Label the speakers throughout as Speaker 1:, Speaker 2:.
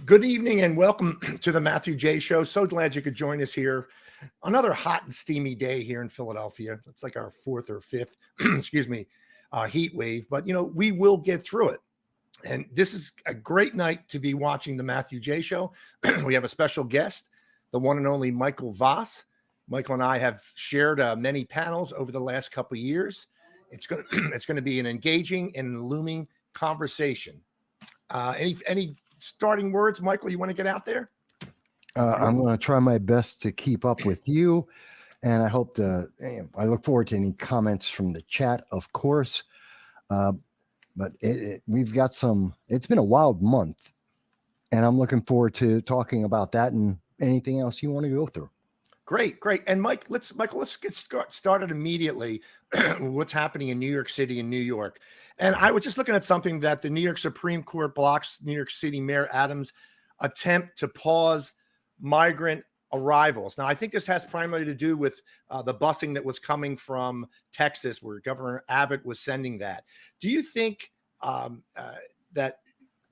Speaker 1: Good evening and welcome to the MatthewJ Show. So glad you could join us here. Another hot and steamy day here in Philadelphia. It's like our fourth or fifth, heat wave. But, we will get through it. And this is a great night to be watching the MatthewJ Show. We have a special guest, the one and only Michael Voss. Michael and I have shared many panels over the last couple of years. It's going to be an engaging and looming conversation. Any starting words, Michael, you want to get out there?
Speaker 2: I'm going to try my best to keep up with you, and I look forward to any comments from the chat, of course. But we've got it's been a wild month, and I'm looking forward to talking about that and anything else you want to go through.
Speaker 1: Great. And Michael, let's get started immediately. What's happening in New York City and New York. And I was just looking at something that the New York Supreme Court blocks New York City Mayor Adams' attempt to pause migrant arrivals. Now, I think this has primarily to do with the busing that was coming from Texas, where Governor Abbott was sending that. Do you think that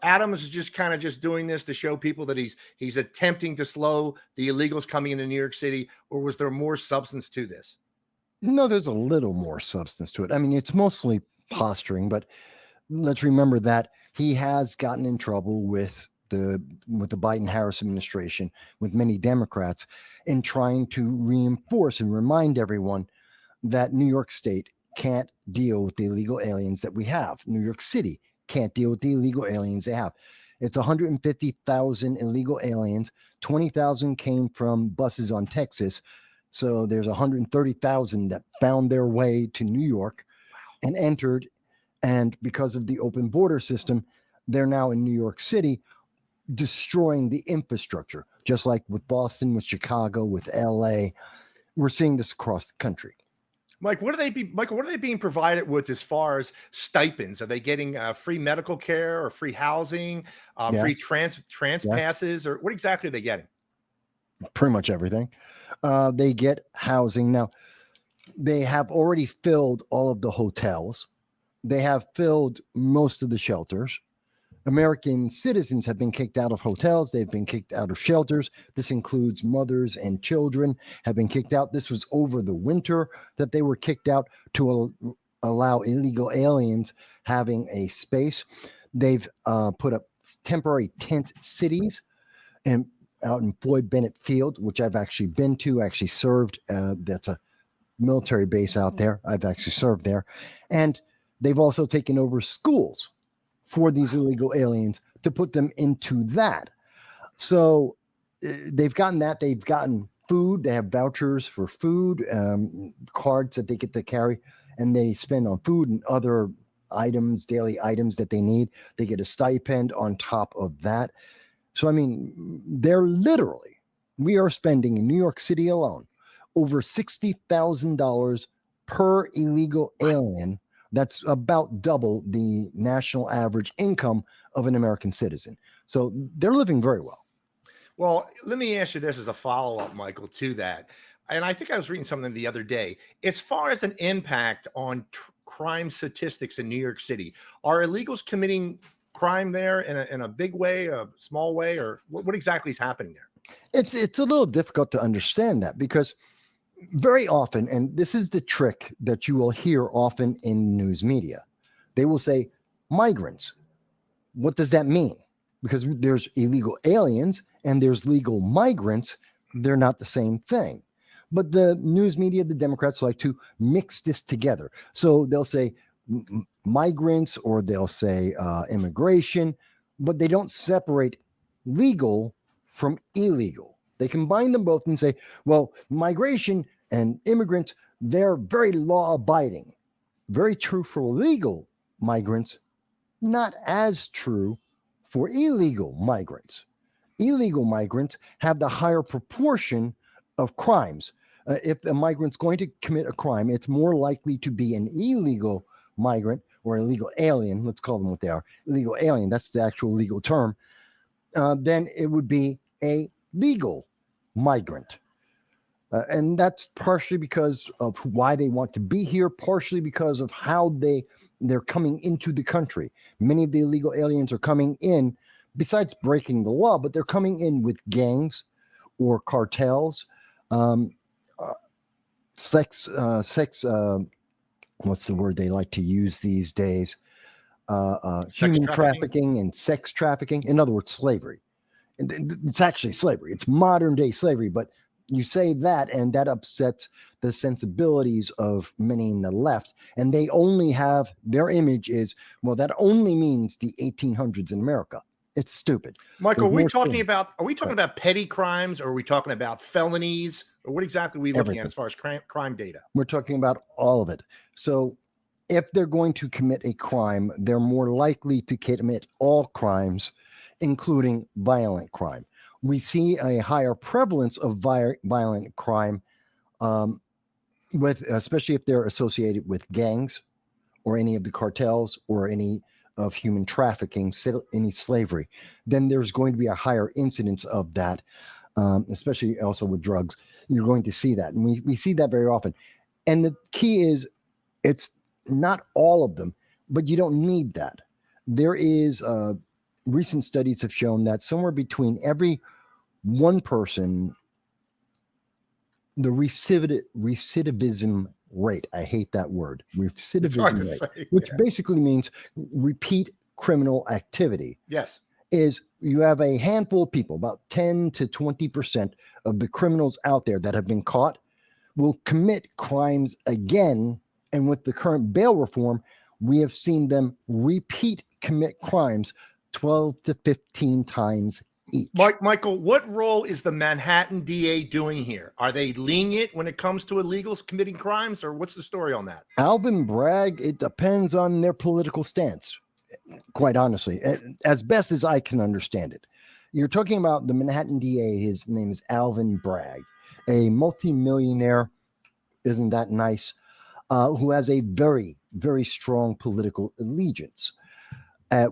Speaker 1: Adams is just doing this to show people that he's attempting to slow the illegals coming into New York City, or was there more substance to this?
Speaker 2: No, there's a little more substance to it. I mean, it's mostly posturing, but let's remember that he has gotten in trouble with the Biden-Harris administration, with many Democrats, in trying to reinforce and remind everyone that New York State can't deal with the illegal aliens that we have. New York City can't deal with the illegal aliens they have. It's 150,000 illegal aliens. 20,000 came from buses on Texas. So there's 130,000 that found their way to New York and entered. And because of the open border system, they're now in New York City, destroying the infrastructure, just like with Boston, with Chicago, with LA. We're seeing this across the country.
Speaker 1: Michael, what are they being provided with as far as stipends? Are they getting free medical care or free housing,
Speaker 2: Yes.
Speaker 1: free trans
Speaker 2: Yes.
Speaker 1: passes, or what exactly are they getting?
Speaker 2: Pretty much everything. They get housing. Now, they have already filled all of the hotels. They have filled most of the shelters. American citizens have been kicked out of hotels. They've been kicked out of shelters. This includes mothers and children have been kicked out. This was over the winter that they were kicked out to allow illegal aliens having a space. They've put up temporary tent cities and out in Floyd Bennett Field, which I've actually been to, actually served. That's a military base out there. I've actually served there. And they've also taken over schools for these illegal aliens to put them into that. So they've gotten that. They've gotten food. They have vouchers for food, cards that they get to carry, and they spend on food and other items, daily items that they need. They get a stipend on top of that. So, I mean, we are spending in New York City alone over $60,000 per illegal alien. That's about double the national average income of an American citizen. So they're living very well.
Speaker 1: Well, let me ask you this as a follow-up, Michael, to that. And I think I was reading something the other day. As far as an impact on crime statistics in New York City, are illegals committing crime there in a big way, a small way, or what exactly is happening there?
Speaker 2: It's a little difficult to understand that, because very often, and this is the trick that you will hear often in news media, they will say migrants. What does that mean? Because there's illegal aliens and there's legal migrants. They're not the same thing. But the news media, the Democrats, like to mix this together. So they'll say migrants, or they'll say immigration, but they don't separate legal from illegal. They combine them both and say, well, migration and immigrants, they're very law-abiding. Very true for legal migrants, not as true for illegal migrants. Illegal migrants have the higher proportion of crimes. If a migrant's going to commit a crime, it's more likely to be an illegal migrant or illegal alien. Let's call them what they are. Illegal alien, that's the actual legal term. Then it would be a legal migrant. And that's partially because of why they want to be here, partially because of how they're coming into the country. Many of the illegal aliens are coming in besides breaking the law, but they're coming in with gangs or cartels, um, sex, what's the word they like to use these days?
Speaker 1: Sex
Speaker 2: Human
Speaker 1: trafficking.
Speaker 2: trafficking and sex trafficking. In other words, slavery. It's actually slavery. It's modern day slavery, but you say that and that upsets the sensibilities of many in the left. And they only have their image is, well, that only means the 1800s in America. It's stupid.
Speaker 1: Michael,
Speaker 2: There's more
Speaker 1: are we talking about petty crimes, or are we talking about felonies, or what exactly are we looking at
Speaker 2: everything.
Speaker 1: as far as crime data?
Speaker 2: We're talking about all of it. So if they're going to commit a crime, they're more likely to commit all crimes, including violent crime. We see a higher prevalence of violent crime, with especially if they're associated with gangs or any of the cartels or any of human trafficking, any slavery. Then there's going to be a higher incidence of that, especially also with drugs. You're going to see that, and we see that very often. And the key is, it's not all of them, but you don't need that. There is recent studies have shown that somewhere between every one person, the recidivism rate, I hate that word, recidivism rate, which basically means repeat criminal activity.
Speaker 1: Yes.
Speaker 2: Is you have a handful of people, about 10 to 20% of the criminals out there that have been caught will commit crimes again. And with the current bail reform, we have seen them commit crimes 12 to 15 times each.
Speaker 1: Michael, what role is the Manhattan DA doing here? Are they lenient when it comes to illegals committing crimes, or what's the story on that?
Speaker 2: Alvin Bragg, it depends on their political stance, quite honestly, as best as I can understand it. You're talking about the Manhattan DA. His name is Alvin Bragg, a multimillionaire. Isn't that nice? Who has a very, very strong political allegiance.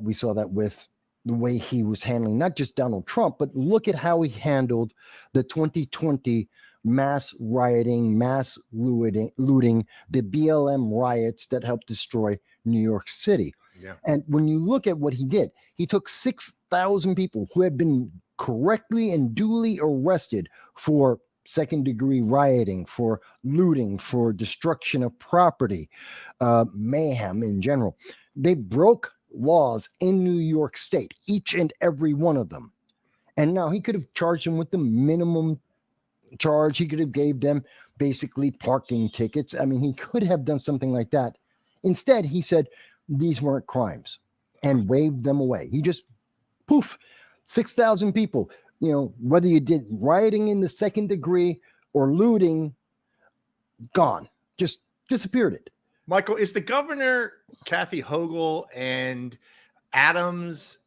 Speaker 2: We saw that with the way he was handling not just Donald Trump, but look at how he handled the 2020 mass rioting, mass looting, the BLM riots that helped destroy New York City.
Speaker 1: Yeah.
Speaker 2: And when you look at what he did, he took 6,000 people who had been correctly and duly arrested for second-degree rioting, for looting, for destruction of property, mayhem in general. They broke laws in New York State, each and every one of them. And now he could have charged them with the minimum charge. He could have gave them basically parking tickets. I mean, he could have done something like that. Instead, he said these weren't crimes and waved them away. He just, poof, 6,000 people. You know, whether you did rioting in the second degree or looting, gone, just disappeared it.
Speaker 1: Michael, is the governor, Kathy Hochul, and Adams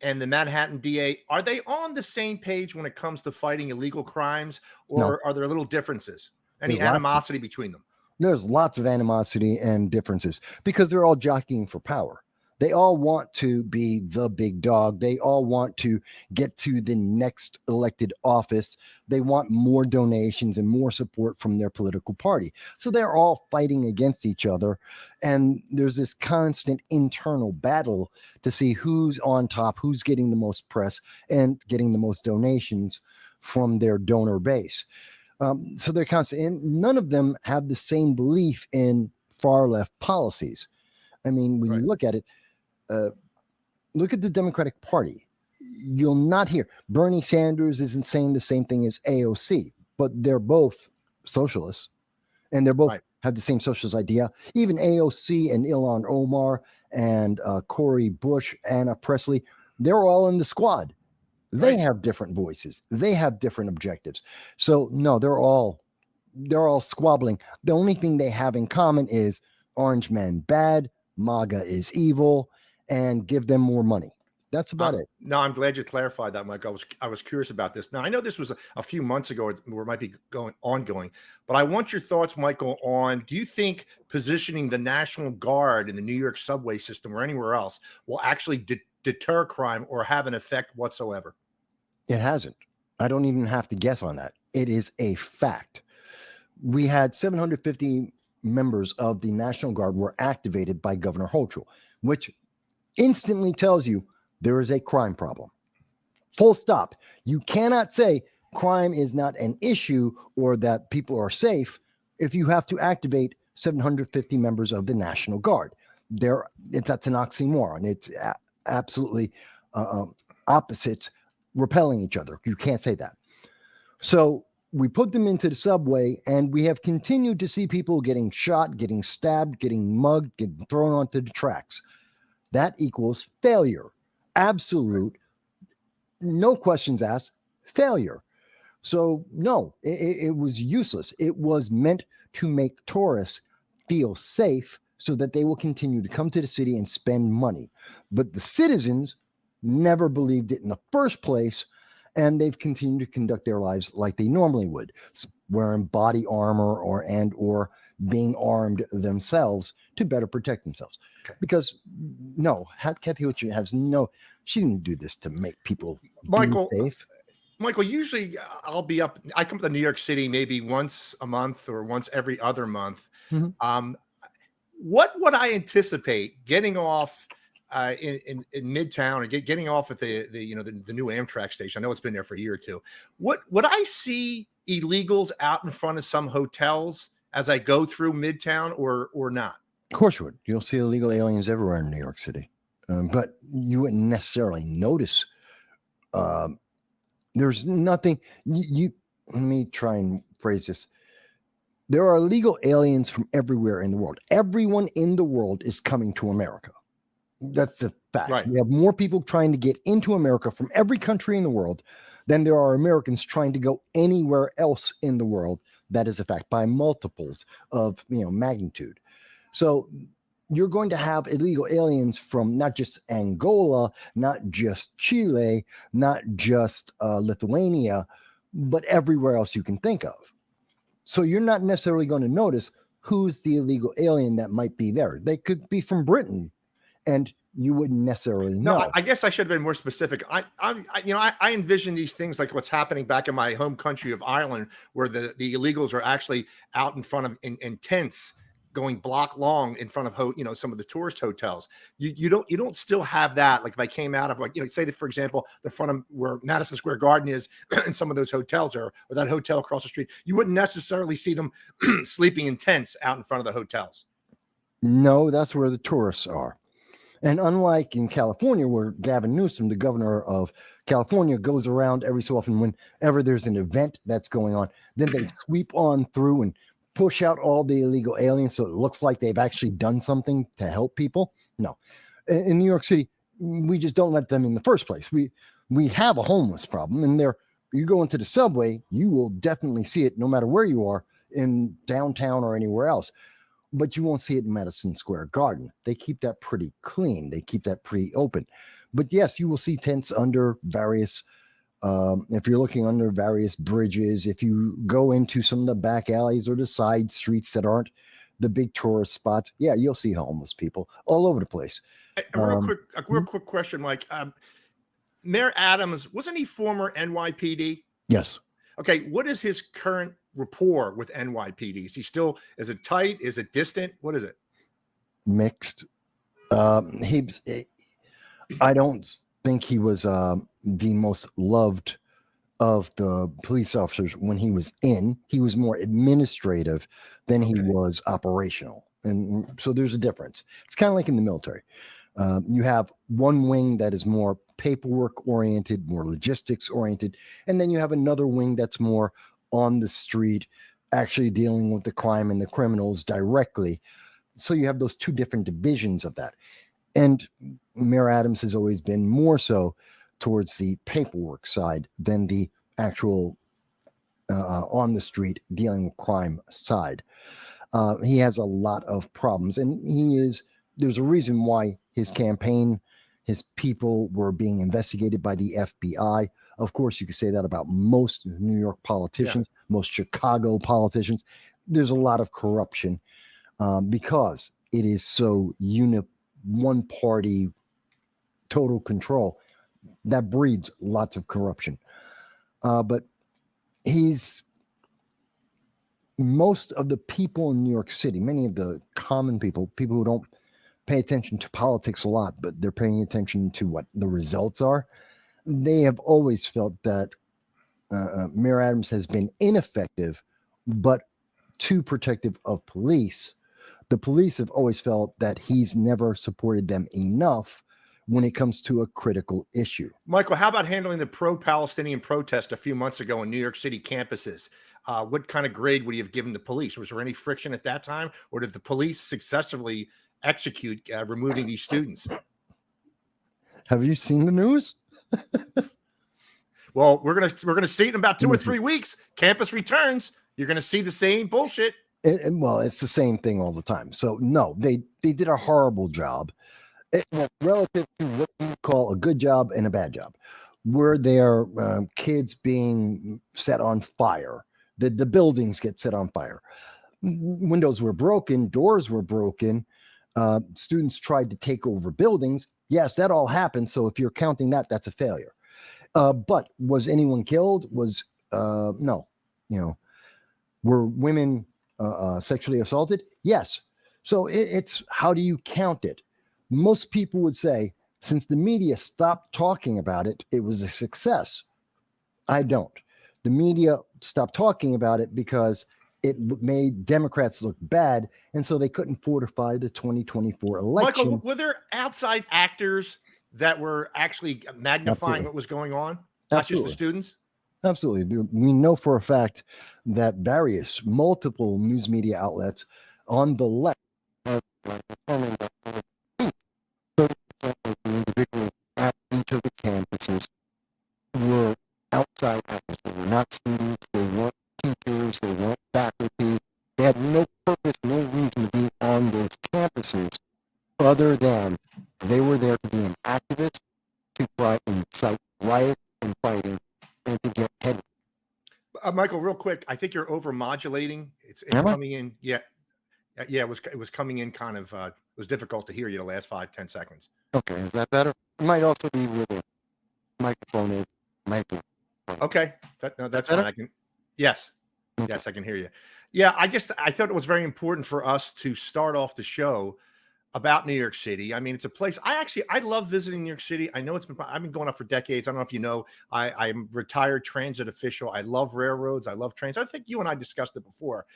Speaker 1: and the Manhattan DA, are they on the same page when it comes to fighting illegal crimes, or are there little differences? Any animosity between them?
Speaker 2: There's lots of animosity and differences because they're all jockeying for power. They all want to be the big dog. They all want to get to the next elected office. They want more donations and more support from their political party. So they're all fighting against each other. And there's this constant internal battle to see who's on top, who's getting the most press and getting the most donations from their donor base. So they're constant. And none of them have the same belief in far left policies. I mean, when you look at it, look at the Democratic Party. You'll not hear Bernie Sanders isn't saying the same thing as AOC, but they're both socialists and they're both have the same socialist idea. Even AOC and Ilhan Omar and Cori Bush, Anna Presley, they're all in the squad. They have different voices. They have different objectives. So no, they're all squabbling. The only thing they have in common is orange man bad, MAGA is evil, and give them more money. That's about it.
Speaker 1: No, I'm glad you clarified that, Mike. I was curious about this. Now, I know this was a few months ago, or it might be ongoing, but I want your thoughts, Michael, on, do you think positioning the National Guard in the New York subway system or anywhere else will actually deter crime or have an effect whatsoever?
Speaker 2: It hasn't. I don't even have to guess on that. It is a fact. We had 750 members of the National Guard were activated by Governor Hochul, which instantly tells you there is a crime problem. Full stop. You cannot say crime is not an issue or that people are safe if you have to activate 750 members of the National Guard. That's an oxymoron. It's absolutely opposites repelling each other. You can't say that. So we put them into the subway, and we have continued to see people getting shot, getting stabbed, getting mugged, getting thrown onto the tracks. That equals failure. Absolute, no questions asked, failure. So no, it was useless. It was meant to make tourists feel safe so that they will continue to come to the city and spend money. But the citizens never believed it in the first place, and they've continued to conduct their lives like they normally would, wearing body armor or being armed themselves to better protect themselves. Okay. Because no, Kathy Hochul she didn't do this to make people safe.
Speaker 1: Michael, usually I come to New York City maybe once a month or once every other month. Mm-hmm. What would I anticipate getting off in Midtown or getting off at the new Amtrak station? I know it's been there for a year or two. What would I see illegals out in front of some hotels as I go through Midtown or not?
Speaker 2: Of course you would. You'll see illegal aliens everywhere in New York City, but you wouldn't necessarily notice. There's nothing. Let me try and phrase this. There are illegal aliens from everywhere in the world. Everyone in the world is coming to America. That's a fact. Right. We have more people trying to get into America from every country in the world than there are Americans trying to go anywhere else in the world. That is a fact by multiples of magnitude. So you're going to have illegal aliens from not just Angola, not just Chile, not just Lithuania, but everywhere else you can think of. So you're not necessarily going to notice who's the illegal alien that might be there. They could be from Britain, and you wouldn't necessarily know.
Speaker 1: No, I guess I should have been more specific. I envision these things like what's happening back in my home country of Ireland, where the illegals are actually out in front of in tents, going block long in front of some of the tourist hotels. You don't still have that. Like if I came out of say that, for example, the front of where Madison Square Garden is and some of those hotels or that hotel across the street, you wouldn't necessarily see them sleeping in tents out in front of the hotels.
Speaker 2: No, that's where the tourists are. And unlike in California, where Gavin Newsom, the governor of California, goes around every so often whenever there's an event that's going on, then they sweep on through and push out all the illegal aliens so it looks like they've actually done something to help people. No. In New York City, we just don't let them in the first place. We have a homeless problem, and you go into the subway, you will definitely see it no matter where you are in downtown or anywhere else. But you won't see it in Madison Square Garden. They keep that pretty clean. They keep that pretty open. But yes, you will see tents under various if you're looking under various bridges, if you go into some of the back alleys or the side streets that aren't the big tourist spots, yeah, you'll see homeless people all over the place.
Speaker 1: A real quick question, Mike. Mayor Adams, wasn't he former NYPD?
Speaker 2: Yes.
Speaker 1: Okay, what is his current rapport with NYPD? Is it tight? Is it distant? What is it?
Speaker 2: Mixed. I don't think he was the most loved of the police officers when he was in. He was more administrative than he was operational. And so there's a difference. It's kind of like in the military. You have one wing that is more paperwork oriented, more logistics oriented. And then you have another wing that's more on the street, actually dealing with the crime and the criminals directly. So you have those two different divisions of that. And Mayor Adams has always been more so towards the paperwork side than the actual on the street dealing with crime side. He has a lot of problems, and there's a reason why his campaign, his people were being investigated by the FBI. Of course, you could say that about most New York politicians, most Chicago politicians. There's a lot of corruption because it is so one party total control that breeds lots of corruption. But most of the people in New York City, many of the common people who don't pay attention to politics a lot, but they're paying attention to what the results are. they have always felt that Mayor Adams has been ineffective, but too protective of police. The police have always felt that he's never supported them enough when it comes to a critical issue.
Speaker 1: Michael, how about handling the pro-Palestinian protest a few months ago in New York City campuses? What kind of grade would you have given the police? Was there any friction at that time, or did the police successfully execute removing these students?
Speaker 2: Have you seen the news?
Speaker 1: Well, we're gonna see it in about 2 or 3 weeks. Campus returns. You're gonna see the same bullshit.
Speaker 2: Well, it's the same thing all the time. So no, they did a horrible job. Relative to what you call a good job and a bad job, were there kids being set on fire? The buildings get set on fire. Windows were broken, doors were broken. Students tried to take over buildings. Yes, that all happened. So if you're counting that, that's a failure. But was anyone killed? No. Were women sexually assaulted? Yes. So it's how do you count it? Most people would say, since the media stopped talking about it, it was a success. I don't. The media stopped talking about it because it made Democrats look bad, and so they couldn't fortify the 2024 election.
Speaker 1: Michael, were there outside actors that were actually magnifying what was going on, not just the students?
Speaker 2: Absolutely. We know for a fact that multiple news media outlets on the left are determined that the individuals at each of the campuses were outside actors. They were not students, they weren't teachers, they weren't faculty. They had no purpose, no reason to be on those campuses other than they were there to be an activist, to try and incite riots and fighting, and to get head.
Speaker 1: Michael, real quick, I think you're over modulating. It's coming in. Yeah. It was coming in kind of, it was difficult to hear you the last 5-10 seconds.
Speaker 2: Okay. Is that better? It might also be where the microphone is.
Speaker 1: Okay. That's fine. I can, yes. Okay. Yes, I can hear you. Yeah. I thought it was very important for us to start off the show about New York City. I mean, it's a place I love visiting New York City. I know I've been going up for decades. I don't know if you know, I'm a retired transit official. I love railroads. I love trains. I think you and I discussed it before.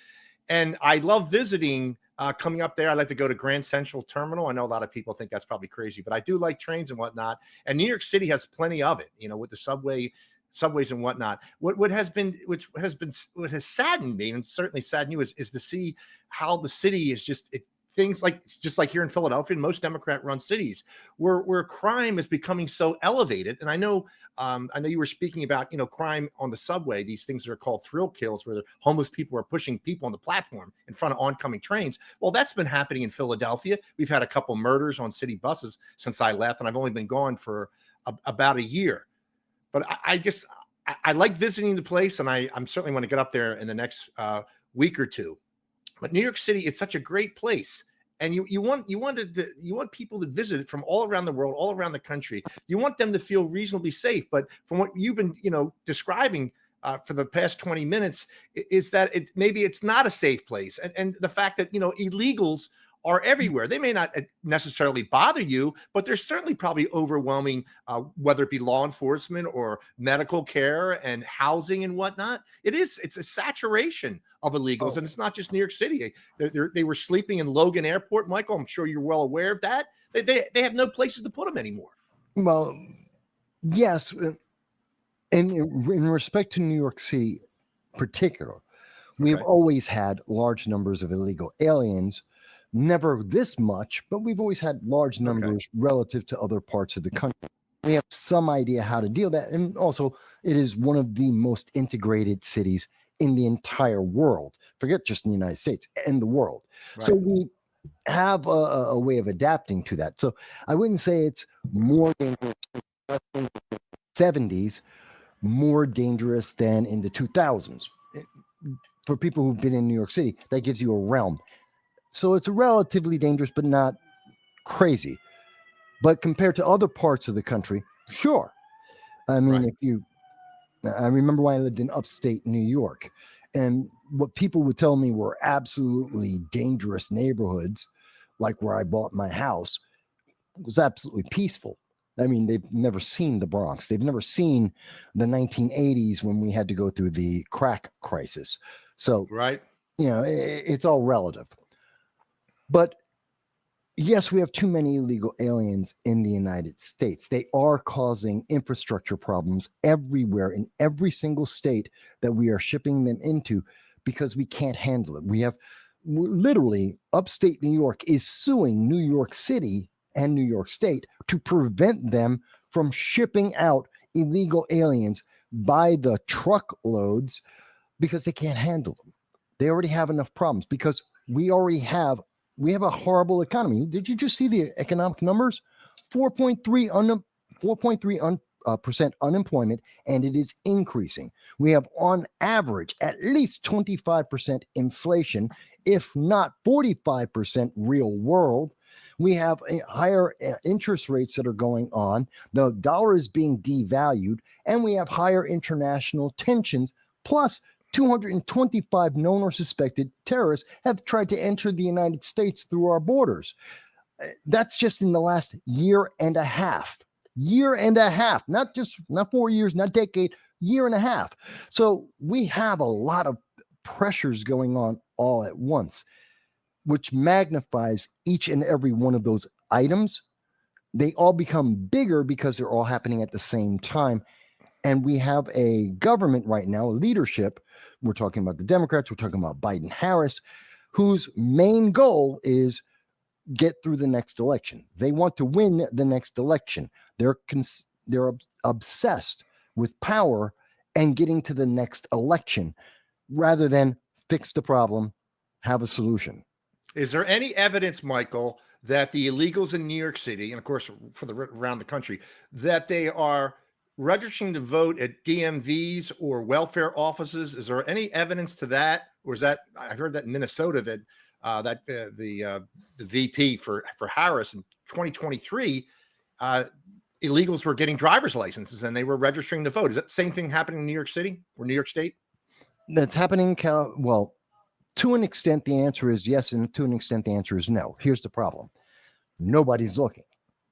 Speaker 1: And I love visiting, coming up there. I like to go to Grand Central Terminal. I know a lot of people think that's probably crazy, but I do like trains and whatnot. And New York City has plenty of it, with the subways and whatnot. What has saddened me, and certainly saddened you, is to see how the city is things just like here in Philadelphia and most Democrat-run cities, where crime is becoming so elevated. And I know you were speaking about crime on the subway. These things that are called thrill kills, where the homeless people are pushing people on the platform in front of oncoming trains. Well, that's been happening in Philadelphia. We've had a couple murders on city buses since I left, and I've only been gone for about a year. But I like visiting the place, and I'm certainly want to get up there in the next week or two. But New York City, it's such a great place, and you want people to visit it from all around the world, all around the country. You want them to feel reasonably safe. But from what you've been describing for the past 20 minutes, is that maybe it's not a safe place, and the fact that illegals are everywhere. They may not necessarily bother you, but there's certainly probably overwhelming, whether it be law enforcement or medical care and housing and whatnot. It's a saturation of illegals, and it's not just New York City. They were sleeping in Logan Airport, Michael. I'm sure you're well aware of that. They have no places to put them anymore.
Speaker 2: Well, yes, and in respect to New York City, in particular, we've always had large numbers of illegal aliens. Never this much, but we've always had large numbers relative to other parts of the country. We have some idea how to deal with that. And also, it is one of the most integrated cities in the entire world. Forget just in the United States, and the world. Right. So we have a way of adapting to that. So I wouldn't say it's more dangerous in the 70s, more dangerous than in the 2000s. For people who've been in New York City, that gives you a realm. So it's relatively dangerous, but not crazy. But compared to other parts of the country, sure. I mean, I remember when I lived in upstate New York, and what people would tell me were absolutely dangerous neighborhoods, like where I bought my house, was absolutely peaceful. I mean, they've never seen the Bronx. They've never seen the 1980s when we had to go through the crack crisis. So,
Speaker 1: Right.
Speaker 2: it's all relative. But yes, we have too many illegal aliens in the United States. They are causing infrastructure problems everywhere in every single state that we are shipping them into because we can't handle it. Literally, upstate New York is suing New York City and New York State to prevent them from shipping out illegal aliens by the truckloads because they can't handle them. They already have enough problems because we have a horrible economy. Did you just see the economic numbers? 4.3% unemployment, and it is increasing. We have on average at least 25% inflation, if not 45% real world. We have higher interest rates that are going on. The dollar is being devalued, and we have higher international tensions. Plus, 225 known or suspected terrorists have tried to enter the United States through our borders. That's just in the last year and a half. Not 4 years, not decade, year and a half. So we have a lot of pressures going on all at once, which magnifies each and every one of those items. They all become bigger because they're all happening at the same time. And we have a government right now, a leadership. We're talking about the Democrats. We're talking about Biden, Harris, whose main goal is get through the next election. They want to win the next election. They're obsessed with power and getting to the next election rather than fix the problem, have a solution.
Speaker 1: Is there any evidence, Michael, that the illegals in New York City, and of course around the country, that they are registering to vote at DMVs or welfare offices? Is there any evidence to that, or is that, I heard that in Minnesota that the VP for Harris in 2023, illegals were getting driver's licenses and they were registering to vote. Is that the same thing happening in New York City or New York State?
Speaker 2: That's happening. Well, to an extent, the answer is yes, and to an extent, the answer is no. Here's the problem: nobody's looking.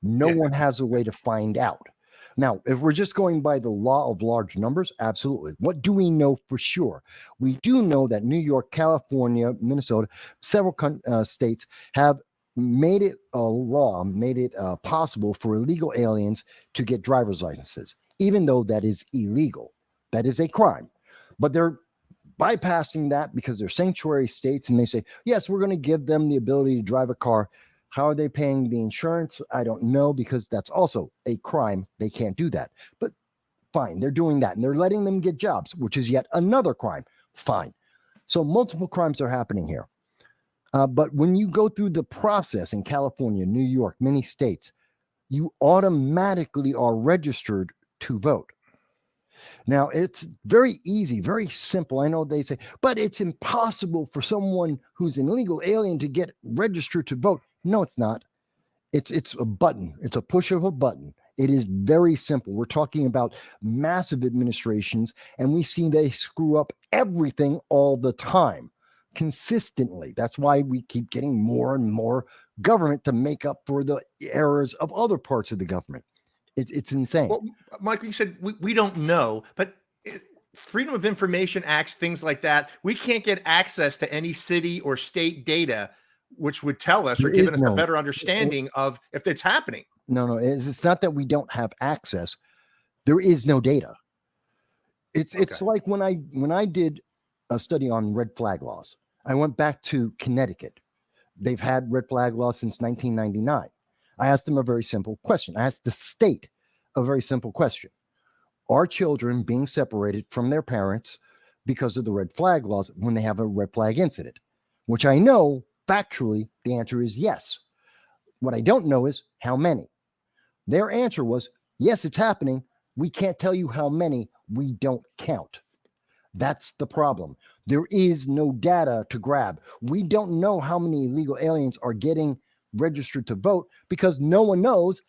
Speaker 2: No one has a way to find out. Now, if we're just going by the law of large numbers, absolutely. What do we know for sure? We do know that New York, California, Minnesota, several states have made it a law, made it possible for illegal aliens to get driver's licenses, even though that is illegal. That is a crime. But they're bypassing that because they're sanctuary states, and they say, yes, we're going to give them the ability to drive a car. How are they paying the insurance? I don't know, because that's also a crime. They can't do that. But fine, they're doing that. And they're letting them get jobs, which is yet another crime. Fine. So multiple crimes are happening here. But when you go through the process in California, New York, many states, you automatically are registered to vote. Now, it's very easy, very simple. I know they say, but it's impossible for someone who's an illegal alien to get registered to vote. No, it's not. It's a button. It's a push of a button. It is very simple. We're talking about massive administrations, and we see they screw up everything all the time, consistently. That's why we keep getting more and more government to make up for the errors of other parts of the government. It's insane.
Speaker 1: Well, Michael, you said we don't know, but Freedom of Information Acts, things like that, we can't get access to any city or state data which would tell us or give us a better understanding of if it's happening.
Speaker 2: No, it's not that we don't have access. There is no data. It's like when I did a study on red flag laws, I went back to Connecticut. They've had red flag laws since 1999. I asked them a very simple question. I asked the state a very simple question. Are children being separated from their parents because of the red flag laws when they have a red flag incident? Which I know factually the answer is yes. What I don't know is how many. Their answer was, yes, it's happening. We can't tell you how many. We don't count. That's the problem. There is no data to grab. We don't know how many illegal aliens are getting registered to vote because no one knows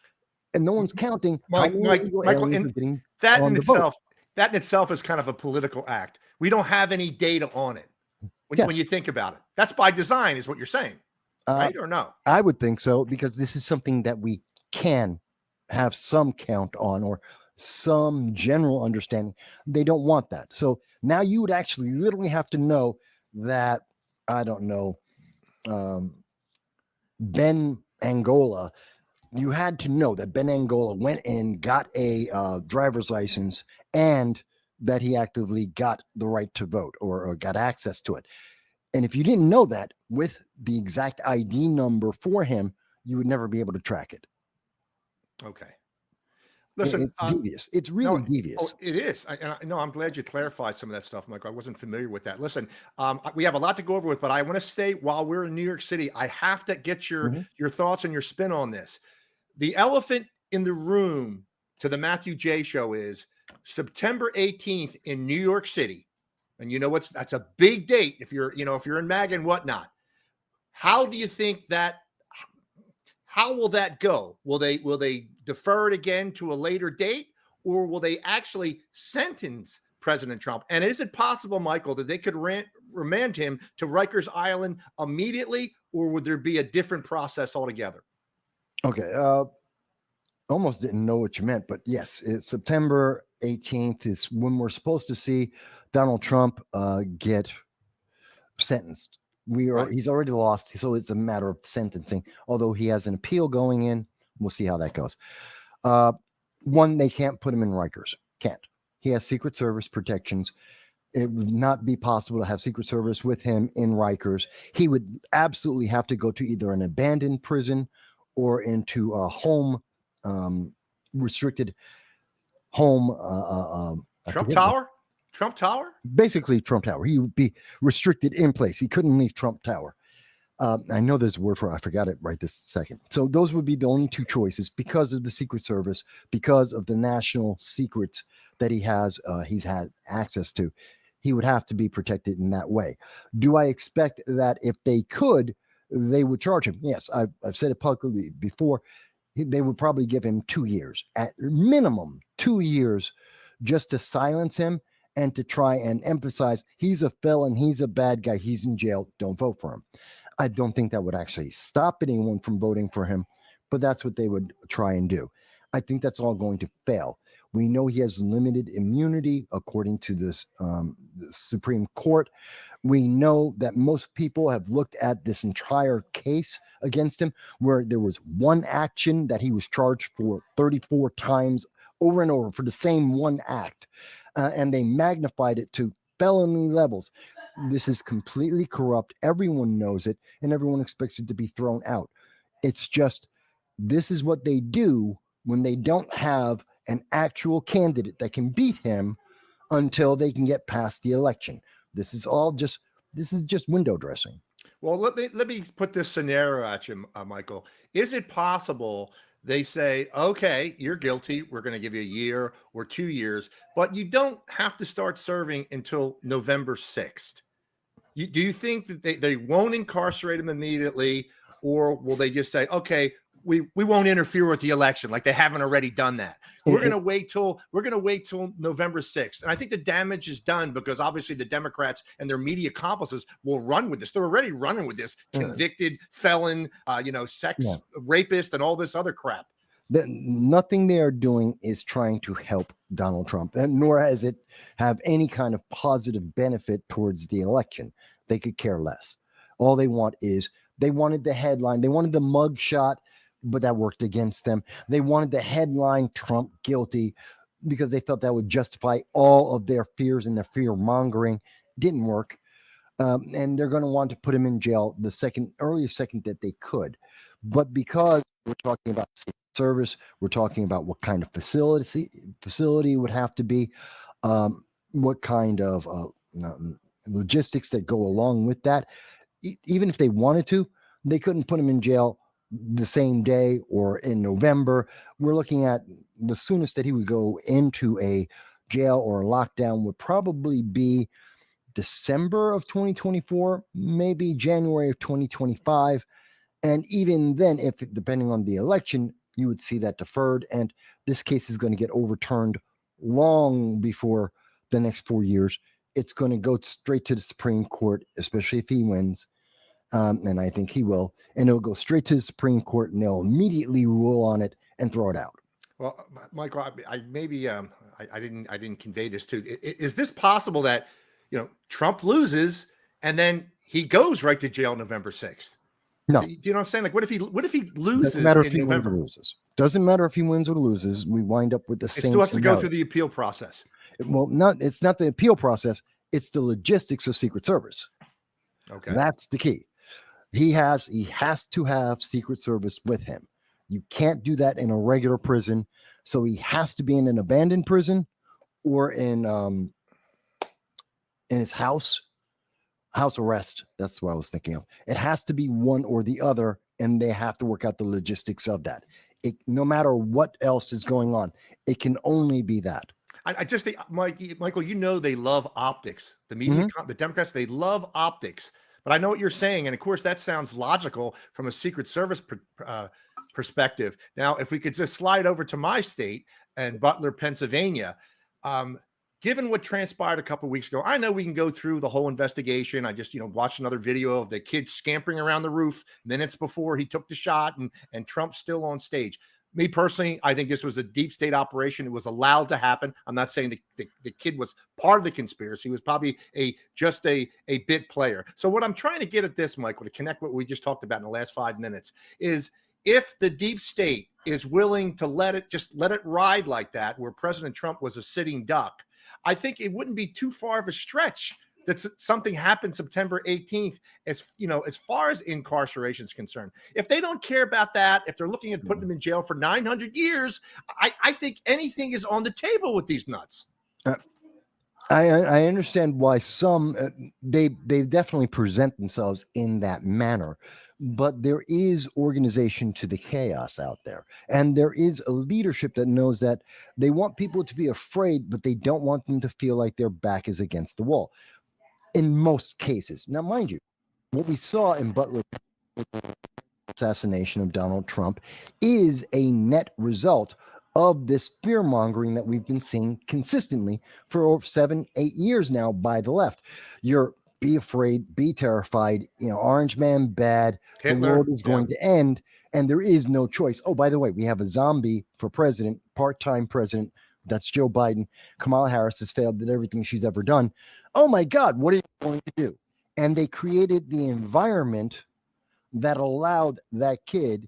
Speaker 2: and no one's counting.
Speaker 1: Michael, that in itself is kind of a political act. We don't have any data on it when you think about it. That's by design, is what you're saying, right? Or no?
Speaker 2: I would think so, because this is something that we can have some count on or some general understanding. They don't want that. So now you would actually literally have to know that, I don't know, Ben Angola, you had to know that Ben Angola went in, got a driver's license, and that he actively got the right to vote or got access to it. And if you didn't know that with the exact ID number for him, you would never be able to track it.
Speaker 1: Okay. Listen,
Speaker 2: It's devious. It's
Speaker 1: no,
Speaker 2: really devious.
Speaker 1: it is. No, I'm glad you clarified some of that stuff, Michael. I wasn't familiar with that. Listen, we have a lot to go over with, but I want to stay while we're in New York City. I have to get your thoughts and your spin on this. The elephant in the room to the MatthewJ show is September 18th in New York City. And you know that's a big date if you're in MAGA and whatnot. How do you think that how will that go? Will they defer it again to a later date, or will they actually sentence President Trump? And is it possible, Michael, that they could remand him to Rikers Island immediately, or would there be a different process altogether?
Speaker 2: Okay. Almost didn't know what you meant, but yes, it's September 18th is when we're supposed to see Donald Trump get sentenced. He's already lost, so it's a matter of sentencing. Although he has an appeal going in, we'll see how that goes. One, they can't put him in Rikers. Can't. He has Secret Service protections. It would not be possible to have Secret Service with him in Rikers. He would absolutely have to go to either an abandoned prison or into a home, restricted home.
Speaker 1: Trump Tower? Trump Tower?
Speaker 2: Basically, Trump Tower. He would be restricted in place. He couldn't leave Trump Tower. I know there's a word for it. I forgot it right this second. So those would be the only two choices because of the Secret Service, because of the national secrets that he's had access to. He would have to be protected in that way. Do I expect that if they could, they would charge him? Yes, I've said it publicly before. They would probably give him 2 years, at minimum 2 years, just to silence him and to try and emphasize he's a felon, he's a bad guy, he's in jail, don't vote for him. I don't think that would actually stop anyone from voting for him, but that's what they would try and do. I think that's all going to fail. We know he has limited immunity according to this the Supreme Court. We know that most people have looked at this entire case against him where there was one action that he was charged for 34 times over and over for the same one act, and they magnified it to felony levels. This is completely corrupt. Everyone knows it, and everyone expects it to be thrown out. It's just, this is what they do when they don't have an actual candidate that can beat him until they can get past the election. This is just window dressing.
Speaker 1: Well, let me put this scenario at you, Michael. Is it possible they say, okay, you're guilty, we're going to give you a year or 2 years, but you don't have to start serving until November 6th? Do you think that they won't incarcerate him immediately, or will they just say, okay, we won't interfere with the election, like they haven't already done that? We're going to wait till November 6th. And I think the damage is done because obviously the Democrats and their media accomplices will run with this. They're already running with this convicted felon, sex rapist and all this other crap.
Speaker 2: Nothing they are doing is trying to help Donald Trump, and nor has it have any kind of positive benefit towards the election. They could care less. All they want is, they wanted the headline, they wanted the mug shot, but that worked against them. They wanted the headline, Trump guilty, because they felt that would justify all of their fears and their fear mongering. Didn't work. And they're going to want to put him in jail the earliest second that they could. But because we're talking about Secret Service, we're talking about what kind of facility would have to be, what kind of logistics that go along with that. Even if they wanted to, they couldn't put him in jail the same day or in November. We're looking at the soonest that he would go into a jail or a lockdown would probably be December of 2024, maybe January of 2025. And even then, if depending on the election, you would see that deferred. And this case is going to get overturned long before the next 4 years. It's going to go straight to the Supreme Court, especially if he wins. And I think he will. And it'll go straight to the Supreme Court and they'll immediately rule on it and throw it out.
Speaker 1: Well, Michael, I maybe I didn't convey this too. Is this possible that Trump loses and then he goes right to jail November 6th? Do
Speaker 2: No,
Speaker 1: you know what I'm saying? Like, what if he
Speaker 2: doesn't
Speaker 1: loses
Speaker 2: matter if
Speaker 1: in
Speaker 2: he wins or
Speaker 1: November?
Speaker 2: loses. Doesn't matter if he wins or loses. We wind up with the
Speaker 1: It
Speaker 2: same
Speaker 1: still has to go through
Speaker 2: scenario.
Speaker 1: the appeal process.
Speaker 2: Well, it's not the appeal process. It's the logistics of Secret Service.
Speaker 1: Okay.
Speaker 2: That's the key. He has to have Secret Service with him. You can't do that in a regular prison. So he has to be in an abandoned prison or in his house arrest. That's what I was thinking of. It has to be one or the other, and they have to work out the logistics of that. No matter what else is going on, it can only be that.
Speaker 1: I just think, Michael, they love optics. The media, the Democrats, they love optics. But I know what you're saying, and of course, that sounds logical from a Secret Service perspective. Now, if we could just slide over to my state and Butler, Pennsylvania, given what transpired a couple of weeks ago, I know we can go through the whole investigation. I just, watched another video of the kid scampering around the roof minutes before he took the shot, and Trump's still on stage. Me personally, I think this was a deep state operation. It was allowed to happen. I'm not saying the kid was part of the conspiracy. He was probably just a bit player. So what I'm trying to get at this, Michael, to connect what we just talked about in the last 5 minutes, is if the deep state is willing to let it ride like that, where President Trump was a sitting duck, I think it wouldn't be too far of a stretch that something happened September 18th, as far as incarceration is concerned. If they don't care about that, if they're looking at putting them in jail for 900 years, I think anything is on the table with these nuts.
Speaker 2: I understand why some they definitely present themselves in that manner, but there is organization to the chaos out there, and there is a leadership that knows that they want people to be afraid, but they don't want them to feel like their back is against the wall. In most cases. Now, mind you, what we saw in Butler assassination of Donald Trump is a net result of this fear mongering that we've been seeing consistently for over 7-8 years now by the left. Be afraid, be terrified, Orange Man bad,
Speaker 1: Hitler,
Speaker 2: the world is going to end, and there is no choice. Oh, by the way, we have a zombie for president, part-time president. That's Joe Biden. Kamala Harris has failed at everything she's ever done. Oh my God, what are you going to do? And they created the environment that allowed that kid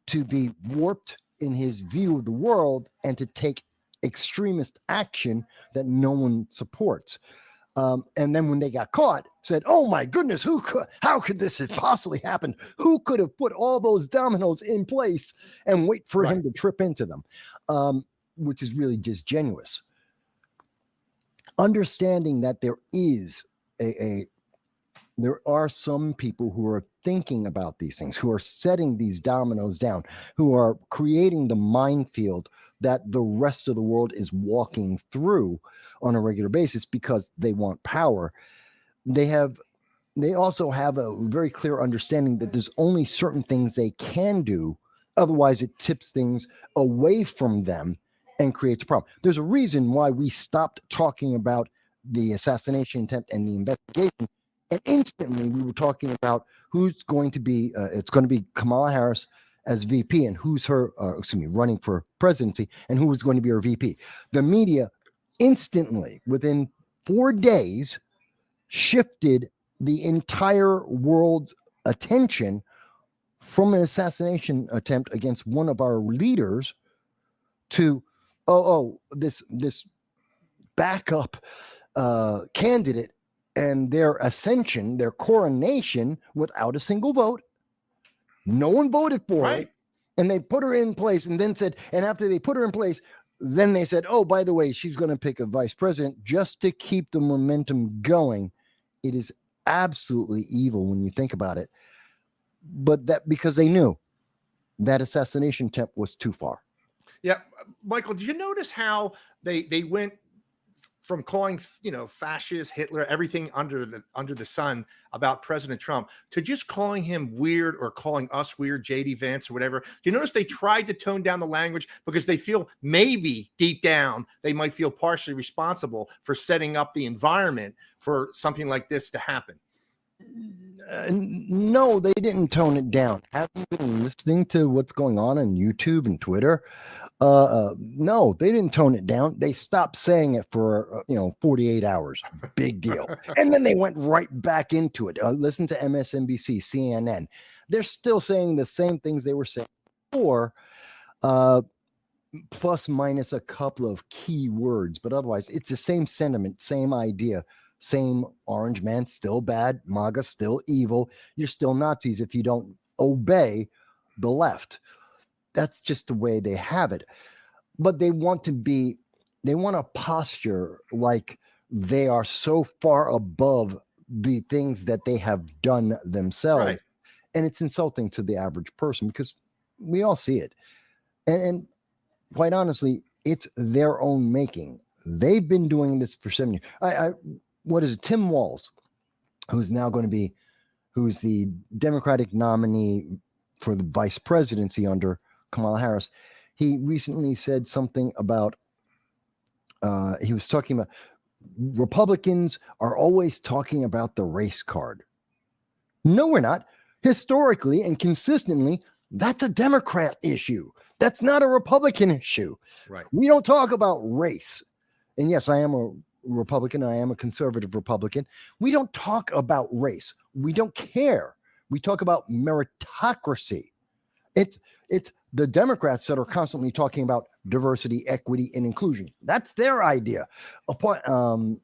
Speaker 2: to be warped in his view of the world and to take extremist action that no one supports. And then when they got caught, said, "Oh my goodness, how could this have possibly happened? Who could have put all those dominoes in place and wait for him to trip into them?" Which is really disingenuous. Understanding that there is there are some people who are thinking about these things, who are setting these dominoes down, who are creating the minefield that the rest of the world is walking through on a regular basis because they want power. They also have a very clear understanding that there's only certain things they can do. Otherwise, it tips things away from them and creates a problem. There's a reason why we stopped talking about the assassination attempt and the investigation, and instantly we were talking about who's going to be, it's going to be Kamala Harris as VP and who's her, running for presidency, and who is going to be her VP. The media instantly, within 4 days, shifted the entire world's attention from an assassination attempt against one of our leaders to this backup candidate and their ascension, their coronation without a single vote. No one voted for it. And they put her in place and then said, and after they put her in place, then they said, oh, by the way, she's going to pick a vice president just to keep the momentum going. It is absolutely evil when you think about it. But that because they knew that assassination attempt was too far.
Speaker 1: Yeah. Michael, did you notice how they went from calling, fascist, Hitler, everything under the sun about President Trump to just calling him weird or calling us weird, JD Vance or whatever? Do you notice they tried to tone down the language because they feel maybe deep down they might feel partially responsible for setting up the environment for something like this to happen?
Speaker 2: No, they didn't tone it down. Have you been listening to what's going on YouTube and Twitter? No, they didn't tone it down. They stopped saying it for 48 hours. Big deal. And then they went right back into it. Listen to MSNBC, CNN. They're still saying the same things they were saying before, plus minus a couple of key words, but otherwise it's the same sentiment, same idea, same orange man still bad, MAGA still evil. You're still Nazis if you don't obey the left. That's just the way they have it. But they want to posture like they are so far above the things that they have done themselves.
Speaker 1: Right.
Speaker 2: And it's insulting to the average person because we all see it. And quite honestly, it's their own making. They've been doing this for 7 years. What is it? Tim Walz, who's the Democratic nominee for the vice presidency under Kamala Harris. He recently said something about, he was talking about Republicans are always talking about the race card. No, we're not. Historically and consistently, that's a Democrat issue. That's not a Republican issue.
Speaker 1: Right.
Speaker 2: We don't talk about race. And yes, I am a Republican. I am a conservative Republican. We don't talk about race. We don't care. We talk about meritocracy. It's the Democrats that are constantly talking about diversity, equity, and inclusion. That's their idea. Affirmative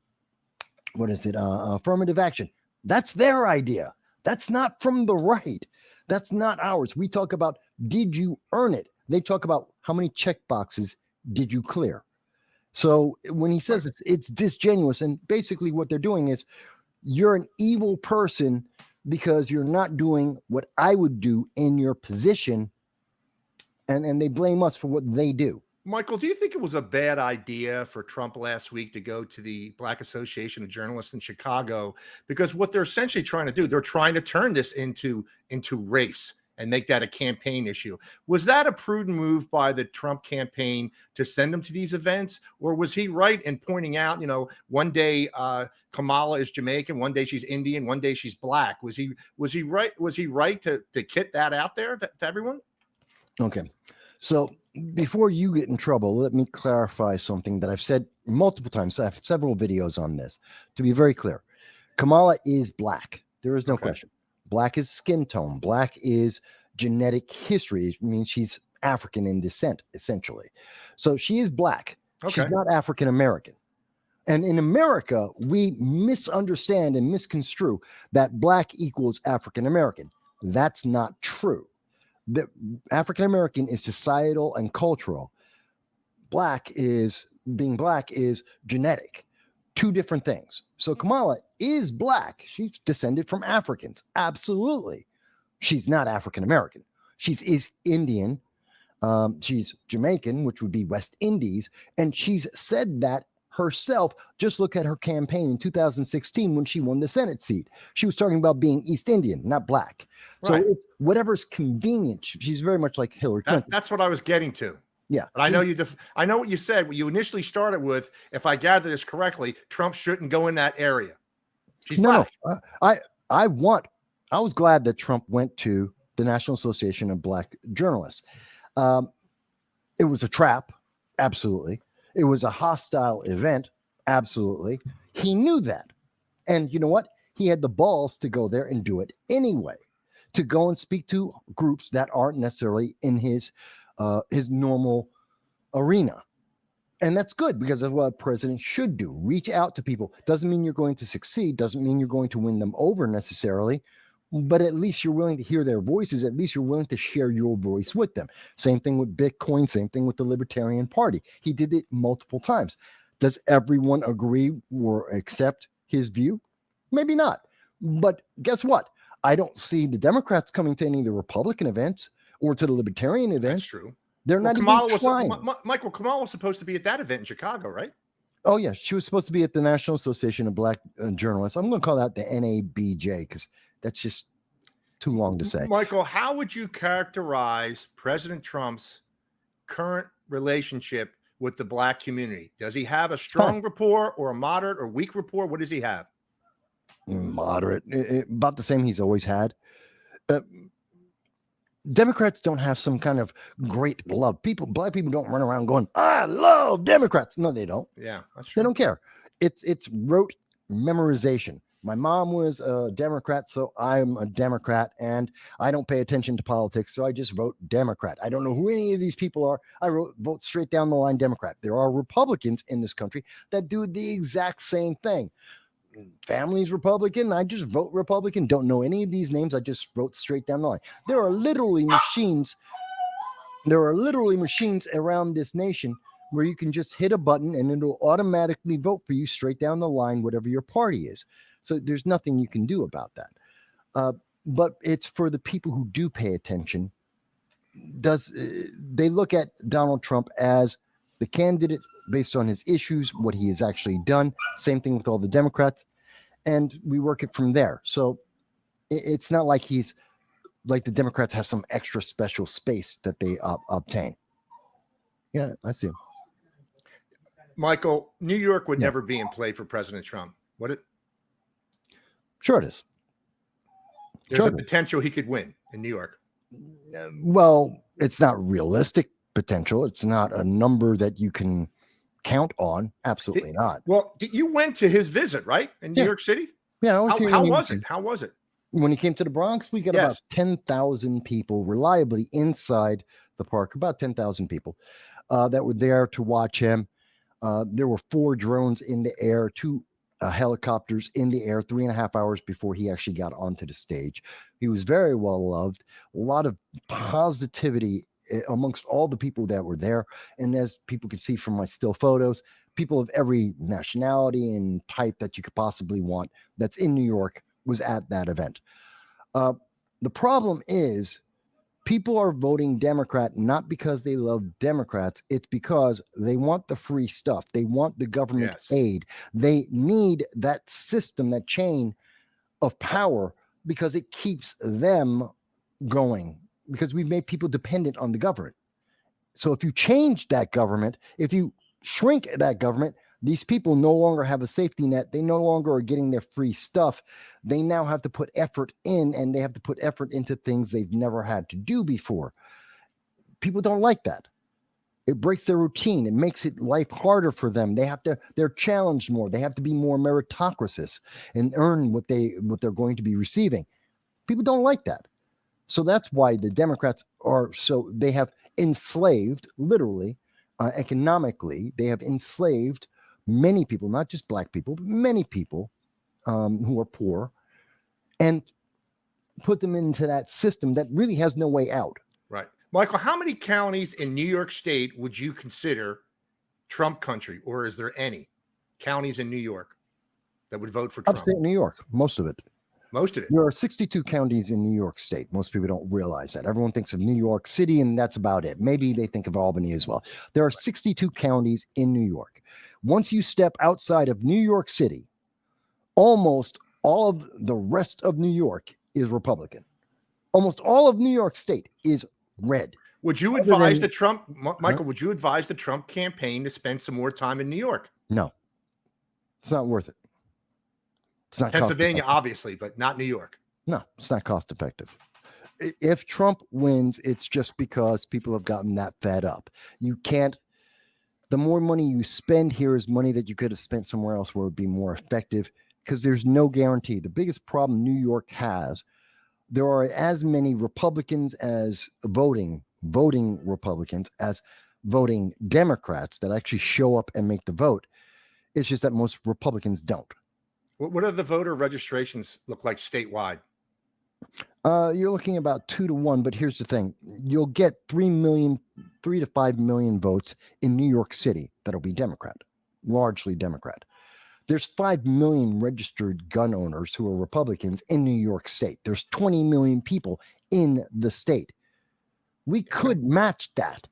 Speaker 2: action. That's their idea. That's not from the right. That's not ours. We talk about, did you earn it? They talk about how many check boxes did you clear? So when he says it's disingenuous, and basically what they're doing is you're an evil person because you're not doing what I would do in your position. And they blame us for what they do.
Speaker 1: Michael, do you think it was a bad idea for Trump last week to go to the Black Association of Journalists in Chicago? Because what they're essentially trying to do, they're trying to turn this into race and make that a campaign issue. Was that a prudent move by the Trump campaign to send them to these events? Or was he right in pointing out, one day Kamala is Jamaican, one day she's Indian, one day she's Black? Was he right? Was he right to kit that out there to everyone?
Speaker 2: Okay. So before you get in trouble, let me clarify something that I've said multiple times. I have several videos on this. To be very clear, Kamala is Black. There is no question. Black is skin tone. Black is genetic history. It means she's African in descent, essentially. So she is Black. Okay. She's not African American. And in America, we misunderstand and misconstrue that Black equals African American. That's not true. The African American is societal and cultural. Being Black is genetic. Two different things. So Kamala is Black. She's descended from Africans. Absolutely. She's not African American. She's East Indian. She's Jamaican, which would be West Indies. And she's said that herself. Just look at her campaign in 2016 when she won the Senate seat. She was talking about being East Indian, not Black. So it's whatever's convenient. She's very much like Hillary Clinton.
Speaker 1: That's what I was getting to.
Speaker 2: Yeah.
Speaker 1: But I know I know what you said. What you initially started with, if I gather this correctly, Trump shouldn't go in that area. She's Black.
Speaker 2: I was glad that Trump went to the National Association of Black Journalists. It was a trap. Absolutely. It was a hostile event. Absolutely. He knew that. And you know what? He had the balls to go there and do it anyway, to go and speak to groups that aren't necessarily in his normal arena. And that's good because of what a president should do. Reach out to people. Doesn't mean you're going to succeed. Doesn't mean you're going to win them over necessarily. But at least you're willing to hear their voices. At least you're willing to share your voice with them. Same thing with Bitcoin. Same thing with the Libertarian Party. He did it multiple times. Does everyone agree or accept his view? Maybe not. But guess what? I don't see the Democrats coming to any of the Republican events or to the Libertarian events.
Speaker 1: That's true.
Speaker 2: They're not even trying.
Speaker 1: Michael, Kamala was supposed to be at that event in Chicago, right?
Speaker 2: Oh, yeah. She was supposed to be at the National Association of Black Journalists. I'm going to call that the NABJ because that's just too long to say.
Speaker 1: Michael, how would you characterize President Trump's current relationship with the Black community? Does he have a strong rapport or a moderate or weak rapport? What does he have?
Speaker 2: Moderate. About the same he's always had. Democrats don't have some kind of great love. Black people don't run around going, I love Democrats. No, they don't.
Speaker 1: Yeah, that's
Speaker 2: They
Speaker 1: true.
Speaker 2: don't care. It's rote memorization. My mom was a Democrat, so I'm a Democrat, and I don't pay attention to politics, so I just vote Democrat. I don't know who any of these people are. I vote straight down the line Democrat. There are Republicans in this country that do the exact same thing. Family's Republican, I just vote Republican. Don't know any of these names. I just vote straight down the line. There are literally machines around this nation where you can just hit a button and it'll automatically vote for you straight down the line, whatever your party is. So there's nothing you can do about that. But it's for the people who do pay attention. They look at Donald Trump as the candidate based on his issues, what he has actually done. Same thing with all the Democrats. And we work it from there. So it's not like he's like the Democrats have some extra special space that they obtain. Yeah, I see.
Speaker 1: Michael, New York would never be in play for President Trump. Would it?
Speaker 2: Sure it is.
Speaker 1: There's a potential he could win in New York.
Speaker 2: Well, it's not realistic potential. It's not a number that you can count on. Absolutely not.
Speaker 1: Well, you went to his visit, right? In New York City?
Speaker 2: Yeah, I was here.
Speaker 1: How was it? How was it?
Speaker 2: When he came to the Bronx, we got about 10,000 people reliably inside the park, about 10,000 people that were there to watch him. There were 4 drones in the air, 2 helicopters in the air 3.5 hours before he actually got onto the stage. He was very well loved, a lot of positivity amongst all the people that were there. And as people can see from my still photos, people of every nationality and type that you could possibly want that's in New York was at that event. The problem is people are voting Democrat not because they love Democrats. It's because they want the free stuff. They want the government aid. They need that system, that chain of power, because it keeps them going, because we've made people dependent on the government. So if you change that government, if you shrink that government, these people no longer have a safety net. They no longer are getting their free stuff. They now have to put effort in, and they have to put effort into things they've never had to do before. People don't like that. It breaks their routine. It makes it life harder for them. They're challenged more. They have to be more meritocracies and earn what they're going to be receiving. People don't like that. So that's why the Democrats they have enslaved, literally, economically, they have enslaved many people, not just black people, but many people who are poor, and put them into that system that really has no way out.
Speaker 1: Right. Michael, how many counties in New York State would you consider Trump country, or is there any counties in New York that would vote for Trump?
Speaker 2: Upstate New York, most of it.
Speaker 1: Most of it.
Speaker 2: There are 62 counties in New York State. Most people don't realize that. Everyone thinks of New York City, and that's about it. Maybe they think of Albany as well. There are 62 counties in New York. Once you step outside of New York City, almost all of the rest of New York is Republican. Almost all of New York State is red.
Speaker 1: Would you advise Michael, would you advise the Trump campaign to spend some more time in New York?
Speaker 2: No. It's not worth it. It's not
Speaker 1: Pennsylvania, obviously, but not New York.
Speaker 2: No, it's not cost effective. If Trump wins, it's just because people have gotten that fed up. The more money you spend here is money that you could have spent somewhere else where it would be more effective, because there's no guarantee. The biggest problem New York has, there are as many Republicans as voting Republicans as voting Democrats that actually show up and make the vote. It's just that most Republicans don't.
Speaker 1: What do the voter registrations look like statewide?
Speaker 2: You're looking about 2 to 1, but here's the thing. You'll get 3 to 5 million votes in New York City that'll be Democrat, largely Democrat. There's 5 million registered gun owners who are Republicans in New York State. There's 20 million people in the state. We could match that.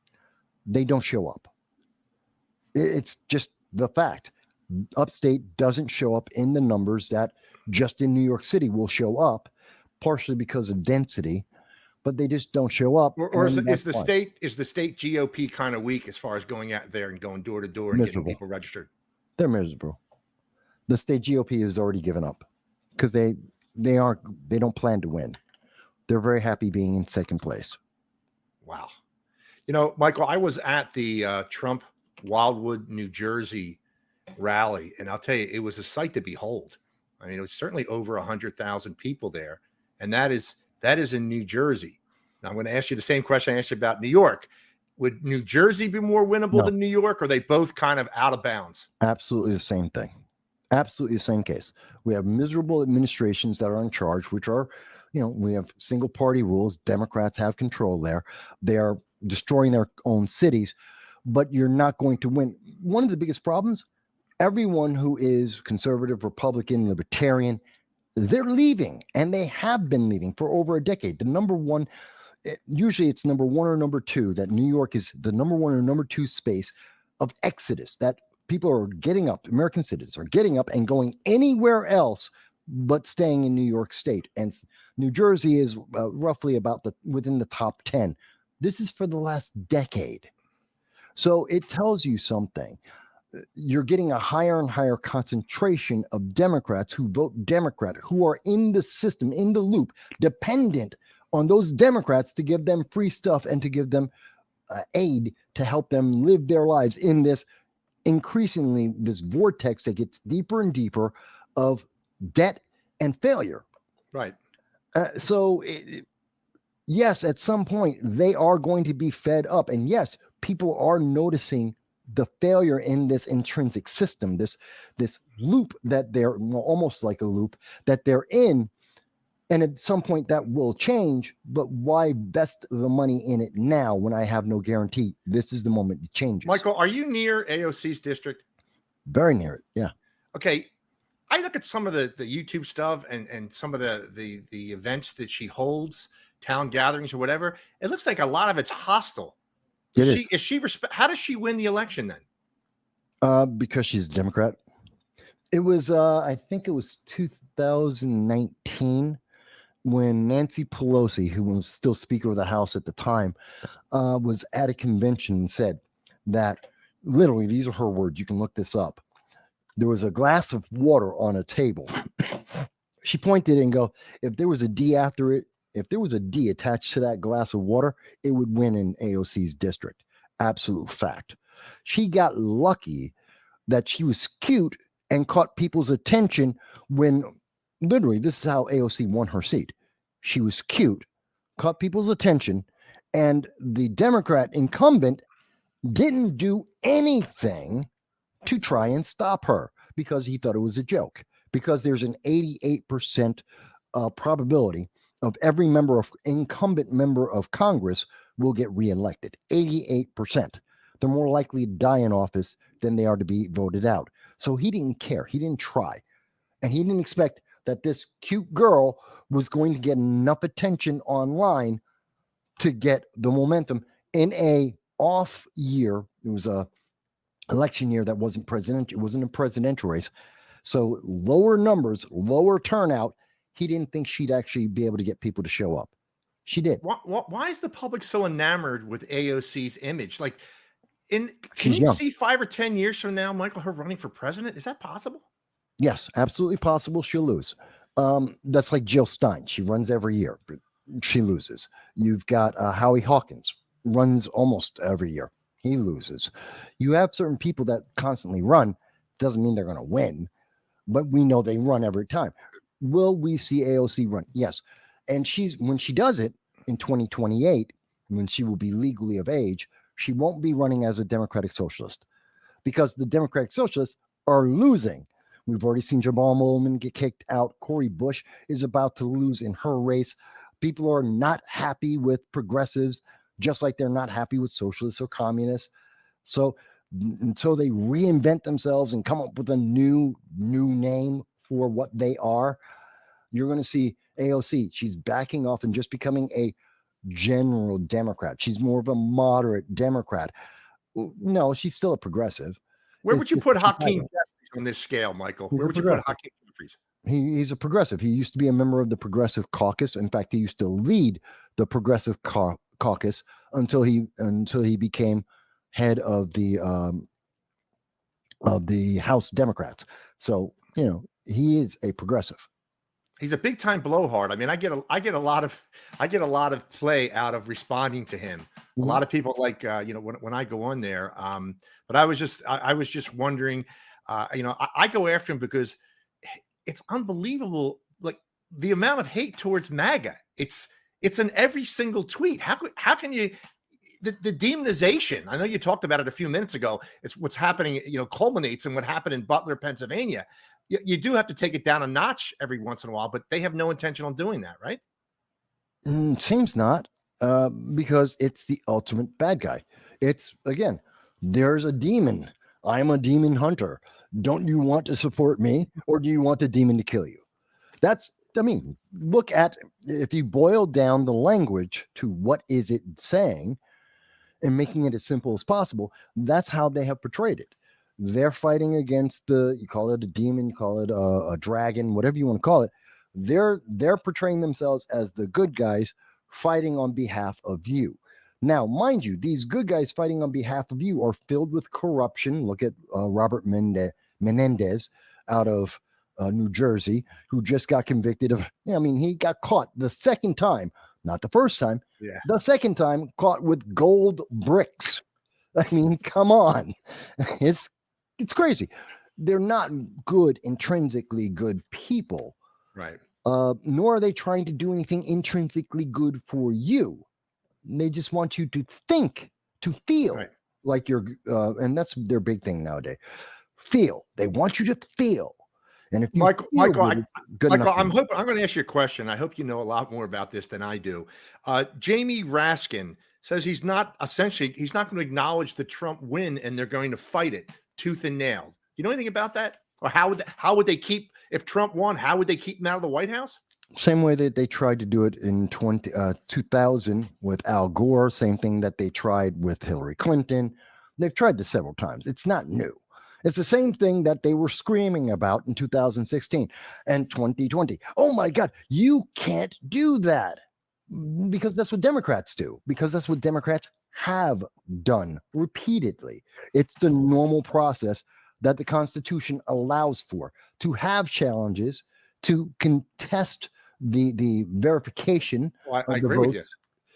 Speaker 2: They don't show up. It's just the fact. Upstate doesn't show up in the numbers that just in New York City will show up, partially because of density, but they just don't show up.
Speaker 1: Or is the state GOP kind of weak as far as going out there and going door to door and getting people registered?
Speaker 2: They're miserable. The state GOP has already given up because they don't plan to win. They're very happy being in second place.
Speaker 1: Wow. You know, Michael, I was at the Trump Wildwood, New Jersey rally, and I'll tell you, it was a sight to behold. I mean, it was certainly over 100,000 people there, and that is in New Jersey. Now, I'm going to ask you the same question I asked you about New York. Would New Jersey be more winnable
Speaker 2: No.
Speaker 1: than New York? Or are they both kind of out of bounds?
Speaker 2: Absolutely the same thing. Absolutely the same case. We have miserable administrations that are in charge, which are, we have single party rules. Democrats have control there. They are destroying their own cities, but you're not going to win. One of the biggest problems, everyone who is conservative, Republican, libertarian, they're leaving, and they have been leaving for over a decade. The number one, usually it's number one or number two, that New York is the number one or number two space of exodus, that people are getting up, American citizens are getting up and going anywhere else but staying in New York State. And New Jersey is roughly within the top 10. This is for the last decade. So it tells you something. You're getting a higher and higher concentration of Democrats who vote Democrat, who are in the system, in the loop, dependent on those Democrats to give them free stuff and to give them aid to help them live their lives in this increasingly this vortex that gets deeper and deeper of debt and failure.
Speaker 1: Right.
Speaker 2: Yes, at some point they are going to be fed up. And yes, people are noticing the failure in this intrinsic system, this loop that they're almost like a loop that they're in. And at some point that will change, but why invest the money in it now when I have no guarantee? This is the moment it changes.
Speaker 1: Michael, are you near AOC's district?
Speaker 2: Very near it. Yeah.
Speaker 1: Okay. I look at some of the YouTube stuff and some of the events that she holds, town gatherings or whatever. It looks like a lot of it's hostile. How does she win the election then?
Speaker 2: Because she's a Democrat. It was, I think it was 2019 when Nancy Pelosi, who was still Speaker of the House at the time, was at a convention and said that, literally, these are her words. You can look this up. There was a glass of water on a table. She pointed and go, if there was a D after it, if there was a D attached to that glass of water, it would win in AOC's district. Absolute fact. She got lucky that she was cute and caught people's attention when, literally, this is how AOC won her seat. She was cute, caught people's attention, and the Democrat incumbent didn't do anything to try and stop her because he thought it was a joke. Because there's an 88% probability of every incumbent member of Congress will get reelected. 88%. They're more likely to die in office than they are to be voted out. So he didn't care. He didn't try. And he didn't expect that this cute girl was going to get enough attention online to get the momentum in a off year. It was a election year that wasn't presidential. It wasn't a presidential race. So lower numbers, lower turnout. He didn't think she'd actually be able to get people to show up. She did.
Speaker 1: Why is the public so enamored with AOC's image? Like, can
Speaker 2: She's
Speaker 1: you
Speaker 2: young.
Speaker 1: see 5 or 10 years from now, Michael, her running for president? Is that possible?
Speaker 2: Yes, absolutely possible. She'll lose. That's like Jill Stein. She runs every year, but she loses. You've got Howie Hawkins, runs almost every year. He loses. You have certain people that constantly run. Doesn't mean they're going to win, but we know they run every time. Will we see AOC run? Yes. And when she does it in 2028, when she will be legally of age, she won't be running as a Democratic Socialist because the Democratic Socialists are losing. We've already seen Jamal Bowman get kicked out. Cori Bush is about to lose in her race. People are not happy with progressives, just like they're not happy with socialists or communists. So until they reinvent themselves and come up with a new name for what they are, you're going to see AOC. She's backing off and just becoming a general Democrat. She's more of a moderate Democrat. No, she's still a progressive.
Speaker 1: Where would you put Hakeem Jeffries on this scale, Michael? Where would you put Hakeem Jeffries?
Speaker 2: He's a progressive. He used to be a member of the Progressive Caucus. In fact, he used to lead the Progressive Caucus until he became head of the House Democrats. So he is a progressive.
Speaker 1: He's a big time blowhard. I mean, I get a lot of play out of responding to him. A
Speaker 2: Mhm.
Speaker 1: lot of people like when I go on there. But I was just wondering, I go after him because it's unbelievable, like the amount of hate towards MAGA. It's in every single tweet. How can you the demonization? I know you talked about it a few minutes ago. It's what's happening, culminates in what happened in Butler, Pennsylvania. You do have to take it down a notch every once in a while, but they have no intention on doing that, right?
Speaker 2: Seems not, because it's the ultimate bad guy. It's, again, there's a demon. I'm a demon hunter. Don't you want to support me, or do you want the demon to kill you? Look at, if you boil down the language to what is it saying and making it as simple as possible, that's how they have portrayed it. They're fighting against you call it a demon, you call it a dragon, whatever you want to call it. They're portraying themselves as the good guys fighting on behalf of you. Now, mind you, these good guys fighting on behalf of you are filled with corruption. Look at Robert Menendez out of New Jersey, who just got convicted of, he got caught the second time, not the first time,
Speaker 1: Yeah.
Speaker 2: the second time, caught with gold bricks. I mean, come on. It's crazy. They're not good, intrinsically good people.
Speaker 1: Right.
Speaker 2: Nor are they trying to do anything intrinsically good for you. They just want you to think, to feel
Speaker 1: Right.
Speaker 2: like you're, and that's their big thing nowadays. Feel. They want you to feel. And if you
Speaker 1: Michael,
Speaker 2: feel good, it's good
Speaker 1: Michael,
Speaker 2: enough.
Speaker 1: I'm going to ask you a question. I hope you know a lot more about this than I do. Jamie Raskin says he's not going to acknowledge the Trump win, and they're going to fight it tooth and nail. You know anything about that? Or how would they keep, if Trump won, how would they keep him out of the White House?
Speaker 2: Same way that they tried to do it in 2000 with Al Gore. Same thing that they tried with Hillary Clinton. They've tried this several times. It's not new. It's the same thing that they were screaming about in 2016 and 2020. Oh my God, you can't do that, because that's what Democrats do, because that's what Democrats have done repeatedly. It's the normal process that the Constitution allows for, to have challenges, to contest the verification
Speaker 1: Well, I
Speaker 2: of the
Speaker 1: agree with
Speaker 2: votes.
Speaker 1: you.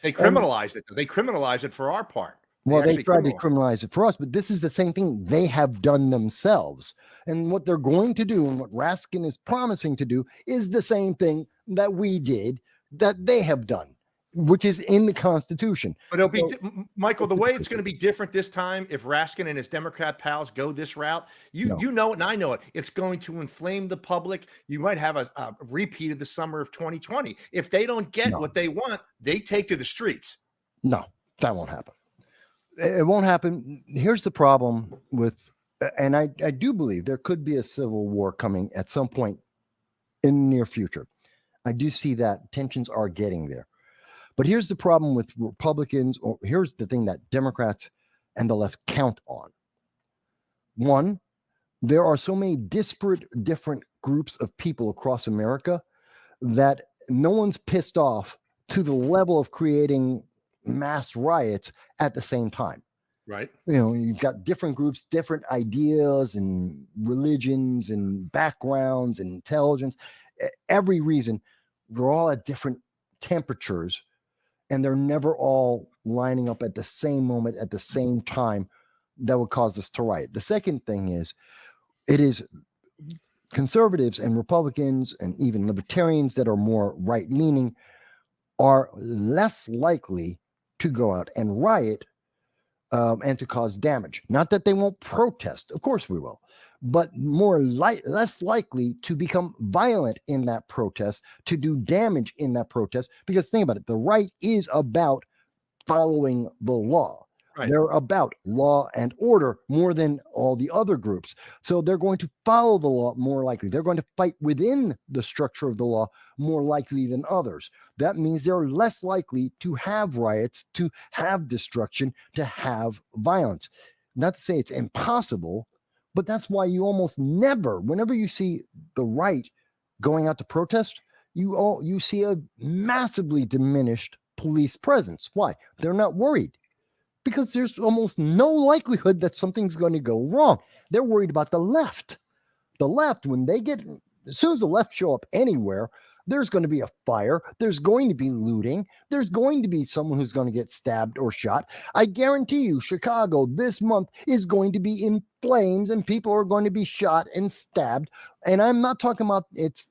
Speaker 1: They
Speaker 2: And
Speaker 1: criminalized it. They criminalized it for our part.
Speaker 2: well, they
Speaker 1: actually
Speaker 2: tried to
Speaker 1: criminalized
Speaker 2: criminalize it for us, but this is the same thing they have done themselves. And what they're going to do, and what Raskin is promising to do, is the same thing that we did, that they have done, which is in the Constitution.
Speaker 1: But it'll
Speaker 2: So,
Speaker 1: be, Michael, the way it's going to be different this time, if Raskin and his Democrat pals go this route,
Speaker 2: No.
Speaker 1: you know it and I know it. It's going to inflame the public. You might have a repeat of the summer of 2020. If they don't get
Speaker 2: No.
Speaker 1: what they want, they take to the streets.
Speaker 2: No, that won't happen. It won't happen. Here's the problem with, and I do believe there could be a civil war coming at some point in the near future. I do see that tensions are getting there. But here's the problem with Republicans, or here's the thing that Democrats and the left count on. One, there are so many disparate, different groups of people across America that no one's pissed off to the level of creating mass riots at the same time.
Speaker 1: Right.
Speaker 2: You've got different groups, different ideas and religions and backgrounds and intelligence, every reason. We're all at different temperatures, and they're never all lining up at the same moment, at the same time, that would cause us to riot. The second thing is, it is conservatives and Republicans and even libertarians that are more right-leaning are less likely to go out and riot and to cause damage. Not that they won't protest, of course we will, but less likely to become violent in that protest, to do damage in that protest. Because think about it, the right is about following the law.
Speaker 1: Right.
Speaker 2: They're about law and order more than all the other groups. So they're going to follow the law more likely. They're going to fight within the structure of the law more likely than others. That means they're less likely to have riots, to have destruction, to have violence. Not to say it's impossible, but that's why you almost never, whenever you see the right going out to protest, you see a massively diminished police presence. Why? They're not worried, because there's almost no likelihood that something's going to go wrong. They're worried about the left. The left, when they get as soon as the left show up anywhere, there's going to be a fire. There's going to be looting. There's going to be someone who's going to get stabbed or shot. I guarantee you, Chicago this month is going to be in flames and people are going to be shot and stabbed. And I'm not talking about it's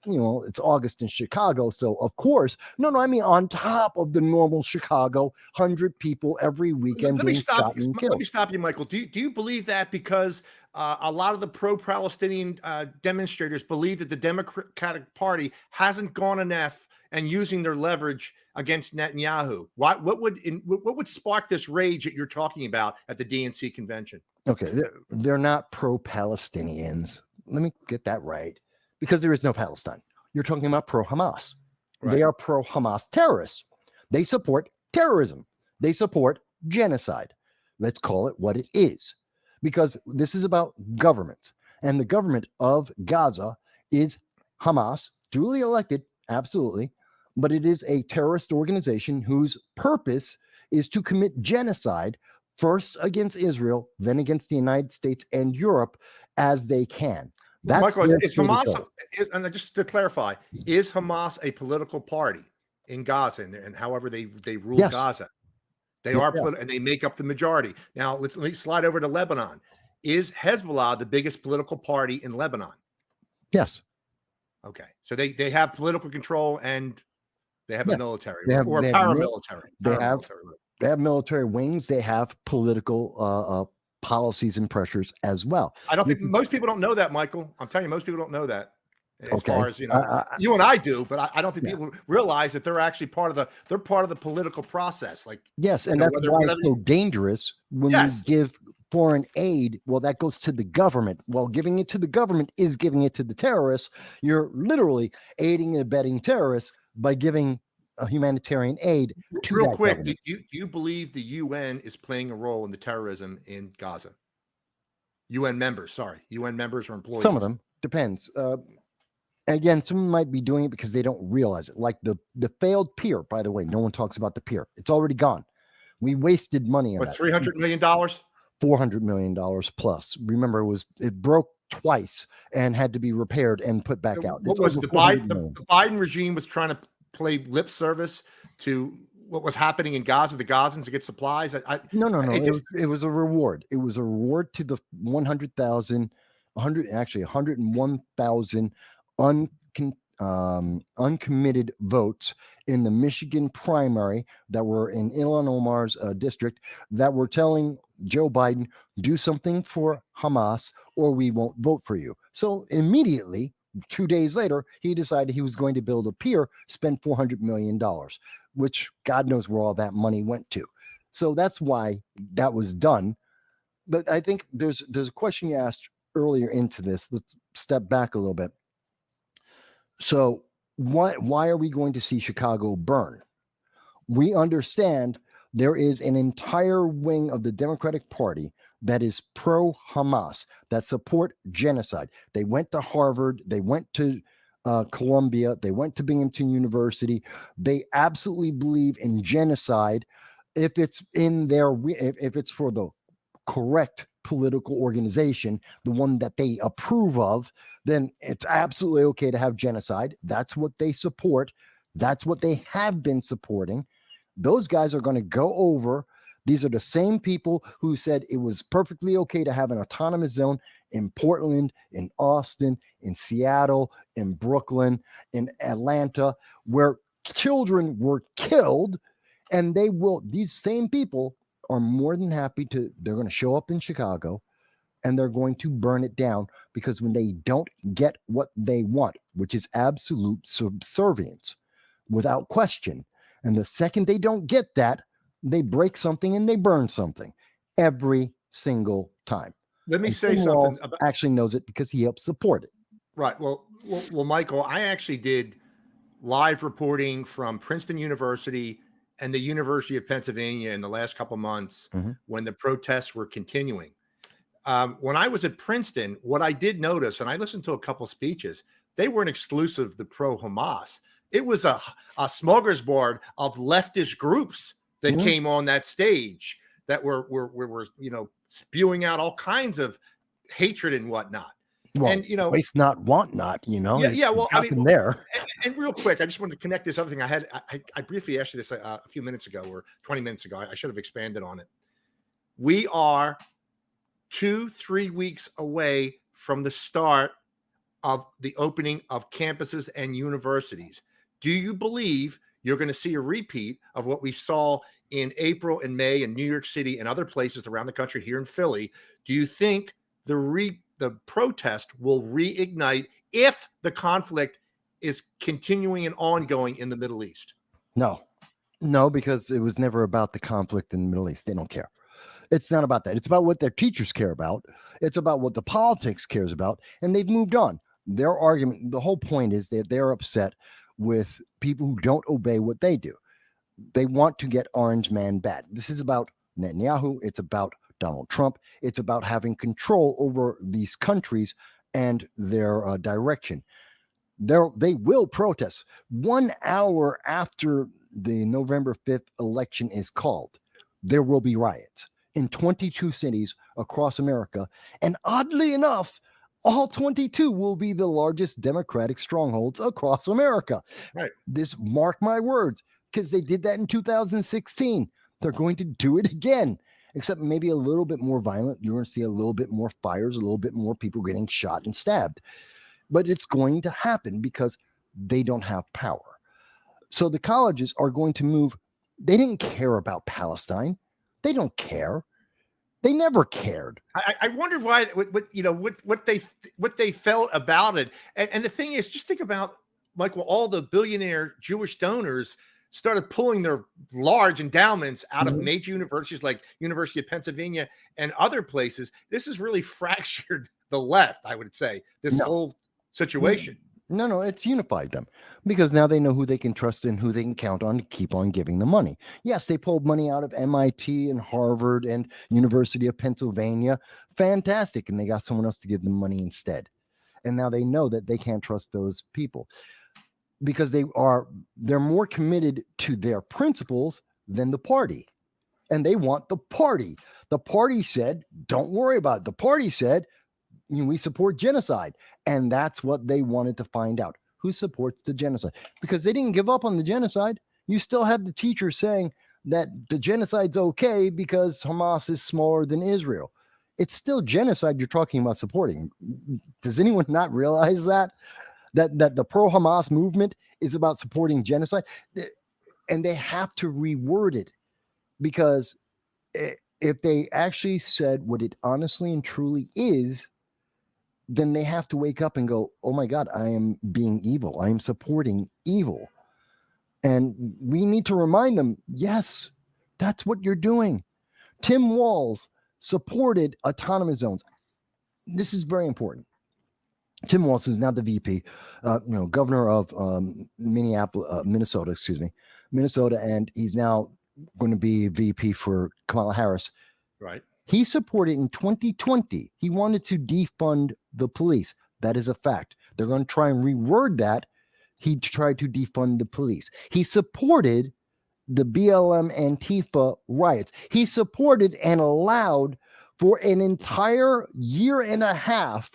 Speaker 2: August in Chicago. So, of course, no, I mean, on top of the normal Chicago, 100 people every weekend
Speaker 1: Let me
Speaker 2: being
Speaker 1: stop
Speaker 2: shot and
Speaker 1: you. Let
Speaker 2: killed.
Speaker 1: me stop you, Michael. Do you believe that because a lot of the pro-Palestinian demonstrators believe that the Democratic Party hasn't gone enough and using their leverage against Netanyahu? What would spark this rage that you're talking about at the DNC convention?
Speaker 2: Okay, they're not pro-Palestinians. Let me get that right, because there is no Palestine. You're talking about pro-Hamas.
Speaker 1: Right.
Speaker 2: They are pro-Hamas terrorists. They support terrorism. They support genocide. Let's call it what it is, because this is about governments. And the government of Gaza is Hamas, duly elected, absolutely, but it is a terrorist organization whose purpose is to commit genocide first against Israel, then against the United States and Europe as they can. That's
Speaker 1: Michael, is Hamas, and just to clarify, is Hamas a political party in Gaza and however they rule Gaza? They are, and they make up the majority. Now, let me slide over to Lebanon. Is Hezbollah the biggest political party in Lebanon?
Speaker 2: Yes.
Speaker 1: Okay. So they have political control and they have a military
Speaker 2: they have
Speaker 1: paramilitary.
Speaker 2: They have military wings. They have political policies and pressures as well.
Speaker 1: I don't think most people don't know that, Michael. I'm telling you, most people don't know that. As far as you and I do, but I don't think people realize that they're actually part of the political process. Like
Speaker 2: yes, and that's why it's so dangerous when you give foreign aid. Well, that goes to the government. Well, giving it to the government is giving it to the terrorists. You're literally aiding and abetting terrorists by giving humanitarian aid to
Speaker 1: real
Speaker 2: that
Speaker 1: quick.
Speaker 2: government.
Speaker 1: Do you believe the UN is playing a role in the terrorism in Gaza? UN members or employees?
Speaker 2: Some of them depends. Again, some might be doing it because they don't realize it. Like the failed pier, by the way, no one talks about the pier. It's already gone. We wasted money on that.
Speaker 1: $300 million?
Speaker 2: $400 million plus. Remember, it broke twice and had to be repaired and put back out.
Speaker 1: What was the Biden regime was trying to play lip service to what was happening in Gaza, the Gazans to get supplies?
Speaker 2: No. It was a reward. It was a reward to the 101,000 uncommitted votes in the Michigan primary that were in Ilhan Omar's district that were telling Joe Biden, do something for Hamas or we won't vote for you. So immediately, 2 days later, he decided he was going to build a pier, spend $400 million, which God knows where all that money went to. So that's why that was done. But I think there's a question you asked earlier into this. Let's step back a little bit. So why are we going to see Chicago burn? We understand there is an entire wing of the Democratic Party that is pro-Hamas, that support genocide. They went to Harvard. They went to Columbia. They went to Binghamton University. They absolutely believe in genocide if it's if it's for the correct political organization, the one that they approve of, then it's absolutely okay to have genocide. That's what they support. That's what they have been supporting. Those guys are going to go over. These are the same people who said it was perfectly okay to have an autonomous zone in Portland, in Austin, in Seattle, in Brooklyn, in Atlanta, where children were killed. And these same people are more than happy they're going to show up in Chicago and they're going to burn it down, because when they don't get what they want, which is absolute subservience without question, and the second they don't get that, they break something and they burn something every single time.
Speaker 1: Let me say
Speaker 2: Tim
Speaker 1: something.
Speaker 2: Walz actually knows it because he helped support it.
Speaker 1: Right. Well, Michael, I actually did live reporting from Princeton University and the University of Pennsylvania in the last couple of months when the protests were continuing. When I was at Princeton, what I did notice, and I listened to a couple speeches, they weren't exclusive to pro-Hamas. It was a smorgasbord of leftist groups that came on that stage that were spewing out all kinds of hatred and whatnot.
Speaker 2: Well,
Speaker 1: And, you know,
Speaker 2: waste not, want not,
Speaker 1: yeah, yeah.
Speaker 2: it's
Speaker 1: Well, I
Speaker 2: got
Speaker 1: mean,
Speaker 2: them there.
Speaker 1: and real quick, I just wanted to connect this other thing. I briefly asked you this a few minutes ago or 20 minutes ago. I should have expanded on it. We are 2-3 weeks away from the start of the opening of campuses and universities. Do you believe you're going to see a repeat of what we saw in April and May in New York City and other places around the country, here in Philly? Do you think the protest will reignite if the conflict is continuing and ongoing in the Middle East?
Speaker 2: No, no, because it was never about the conflict in the Middle East. They don't care. It's not about that. It's about what their teachers care about. It's about what the politics cares about. And they've moved on. Their argument, the whole point is that they're upset with people who don't obey what they do. They want to get Orange Man bad. This is about Netanyahu. It's about Donald Trump. It's about having control over these countries and their direction. They will protest 1 hour after the November 5th election is called. There will be riots in 22 cities across America. And oddly enough, all 22 will be the largest Democratic strongholds across America.
Speaker 1: Right.
Speaker 2: This, mark my words, because they did that in 2016. They're going to do it again, except maybe a little bit more violent. You're going to see a little bit more fires, a little bit more people getting shot and stabbed. But it's going to happen because they don't have power. So the colleges are going to move. They didn't care about Palestine. They don't care. They never cared.
Speaker 1: I wondered why, what they felt about it. And the thing is, just think about, Michael, all the billionaire Jewish donors started pulling their large endowments out of major universities like University of Pennsylvania and other places. This has really fractured the left, I would say, this whole situation.
Speaker 2: No, it's unified them because now they know who they can trust and who they can count on to keep on giving the money. Yes, they pulled money out of MIT and Harvard and University of Pennsylvania. Fantastic. And they got someone else to give them money instead. And now they know that they can't trust those people because they're more committed to their principles than the party. And they want the party. The party said, don't worry about it. The party said, we support genocide. And that's what they wanted to find out. Who supports the genocide? Because they didn't give up on the genocide. You still have the teachers saying that the genocide's okay because Hamas is smaller than Israel. It's still genocide you're talking about supporting. Does anyone not realize that? That the pro-Hamas movement is about supporting genocide? And they have to reword it because if they actually said what it honestly and truly is, then they have to wake up and go, oh my God, I am being evil. I am supporting evil. And we need to remind them, yes, that's what you're doing. Tim Walz supported autonomous zones. This is very important. Tim Walz, who's now the VP, governor of Minnesota, and he's now going to be VP for Kamala Harris.
Speaker 1: Right.
Speaker 2: He supported in 2020. He wanted to defund the police. That is a fact. They're going to try and reword that. He tried to defund the police. He supported the BLM Antifa riots. He supported and allowed for an entire year and a half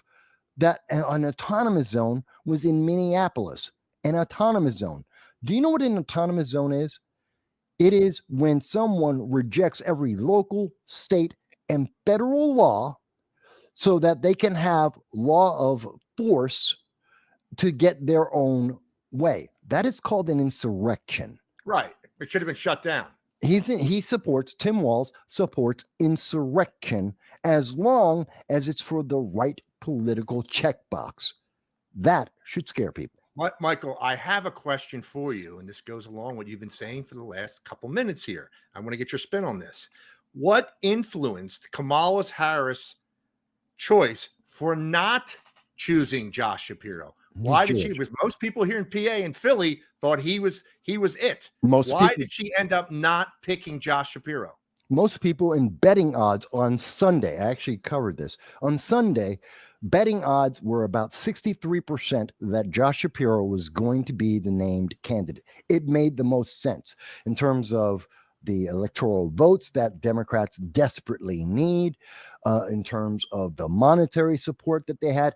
Speaker 2: that an autonomous zone was in Minneapolis. An autonomous zone. Do you know what an autonomous zone is? It is when someone rejects every local, state, and federal law so that they can have law of force to get their own way. That is called an insurrection.
Speaker 1: Right. It should have been shut down.
Speaker 2: Tim Walz supports insurrection as long as it's for the right political checkbox. That should scare people.
Speaker 1: Michael, I have a question for you, and this goes along with what you've been saying for the last couple minutes here. I want to get your spin on this. What influenced Kamala Harris' choice for not choosing Josh Shapiro? Why did she? Because most people here in PA and Philly thought he was it. Why did she end up not picking Josh Shapiro?
Speaker 2: Most people in betting odds on Sunday, I actually covered this on Sunday, betting odds were about 63% that Josh Shapiro was going to be the named candidate. It made the most sense in terms of the electoral votes that Democrats desperately need, in terms of the monetary support that they had,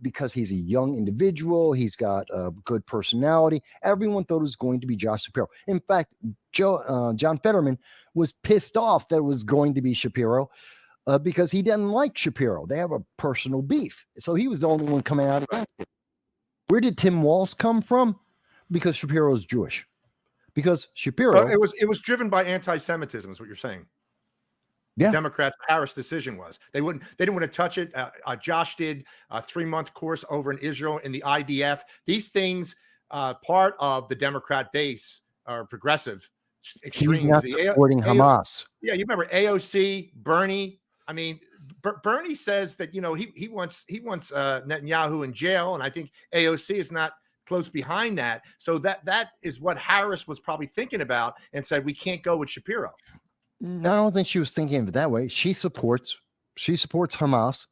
Speaker 2: because he's a young individual. He's got a good personality. Everyone thought it was going to be Josh Shapiro. In fact, John Fetterman was pissed off that it was going to be Shapiro, because he didn't like Shapiro. They have a personal beef. So he was the only one coming out against it. Where did Tim Walz come from? Because Shapiro is Jewish. Because Shapiro,
Speaker 1: it was driven by anti-Semitism, is what you're saying. The
Speaker 2: yeah,
Speaker 1: Democrats' Harris decision was they didn't want to touch it. Josh did a 3-month course over in Israel in the IDF. These things, part of the Democrat base, are progressive extremes.
Speaker 2: he's not supporting Hamas.
Speaker 1: Yeah, you remember AOC, Bernie. I mean, Bernie says that he wants Netanyahu in jail, and I think AOC is not close behind that. So that is what Harris was probably thinking about, and said we can't go with Shapiro.
Speaker 2: I don't think she was thinking of it that way. She supports Hamas.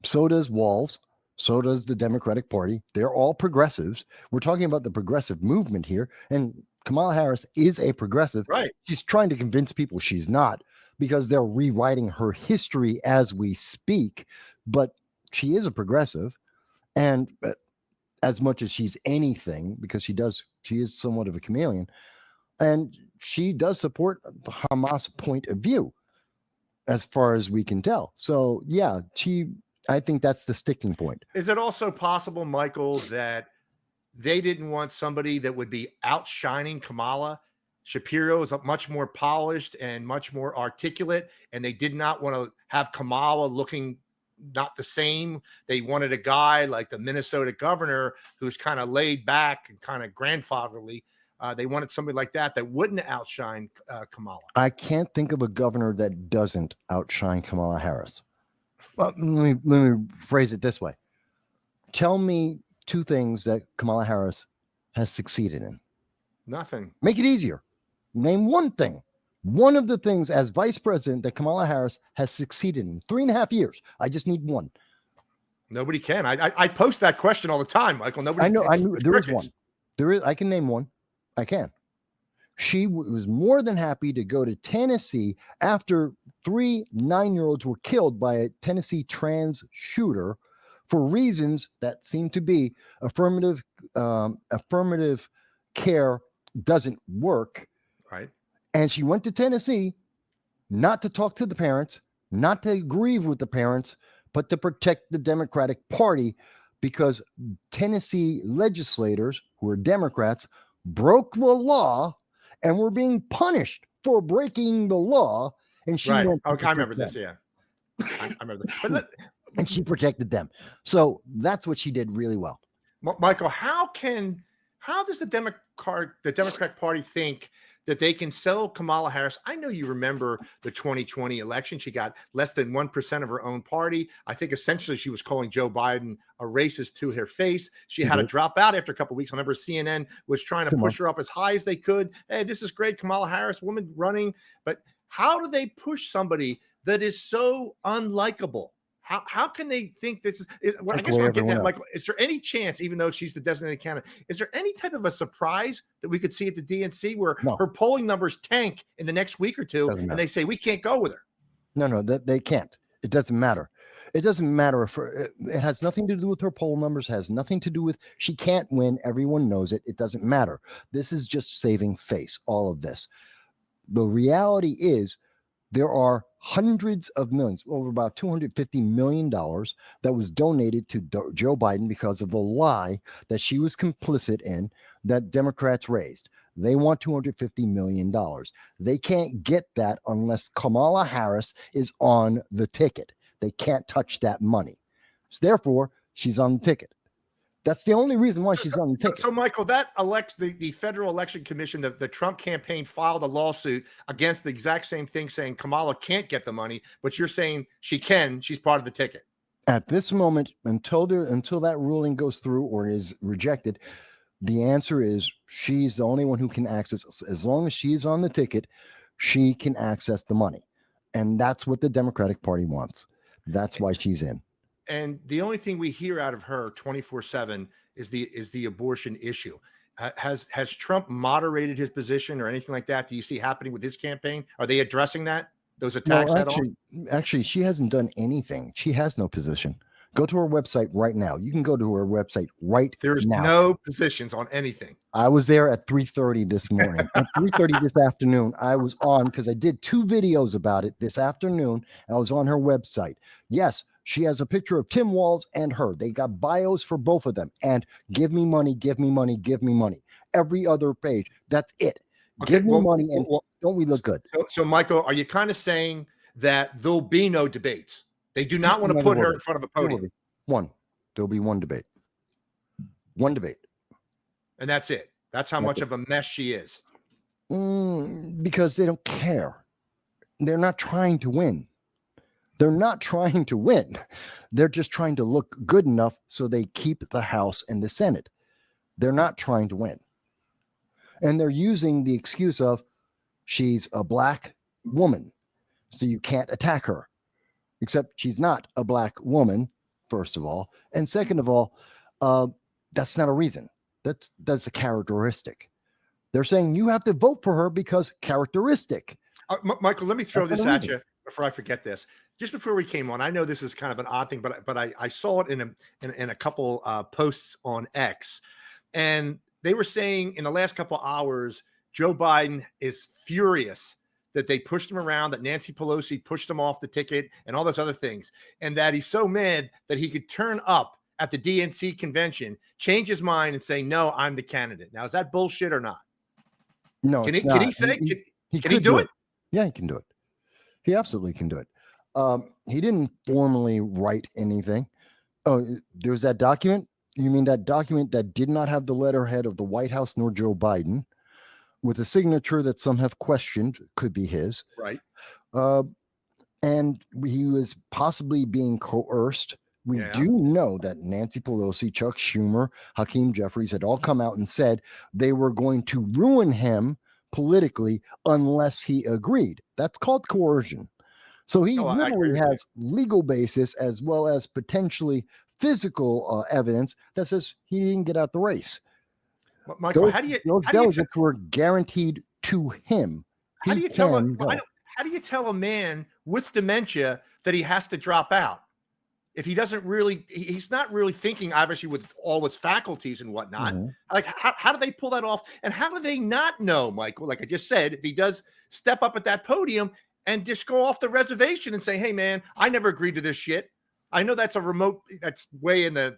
Speaker 2: So does Walz. So does the Democratic Party. They're all progressives. We're talking about the progressive movement here, and Kamala Harris is a progressive.
Speaker 1: Right.
Speaker 2: She's trying to convince people she's not, because they're rewriting her history as we speak. But she is a progressive, and as much as she's anything, because she is somewhat of a chameleon, and she does support the Hamas point of view, as far as we can tell. So yeah, I think that's the sticking point.
Speaker 1: Is it also possible, Michael, that they didn't want somebody that would be outshining Kamala? Shapiro is much more polished and much more articulate, and they did not want to have Kamala looking not the same. They wanted a guy like the Minnesota governor who's kind of laid back and kind of grandfatherly. They wanted somebody like that wouldn't outshine Kamala.
Speaker 2: I can't think of a governor that doesn't outshine Kamala Harris. Well, let me phrase it this way. Tell me 2 things that Kamala Harris has succeeded in.
Speaker 1: Nothing.
Speaker 2: Make it easier. Name one thing. One of the things as vice president that Kamala Harris has succeeded in 3.5 years. I just need one.
Speaker 1: Nobody can. I post that question all the time, Michael. Nobody.
Speaker 2: I know. There is one. I can name one. I can. She was more than happy to go to Tennessee after 3 9-year-olds were killed by a Tennessee trans shooter for reasons that seem to be affirmative care doesn't work.
Speaker 1: Right.
Speaker 2: And she went to Tennessee not to talk to the parents, not to grieve with the parents, but to protect the Democratic Party, because Tennessee legislators who are Democrats broke the law and were being punished for breaking the law. And she
Speaker 1: right.
Speaker 2: went
Speaker 1: Okay, I remember this. Yeah, I remember this.
Speaker 2: And she protected them. So that's what she did really well.
Speaker 1: Michael, how does the Democratic Party think that they can sell Kamala Harris? I know you remember the 2020 election. She got less than 1% of her own party. I think essentially she was calling Joe Biden a racist to her face. She had to drop out after a couple of weeks. I remember CNN was trying to push her up as high as they could. Hey, this is great. Kamala Harris, woman running. But how do they push somebody that is so unlikable? How can they think this is I guess what I'm getting at, Michael, is there any chance, even though she's the designated candidate, is there any type of a surprise that we could see at the DNC where her polling numbers tank in the next week or two and they say, we can't go with her?
Speaker 2: No, they can't. It doesn't matter. It doesn't matter if it has nothing to do with her poll numbers, has nothing to do with, she can't win. Everyone knows it. It doesn't matter. This is just saving face, all of this. The reality is there are hundreds of millions, over about $250 million that was donated to Joe Biden because of the lie that she was complicit in that Democrats raised. They want $250 million. They can't get that unless Kamala Harris is on the ticket. They can't touch that money. So therefore, she's on the ticket. That's the only reason why she's on the ticket.
Speaker 1: So Michael, the Federal Election Commission, the Trump campaign filed a lawsuit against the exact same thing, saying Kamala can't get the money, but you're saying she can. She's part of the ticket.
Speaker 2: At this moment, until that ruling goes through or is rejected, the answer is she's the only one who can access. As long as she's on the ticket, she can access the money, and that's what the Democratic Party wants. That's why she's in. And
Speaker 1: the only thing we hear out of her 24/7 is the abortion issue. Has Trump moderated his position or anything like that? Do you see happening with his campaign? Are they addressing those attacks
Speaker 2: No,
Speaker 1: at all?
Speaker 2: actually, she hasn't done anything. She has no position. Go to her website right now. You can go to her website right
Speaker 1: There's
Speaker 2: now.
Speaker 1: no positions on anything.
Speaker 2: I was there at 3:30 this morning. At 3:30 this afternoon, I was on because I did 2 videos about it this afternoon. I was on her website. Yes, she has a picture of Tim Walz and her. They got bios for both of them. And give me money, give me money, give me money. Every other page. That's it.
Speaker 1: Okay,
Speaker 2: Give me money and don't we look good?
Speaker 1: So, Michael, are you kind of saying that there'll be no debates? They do not want to put her in front of a podium.
Speaker 2: There'll be one debate. One debate.
Speaker 1: And that's it. That's how much of a mess she is.
Speaker 2: Because they don't care. They're not trying to win. They're not trying to win. They're just trying to look good enough so they keep the House and the Senate. They're not trying to win. And they're using the excuse of she's a black woman, so you can't attack her. Except she's not a black woman, first of all. And second of all, that's not a reason. That's a characteristic. They're saying you have to vote for her because characteristic.
Speaker 1: Michael, let me throw this at you before I forget this. Just before we came on, I know this is kind of an odd thing, but I saw it in a couple posts on X, and they were saying in the last couple hours, Joe Biden is furious that they pushed him around, that Nancy Pelosi pushed him off the ticket, and all those other things, and that he's so mad that he could turn up at the DNC convention, change his mind, and say, "No, I'm the candidate." Now, is that bullshit or not?
Speaker 2: No,
Speaker 1: can
Speaker 2: it's not.
Speaker 1: He say? Can he
Speaker 2: do
Speaker 1: do
Speaker 2: it? Yeah, he can do it. He absolutely can do it. He didn't formally write anything. Oh, there's that document. You mean that document that did not have the letterhead of the White House nor Joe Biden, with a signature that some have questioned could be his.
Speaker 1: Right.
Speaker 2: And he was possibly being coerced. We do know that Nancy Pelosi, Chuck Schumer, Hakeem Jeffries had all come out and said they were going to ruin him politically unless he agreed. That's called coercion. So he literally has legal basis as well as potentially physical evidence that says he didn't get out the race.
Speaker 1: Michael,
Speaker 2: those delegates were guaranteed to him.
Speaker 1: How do you tell a man with dementia that he has to drop out? If he doesn't really, he's not really thinking, obviously, with all his faculties and whatnot. Mm-hmm. Like, how do they pull that off? And how do they not know, Michael, like I just said, if he does step up at that podium and just go off the reservation and say, "Hey, man, I never agreed to this shit." I know that's that's way in the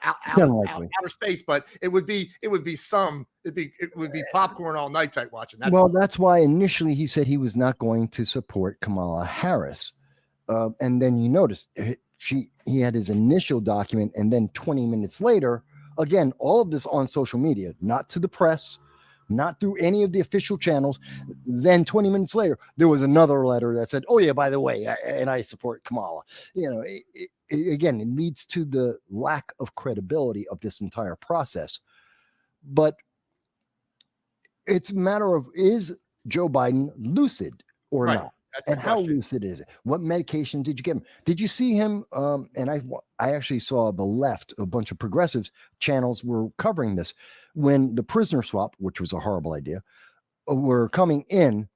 Speaker 1: outer space, but it would be popcorn all night type watching.
Speaker 2: That's why initially he said he was not going to support Kamala Harris, and then you notice he had his initial document, and then 20 minutes later, again, all of this on social media, not to the press, not through any of the official channels. Then 20 minutes later, there was another letter that said, "Oh yeah, by the way, I support Kamala." Again, it leads to the lack of credibility of this entire process. But it's a matter of, is Joe Biden lucid or not? And how lucid is it? What medication did you give him? Did you see him? And I actually saw the left, a bunch of progressives channels were covering this when the prisoner swap, which was a horrible idea, were coming in,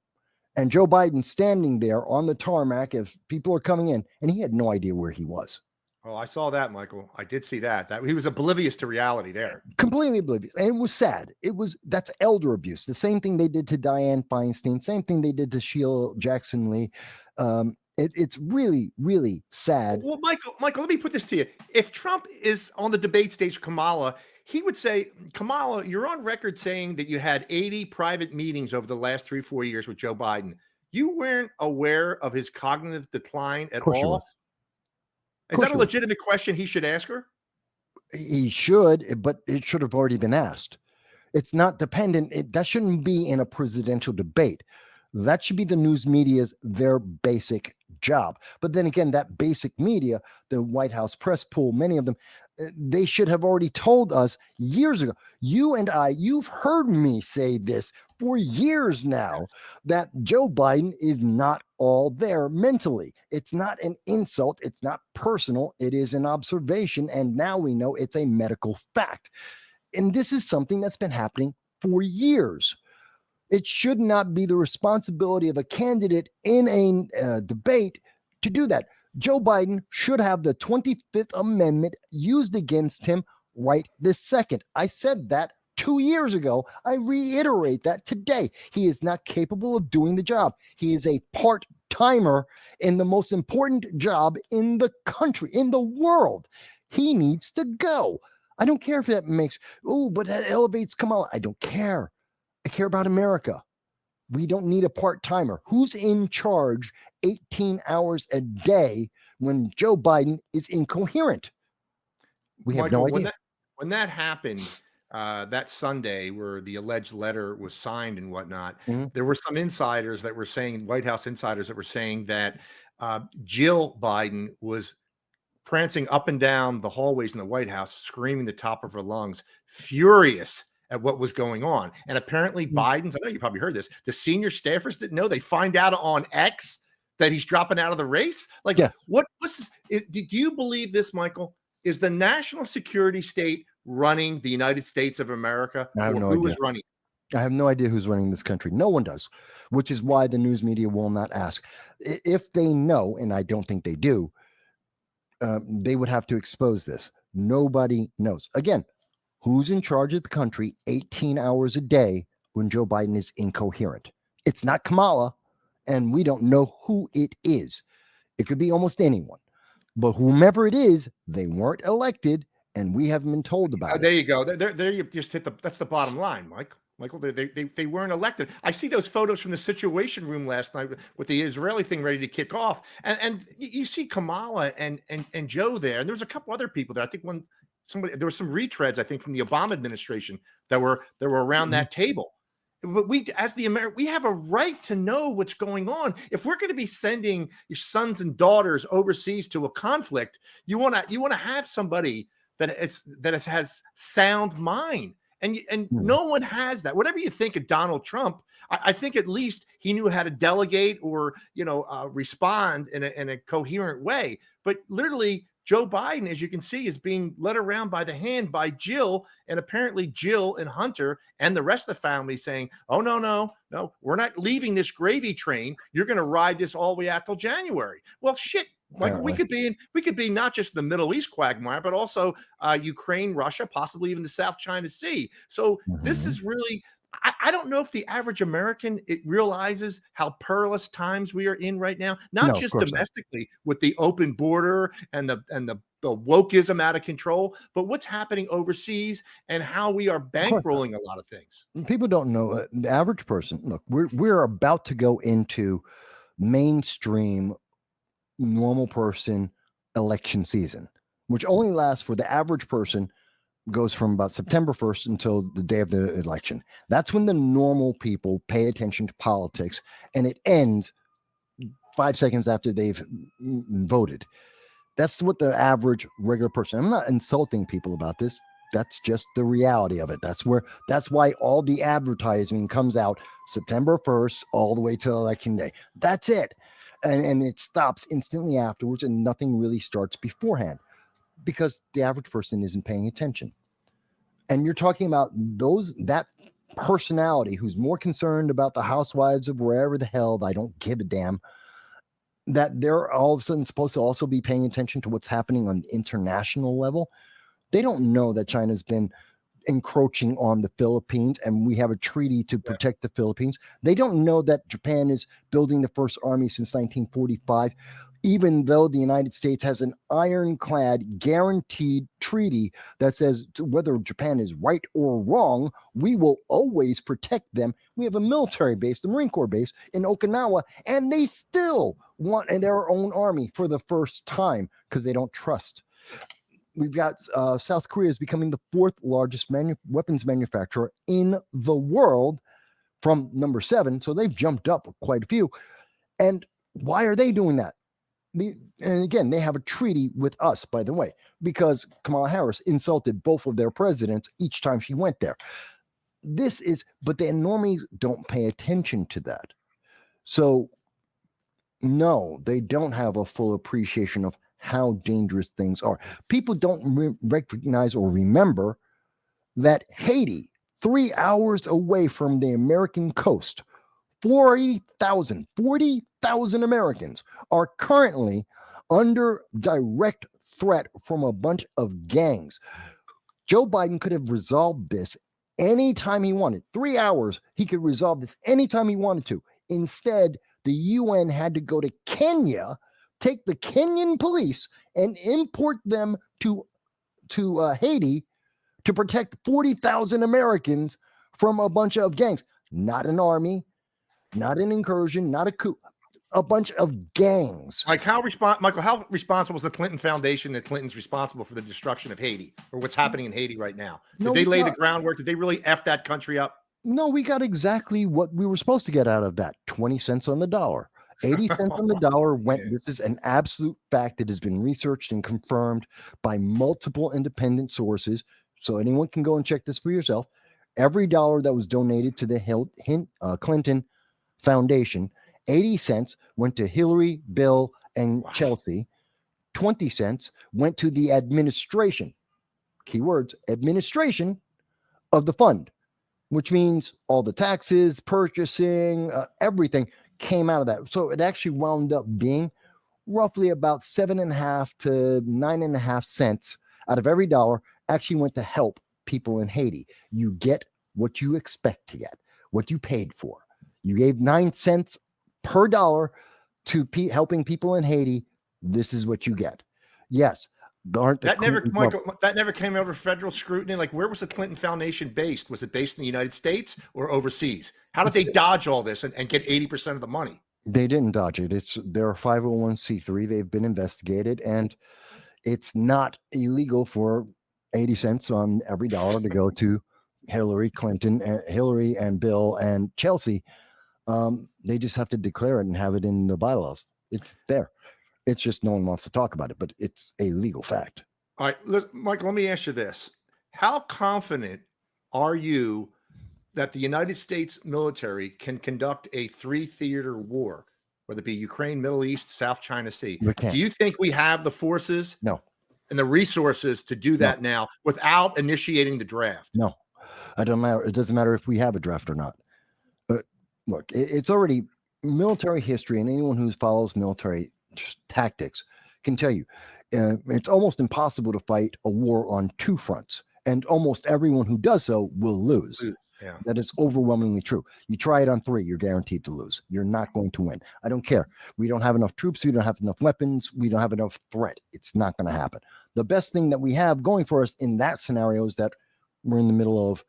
Speaker 2: and Joe Biden standing there on the tarmac if people are coming in, and he had no idea where he was.
Speaker 1: Oh, I saw that, Michael. I did see that. He was oblivious to reality there. Completely
Speaker 2: oblivious. And it was sad. That's elder abuse. The same thing they did to Dianne Feinstein. Same thing they did to Sheila Jackson Lee. It's really, really sad.
Speaker 1: Well, Michael, let me put this to you. If Trump is on the debate stage, Kamala, he would say, "Kamala, you're on record saying that you had 80 private meetings over the last 3-4 years with Joe Biden. You weren't aware of his cognitive decline at all?" Is that a legitimate question he should ask her?
Speaker 2: He should, but it should have already been asked. It's not dependent. That shouldn't be in a presidential debate. That should be the news media's their basic job. But then again, that basic media, the White House press pool, many of them, they should have already told us years ago. You and I, you've heard me say this for years now, that Joe Biden is not all there mentally. It's not an insult. It's not personal. It is an observation. And now we know it's a medical fact. And this is something that's been happening for years. It should not be the responsibility of a candidate in a debate to do that. Joe Biden should have the 25th Amendment used against him right this second. I said that 2 years ago. I reiterate that today. He is not capable of doing the job. He is a part-timer in the most important job in the country, in the world. He needs to go. I don't care if that makes, but that elevates Kamala. I don't care. I care about America. We don't need a part-timer. Who's in charge 18 hours a day when Joe Biden is incoherent? We have no idea.
Speaker 1: When that happened, that Sunday where the alleged letter was signed and whatnot, there were some insiders that were saying, White House insiders that were saying that Jill Biden was prancing up and down the hallways in the White House, screaming the top of her lungs, furious at what was going on. And apparently Biden's, I know you probably heard this, the senior staffers didn't know. They find out on X that he's dropping out of the race. Like, what's this? Do you believe this, Michael? Is the national security state running the United States of America?
Speaker 2: I have no
Speaker 1: idea.
Speaker 2: Who
Speaker 1: is running?
Speaker 2: I have no idea who's running this country. No one does, which is why the news media will not ask. If they know, and I don't think they do, they would have to expose this. Nobody knows. Again, who's in charge of the country 18 hours a day when Joe Biden is incoherent? It's not Kamala, and we don't know who it is. It could be almost anyone. But whomever it is, they weren't elected, and we haven't been told about it.
Speaker 1: There you go. There you just hit that's the bottom line, Michael, they weren't elected. I see those photos from the Situation Room last night with the Israeli thing ready to kick off, and you see Kamala and Joe there, and there was a couple other people there. I think there were some retreads, I think, from the Obama administration that were around that table. But we, as the American, we have a right to know what's going on. If we're going to be sending your sons and daughters overseas to a conflict, you want to have somebody that has sound mind. And no one has that. Whatever you think of Donald Trump, I think at least he knew how to delegate or respond in a coherent way. But literally, Joe Biden, as you can see, is being led around by the hand by Jill, and apparently Jill and Hunter and the rest of the family saying, "Oh no, we're not leaving this gravy train. You're going to ride this all the way out till January." Well, shit. Michael, we could be not just the Middle East quagmire, but also Ukraine, Russia, possibly even the South China Sea. So this is really, I don't know if the average American realizes how perilous times we are in right now, not just domestically with the open border and the wokeism out of control, but what's happening overseas and how we are bankrolling a lot of things.
Speaker 2: People don't know. The average person, look, we're about to go into mainstream normal person election season, which only lasts for the average person, goes from about September 1st until the day of the election. That's when the normal people pay attention to politics, and it ends 5 seconds after they've voted. That's what the average regular person. I'm not insulting people about this. That's just the reality of it. That's why all the advertising comes out September 1st all the way to election day. That's it. And it stops instantly afterwards, and nothing really starts beforehand because the average person isn't paying attention. And you're talking about that personality who's more concerned about the housewives of wherever the hell, I don't give a damn, that they're all of a sudden supposed to also be paying attention to what's happening on the international level. They don't know that China's been encroaching on the Philippines, and we have a treaty to protect the Philippines. They don't know that Japan is building the first army since 1945, even though the United States has an ironclad guaranteed treaty that says whether Japan is right or wrong, we will always protect them. We have a military base, the Marine Corps base in Okinawa, and they still want their own army for the first time because they don't trust. We've got South Korea is becoming the fourth largest weapons manufacturer in the world from number 7. So they've jumped up quite a few. And why are they doing that? And again, they have a treaty with us, by the way, because Kamala Harris insulted both of their presidents each time she went there. But the normies don't pay attention to that. So no, they don't have a full appreciation of how dangerous things are. People don't recognize or remember that Haiti, 3 hours away from the American coast, 40,000 Americans are currently under direct threat from a bunch of gangs. Joe Biden could have resolved this anytime he wanted. 3 hours, he could resolve this anytime he wanted to. Instead, the UN had to go to Kenya, take the Kenyan police, and import them to Haiti to protect 40,000 Americans from a bunch of gangs. Not an army, not an incursion, not a coup, a bunch of gangs.
Speaker 1: Michael, how responsible is the Clinton Foundation that Clinton's responsible for the destruction of Haiti or what's happening in Haiti right now? Did they lay the groundwork? Did they really F that country up?
Speaker 2: No, we got exactly what we were supposed to get out of that. 20 cents on the dollar. 80 cents on the dollar went. This is an absolute fact that has been researched and confirmed by multiple independent sources. So anyone can go and check this for yourself. Every dollar that was donated to the Clinton Foundation, 80 cents went to Hillary, Bill, and Chelsea. 20 cents went to the administration, keywords, administration of the fund, which means all the taxes, purchasing, everything came out of that. So it actually wound up being roughly about 7.5 to 9.5 cents out of every dollar actually went to help people in Haiti. You get what you expect to get, what you paid for. You gave 9 cents per dollar to helping people in Haiti. This is what you get. Yes.
Speaker 1: That never came over federal scrutiny. Like, where was the Clinton Foundation based? Was it based in the United States or overseas? How did they dodge all this and get 80% of the money?
Speaker 2: They didn't dodge it. They're a 501c3. They've been investigated, and it's not illegal for 80 cents on every dollar to go to Hillary and Bill and Chelsea. They just have to declare it and have it in the bylaws. It's there. It's just no one wants to talk about it, but it's a legal fact.
Speaker 1: All right, Michael, let me ask you this. How confident are you that the United States military can conduct a 3-theater war, whether it be Ukraine, Middle East, South China Sea? Do you think we have the forces and the resources to do that now without initiating the draft?
Speaker 2: No, I don't matter. It doesn't matter if we have a draft or not. But look, it's already military history, and anyone who follows military tactics can tell you it's almost impossible to fight a war on 2 fronts, and almost everyone who does so will lose.
Speaker 1: Yeah.
Speaker 2: That is overwhelmingly true. You try it on 3, you're guaranteed to lose. You're not going to win. I don't care. We don't have enough troops. We don't have enough weapons. We don't have enough threat. It's not going to happen. The best thing that we have going for us in that scenario is that we're in the middle of,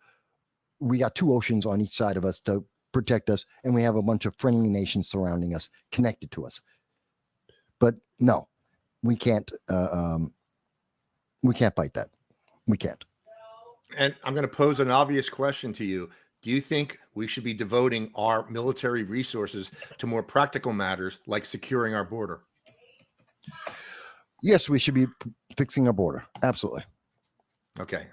Speaker 2: we got 2 oceans on each side of us to protect us, and we have a bunch of friendly nations surrounding us, connected to us. But no, we can't fight that. We can't.
Speaker 1: And I'm going to pose an obvious question to you. Do you think we should be devoting our military resources to more practical matters like securing our border?
Speaker 2: Yes, we should be fixing our border. Absolutely.
Speaker 1: Okay.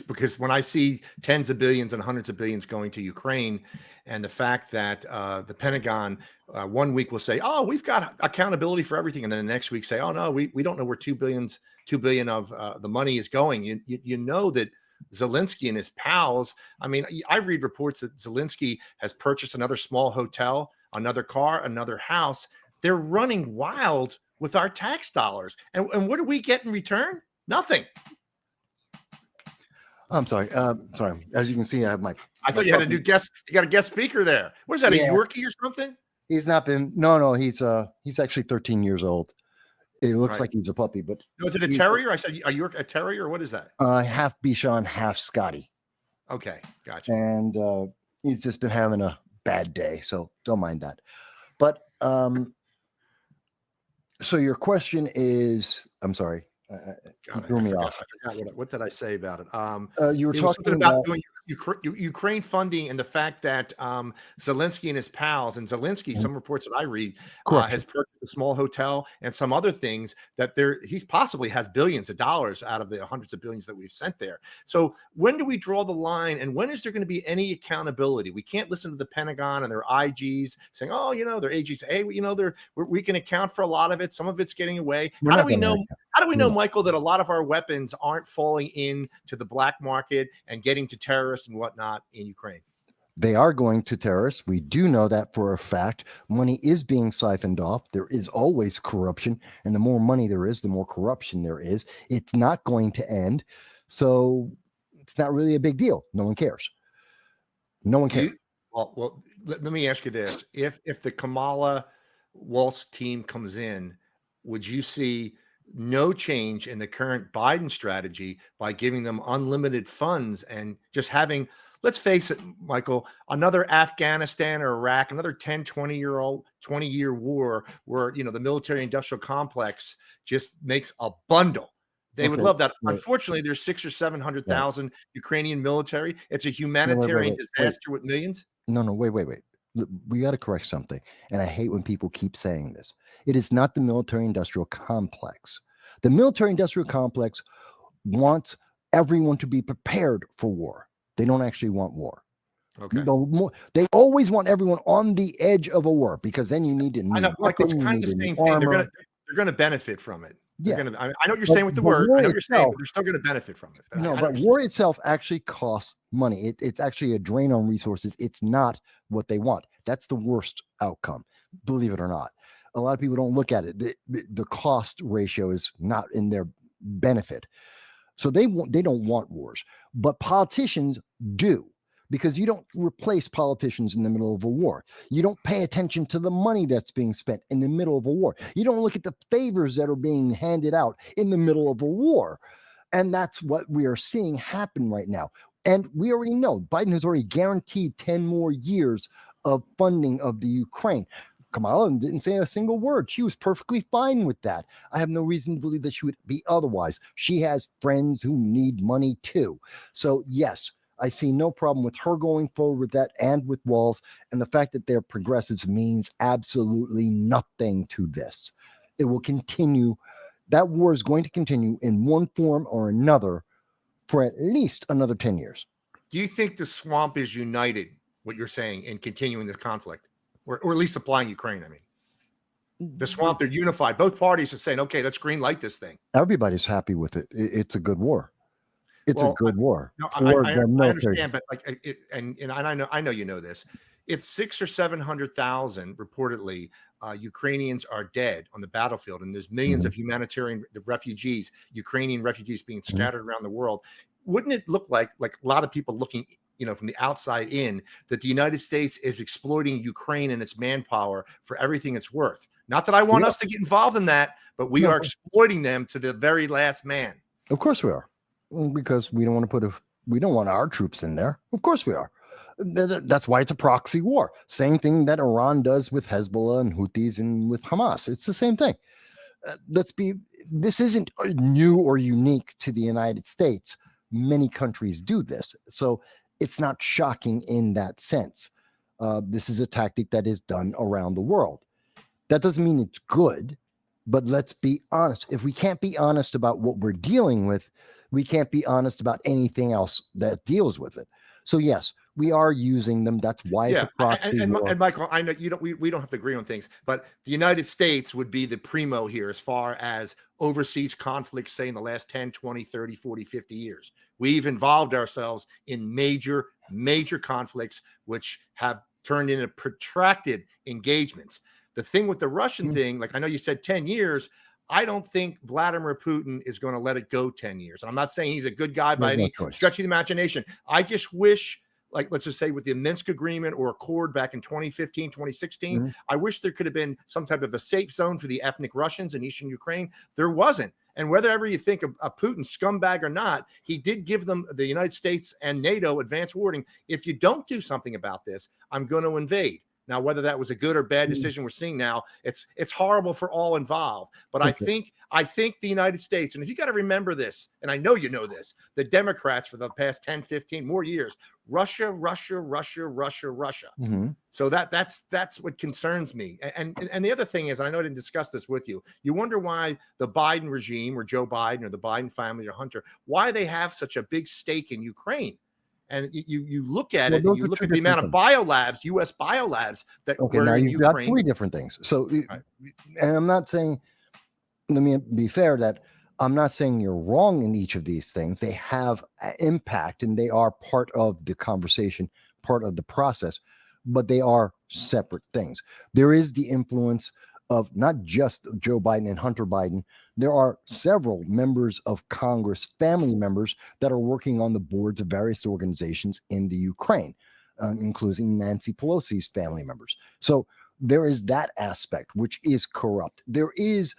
Speaker 1: Because when I see tens of billions and hundreds of billions going to Ukraine, and the fact that the Pentagon 1 week will say, oh, we've got accountability for everything. And then the next week say, oh, no, we don't know where $2 billion of the money is going. You know that Zelensky and his pals, I mean, I read reports that Zelensky has purchased another small hotel, another car, another house. They're running wild with our tax dollars. And what do we get in return? Nothing.
Speaker 2: I'm sorry. Sorry. As you can see, I have
Speaker 1: I thought you had a new guest. You got a guest speaker there. What is that? A Yorkie or something?
Speaker 2: He's not been. No. He's actually 13 years old. It looks like he's a puppy, but
Speaker 1: no, is it a terrier? I said, are you a terrier? What is that?
Speaker 2: Half Bichon, half Scotty.
Speaker 1: Okay, gotcha.
Speaker 2: And he's just been having a bad day, so don't mind that. But so your question is, I'm sorry. You threw me off.
Speaker 1: I forgot what did I say about it?
Speaker 2: You were talking
Speaker 1: about doing Ukraine funding and the fact that Zelensky and his pals, and Zelensky, some reports that I read, has purchased the small hotel, and some other things that he's possibly has billions of dollars out of the hundreds of billions that we've sent there. So when do we draw the line, and when is there going to be any accountability? We can't listen to the Pentagon and their IGs saying, oh, their AGs, hey, we can account for a lot of it. Some of it's getting away. How do we know, Michael, that a lot of our weapons aren't falling into the black market and getting to terrorists and whatnot in Ukraine?
Speaker 2: They are going to terrorists. We do know that for a fact. Money is being siphoned off. There is always corruption. And the more money there is, the more corruption there is. It's not going to end. So it's not really a big deal. No one cares. No one cares.
Speaker 1: Well, let me ask you this. If the Kamala Walz team comes in, would you see no change in the current Biden strategy by giving them unlimited funds and just having, let's face it, Michael, another Afghanistan or Iraq, another 10, 20-year war where, the military industrial complex just makes a bundle. They would love that. Right. Unfortunately, there's 600,000 or 700,000 Ukrainian military. It's a humanitarian disaster with millions.
Speaker 2: No, wait. We got to correct something. And I hate when people keep saying this. It is not the military industrial complex. The military industrial complex wants everyone to be prepared for war. They don't actually want war.
Speaker 1: Okay.
Speaker 2: They always want everyone on the edge of a war because then you need to.
Speaker 1: I know, like it's kind of the same thing. They're going to benefit from it.
Speaker 2: Yeah,
Speaker 1: I know what you're saying with the word. I know what you're saying, but they're still going to benefit from it.
Speaker 2: But war itself actually costs money. It's actually a drain on resources. It's not what they want. That's the worst outcome, believe it or not. A lot of people don't look at it. The cost ratio is not in their benefit. So they don't want wars, but politicians do. Because you don't replace politicians in the middle of a war. You don't pay attention to the money that's being spent in the middle of a war. You don't look at the favors that are being handed out in the middle of a war. And that's what we are seeing happen right now. And we already know Biden has already guaranteed 10 more years of funding of the Ukraine. Kamala didn't say a single word. She was perfectly fine with that. I have no reason to believe that she would be otherwise. She has friends who need money too. So yes, I see no problem with her going forward with that and with Walz. And the fact that they're progressives means absolutely nothing to this. It will continue. That war is going to continue in one form or another for at least another 10 years.
Speaker 1: Do you think the swamp is united, what you're saying, in continuing this conflict? Or at least supplying Ukraine, I mean. The swamp, they're unified. Both parties are saying, okay, let's green light this thing.
Speaker 2: Everybody's happy with it. It's a good war. It's a good war.
Speaker 1: No, I understand, but I know you know this. If 600,000 or 700,000 reportedly Ukrainians are dead on the battlefield, and there's millions of humanitarian refugees, Ukrainian refugees being scattered around the world, wouldn't it look like a lot of people looking, from the outside in, that the United States is exploiting Ukraine and its manpower for everything it's worth? Not that I want us to get involved in that, but we are exploiting them to the very last man.
Speaker 2: Of course we are. Because we don't want to we don't want our troops in there. Of course we are. That's why it's a proxy war. Same thing that Iran does with Hezbollah and Houthis and with Hamas. It's the same thing. This isn't new or unique to the United States. Many countries do this. So it's not shocking in that sense. This is a tactic that is done around the world. That doesn't mean it's good, but let's be honest. If we can't be honest about what we're dealing with, we can't be honest about anything else that deals with it. So yes, we are using them. That's why it's a proxy war.
Speaker 1: And Michael, I know we don't have to agree on things, but the United States would be the primo here as far as overseas conflicts, say in the last 10, 20, 30, 40, 50 years. We've involved ourselves in major conflicts, which have turned into protracted engagements. The thing with the Russian thing, like I know you said 10 years, I don't think Vladimir Putin is going to let it go 10 years. And I'm not saying he's a good guy by any stretch of the imagination. I just wish, like, let's just say with the Minsk agreement or Accord back in 2015, 2016, I wish there could have been some type of a safe zone for the ethnic Russians in Eastern Ukraine. There wasn't. And whether ever you think of a Putin scumbag or not, he did give them, the United States and NATO, advance warning. If you don't do something about this, I'm going to invade. Now, whether that was a good or bad decision we're seeing now, it's horrible for all involved. But I think the United States, and if you got to remember this, and I know you know this, the Democrats for the past 10, 15 more years, Russia.
Speaker 2: Mm-hmm.
Speaker 1: So that's what concerns me. And the other thing is, and I know I didn't discuss this with you, you wonder why the Biden regime or Joe Biden or the Biden family or Hunter, why they have such a big stake in Ukraine. And you look at it, and you look at the amount of biolabs, U.S. biolabs that
Speaker 2: Okay,
Speaker 1: were
Speaker 2: now
Speaker 1: in
Speaker 2: you've got
Speaker 1: Ukraine.
Speaker 2: 3 different things. So,
Speaker 1: Right.
Speaker 2: and I'm not saying, let me be fair, that I'm not saying you're wrong in each of these things. They have impact and they are part of the conversation, part of the process, but they are separate things. There is the influence of not just Joe Biden and Hunter Biden. There are several members of Congress, family members, that are working on the boards of various organizations in the Ukraine, including Nancy Pelosi's family members. So there is that aspect, which is corrupt. There is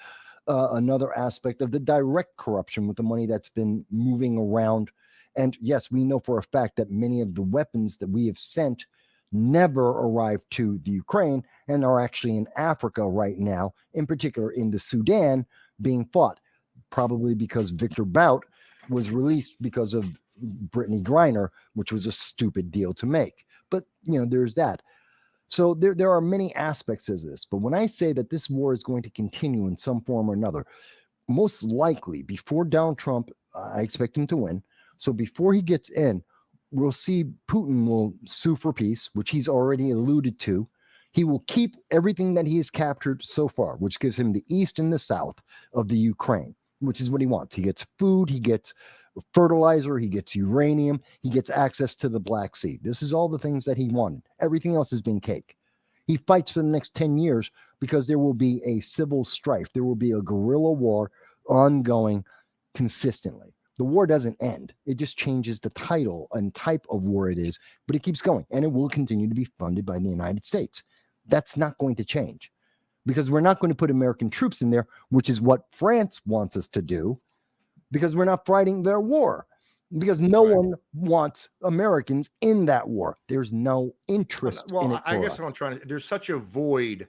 Speaker 2: another aspect of the direct corruption with the money that's been moving around. And yes, we know for a fact that many of the weapons that we have sent never arrived to the Ukraine and are actually in Africa right now, in particular in the Sudan, being fought, probably because Victor Bout was released because of Brittany Griner, which was a stupid deal to make. But, there's that. So there are many aspects of this. But when I say that this war is going to continue in some form or another, most likely before Donald Trump, I expect him to win. So before he gets in, we'll see Putin will sue for peace, which he's already alluded to. He will keep everything that he has captured so far, which gives him the east and the south of the Ukraine, which is what he wants. He gets food, he gets fertilizer, he gets uranium, he gets access to the Black Sea. This is all the things that he wanted. Everything else has been cake. He fights for the next 10 years because there will be a civil strife. There will be a guerrilla war ongoing consistently. The war doesn't end. It just changes the title and type of war it is, but it keeps going, and it will continue to be funded by the United States. That's not going to change because we're not going to put American troops in there, which is what France wants us to do, because we're not fighting their war, because no one wants Americans in that war. There's no interest in it.
Speaker 1: I guess what I'm trying to, there's such a void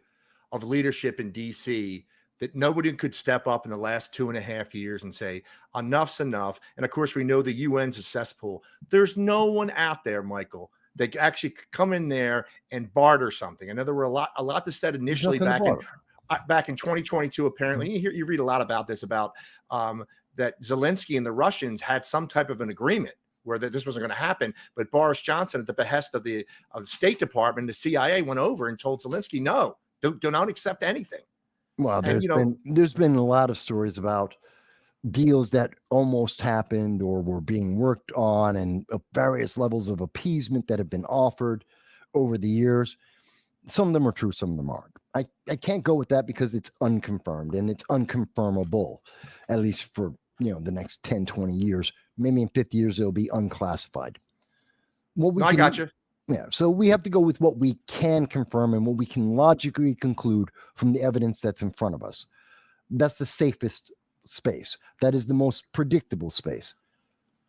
Speaker 1: of leadership in DC that nobody could step up in the last 2.5 years and say, enough's enough. And of course, we know the UN's a cesspool. There's no one out there, Michael, that actually could come in there and barter something. I know there were a lot that said initially back in 2022, apparently. You read a lot about this, about that Zelensky and the Russians had some type of an agreement where this wasn't going to happen. But Boris Johnson, at the behest of the State Department, the CIA, went over and told Zelensky, no, do not accept anything.
Speaker 2: Well, there's been a lot of stories about deals that almost happened or were being worked on, and various levels of appeasement that have been offered over the years. Some of them are true, some of them aren't. I can't go with that because it's unconfirmed and it's unconfirmable, at least for the next 10, 20 years. Maybe in 50 years, it'll be unclassified.
Speaker 1: I got you.
Speaker 2: Yeah, so we have to go with what we can confirm and what we can logically conclude from the evidence that's in front of us. That's the safest space. That is the most predictable space.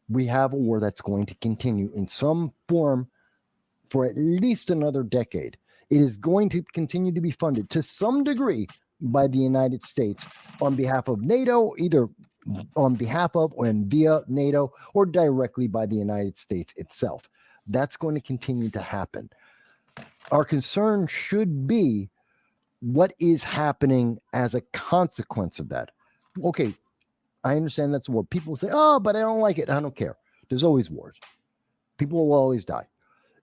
Speaker 2: We have a war that's going to continue in some form for at least another decade. It is going to continue to be funded to some degree by the United States on behalf of NATO, either on behalf of and via NATO, or directly by the United States itself. That's going to continue to happen. Our concern should be what is happening as a consequence of that. Okay, I understand that's war. People say, oh, but I don't like it. I don't care. There's always wars. People will always die.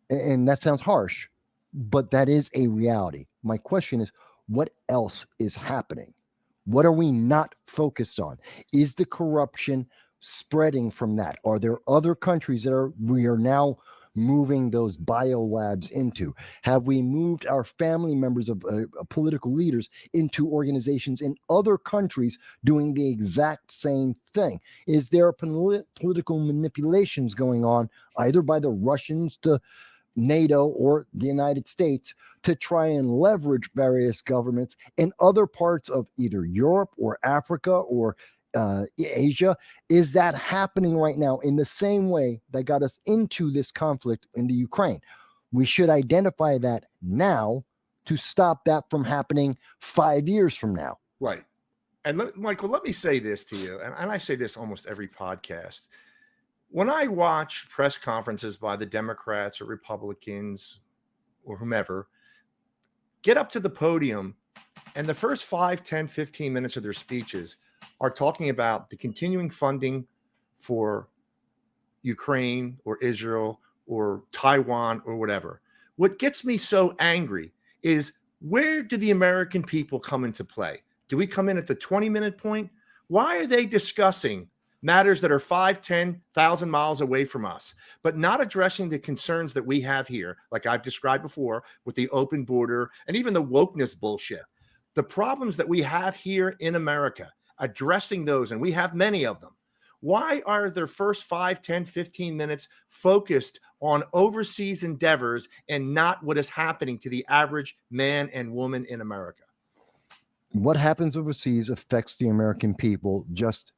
Speaker 2: And that sounds harsh, but that is a reality. My question is, what else is happening? What are we not focused on? Is the corruption spreading from that? Are there other countries that we are now moving those biolabs into? Have we moved our family members of political leaders into organizations in other countries doing the exact same thing? Is there political manipulations going on either by the Russians to NATO or the United States to try and leverage various governments in other parts of either Europe or Africa or Asia? Is that happening right now in the same way that got us into this conflict in the Ukraine? We should identify that now to stop that from happening 5 years from now.
Speaker 1: Right. And Michael, let me say this to you, and I say this almost every podcast. When I watch press conferences by the Democrats or Republicans or whomever get up to the podium, and the first 5, 10, 15 minutes of their speeches are talking about the continuing funding for Ukraine or Israel or Taiwan or whatever. What gets me so angry is, where do the American people come into play? Do we come in at the 20-minute point? Why are they discussing matters that are 5, 10,000 miles away from us, but not addressing the concerns that we have here, like I've described before, with the open border and even the wokeness bullshit? The problems that we have here in America, addressing those, and we have many of them. Why are their first 5, 10, 15 minutes focused on overseas endeavors and not what is happening to the average man and woman in America?
Speaker 2: What happens overseas affects the American people just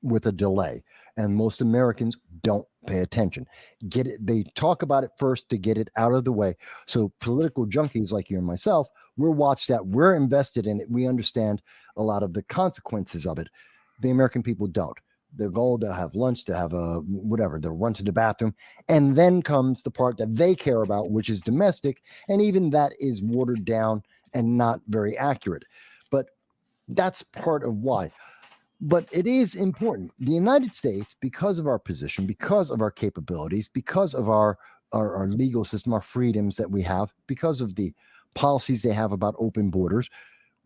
Speaker 2: with a delay, and most Americans don't pay attention. They talk about it first to get it out of the way. So political junkies like you and myself, we're watched that, we're invested in it, we understand a lot of the consequences of it. The American people don't. They'll go, they'll have lunch, they'll have whatever, they'll run to the bathroom, and then comes the part that they care about, which is domestic, and even that is watered down and not very accurate. But that's part of why. But it is important. The United States, because of our position, because of our capabilities, because of our legal system, our freedoms that we have, because of the policies they have about open borders,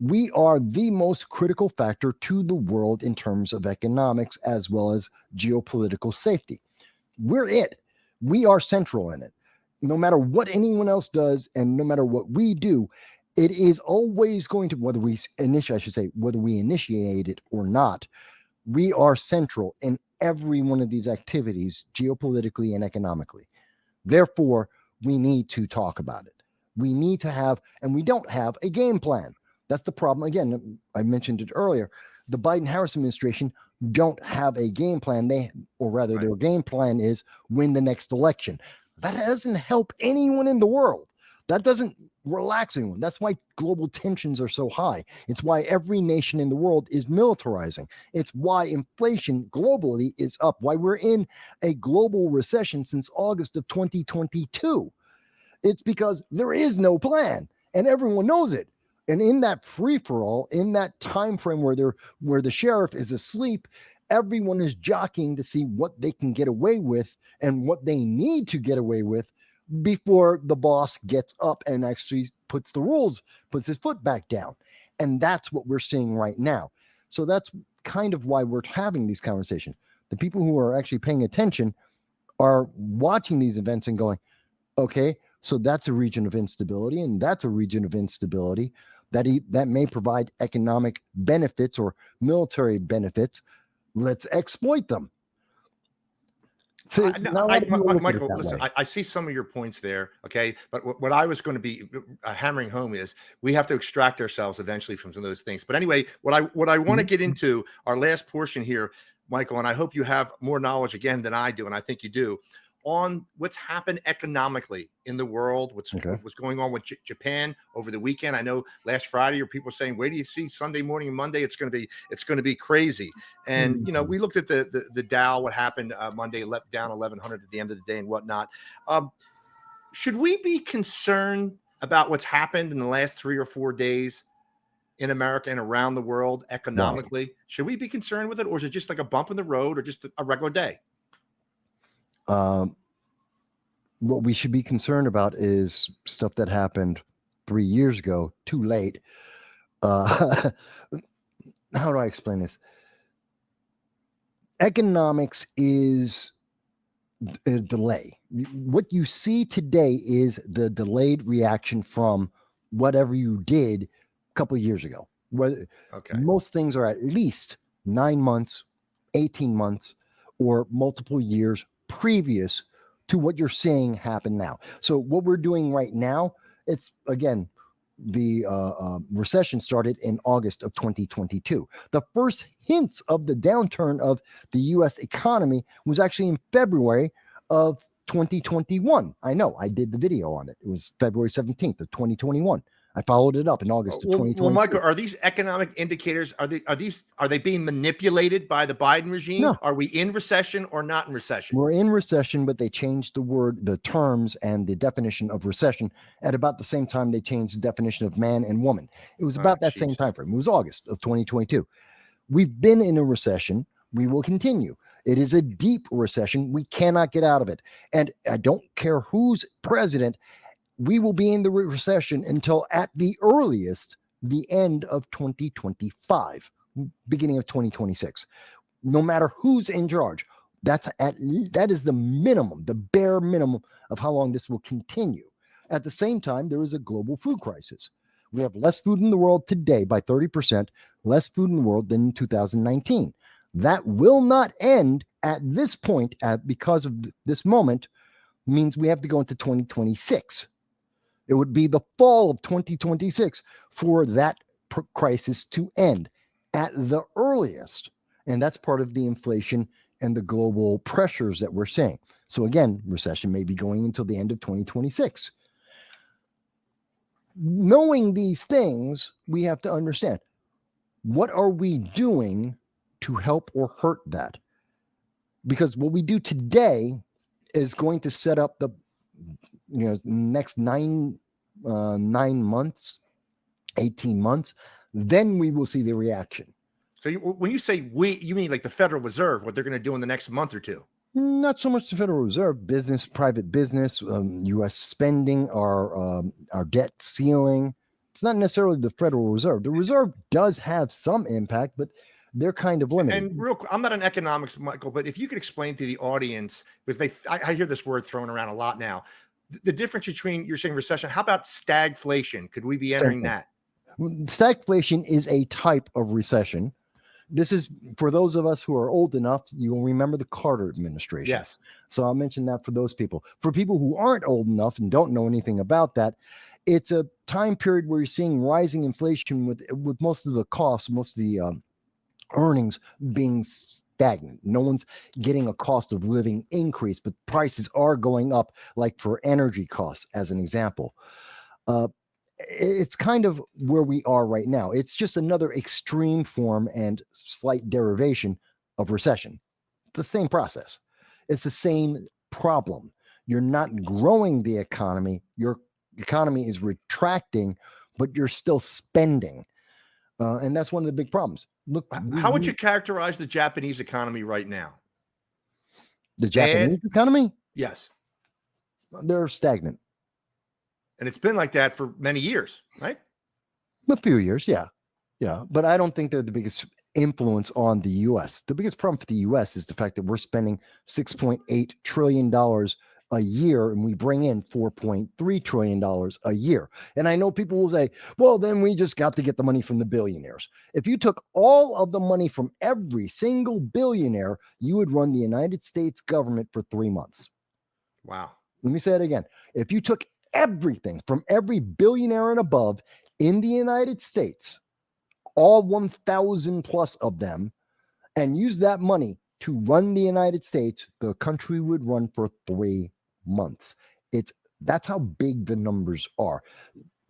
Speaker 2: we are the most critical factor to the world in terms of economics as well as geopolitical safety. We're it. We are central in it. No matter what anyone else does and no matter what we do, it is always going to, whether we initiate it or not, we are central in every one of these activities, geopolitically and economically. Therefore, we need to talk about it. We need to have, and we don't have a game plan. That's the problem. Again, I mentioned it earlier. The Biden-Harris administration don't have a game plan. Their game plan is win the next election. That doesn't help anyone in the world. That doesn't relax anyone. That's why global tensions are so high. It's why every nation in the world is militarizing. It's why inflation globally is up, why we're in a global recession since August of 2022. It's because there is no plan, and everyone knows it. And in that free-for-all, in that time frame where the sheriff is asleep, everyone is jockeying to see what they can get away with and what they need to get away with before the boss gets up and actually puts his foot back down. And that's what we're seeing right now. So that's kind of why we're having these conversations. The people who are actually paying attention are watching these events and going, okay, so that's a region of instability, and that's a region of instability that may provide economic benefits or military benefits. Let's exploit them. So
Speaker 1: Michael, listen, I see some of your points there, okay? But what I was going to be hammering home is we have to extract ourselves eventually from some of those things. But anyway, what I want to get into, our last portion here, Michael, and I hope you have more knowledge again than I do, and I think you do, on what's happened economically in the world, what's going on with Japan over the weekend. I know last Friday, or people saying, wait do you see Sunday morning and Monday? It's going to be crazy. And, you know, we looked at the Dow, what happened Monday, down 1,100 at the end of the day and whatnot. Should we be concerned about what's happened in the last 3 or 4 days in America and around the world economically? Right. Should we be concerned with it? Or is it just like a bump in the road or just a regular day?
Speaker 2: What we should be concerned about is stuff that happened 3 years ago, too late. How do I explain this? Economics is a delay. What you see today is the delayed reaction from whatever you did a couple of years ago. Most things are at least 9 months, 18 months, or multiple years previous to what you're seeing happen now. So what we're doing right now, it's again, the recession started in August of 2022. The first hints of the downturn of the U.S. economy was actually in February of 2021. I know, I did the video on it. It was February 17th of 2021. I followed it up in August of
Speaker 1: Well,
Speaker 2: 2022.
Speaker 1: Michael, are these economic indicators, are they being manipulated by the Biden regime?
Speaker 2: No,
Speaker 1: Are we in recession or not in recession?
Speaker 2: we're in recession, but they changed the terms and the definition of recession at about the same time they changed the definition of man and woman. It was
Speaker 1: Oh,
Speaker 2: about that same
Speaker 1: Jesus.
Speaker 2: time frame. It was August of 2022. We've been in a recession. We will continue. It is a deep recession. We cannot get out of it. And I don't care who's president, we will be in the recession until at the earliest, the end of 2025, beginning of 2026. No matter who's in charge, that is the minimum, the bare minimum of how long this will continue. At the same time, there is a global food crisis. We have less food in the world today by 30%, less food in the world than in 2019. That will not end at this point because of this moment, means we have to go into 2026. It would be the fall of 2026 for that crisis to end at the earliest. And that's part of the inflation and the global pressures that we're seeing. So again, recession may be going until the end of 2026. Knowing these things, we have to understand, what are we doing to help or hurt that? Because what we do today is going to set up the next 9 months, 18 months, then we will see the reaction.
Speaker 1: So when you say we, you mean like the Federal Reserve, what they're going to do in the next month or two?
Speaker 2: Not so much the Federal Reserve, business, private business, U.S. spending, our debt ceiling. It's not necessarily the Federal Reserve. The Reserve does have some impact, but they're kind of limited.
Speaker 1: And real quick, I'm not an economics, Michael, but if you could explain to the audience, because I hear this word thrown around a lot now, the difference between, you're saying recession, how about stagflation? Could we be entering that?
Speaker 2: Stagflation is a type of recession. This is for those of us who are old enough, you will remember the Carter administration.
Speaker 1: Yes.
Speaker 2: So I'll mention that for those people. For people who aren't old enough and don't know anything about that, it's a time period where you're seeing rising inflation with most of the costs, most of the earnings being stagnant. No one's getting a cost of living increase, but prices are going up, like for energy costs, as an example. It's kind of where we are right now. It's just another extreme form and slight derivation of recession. It's the same process. It's the same problem. You're not growing the economy. Your economy is retracting, but you're still spending. And that's one of the big problems. Look,
Speaker 1: how would you characterize the Japanese economy right now?
Speaker 2: The Japanese economy?
Speaker 1: Yes.
Speaker 2: They're stagnant.
Speaker 1: And it's been like that for many years, right?
Speaker 2: A few years, yeah. Yeah. But I don't think they're the biggest influence on the U.S. The biggest problem for the U.S. is the fact that we're spending $6.8 trillion a year and we bring in $4.3 trillion a year. And I know people will say, well, then we just got to get the money from the billionaires. If you took all of the money from every single billionaire, you would run the United States government for 3 months.
Speaker 1: Wow.
Speaker 2: Let me say it again. If you took everything from every billionaire and above in the United States, all 1,000 plus of them, and use that money to run the United States, the country would run for 3 months. That's how big the numbers are.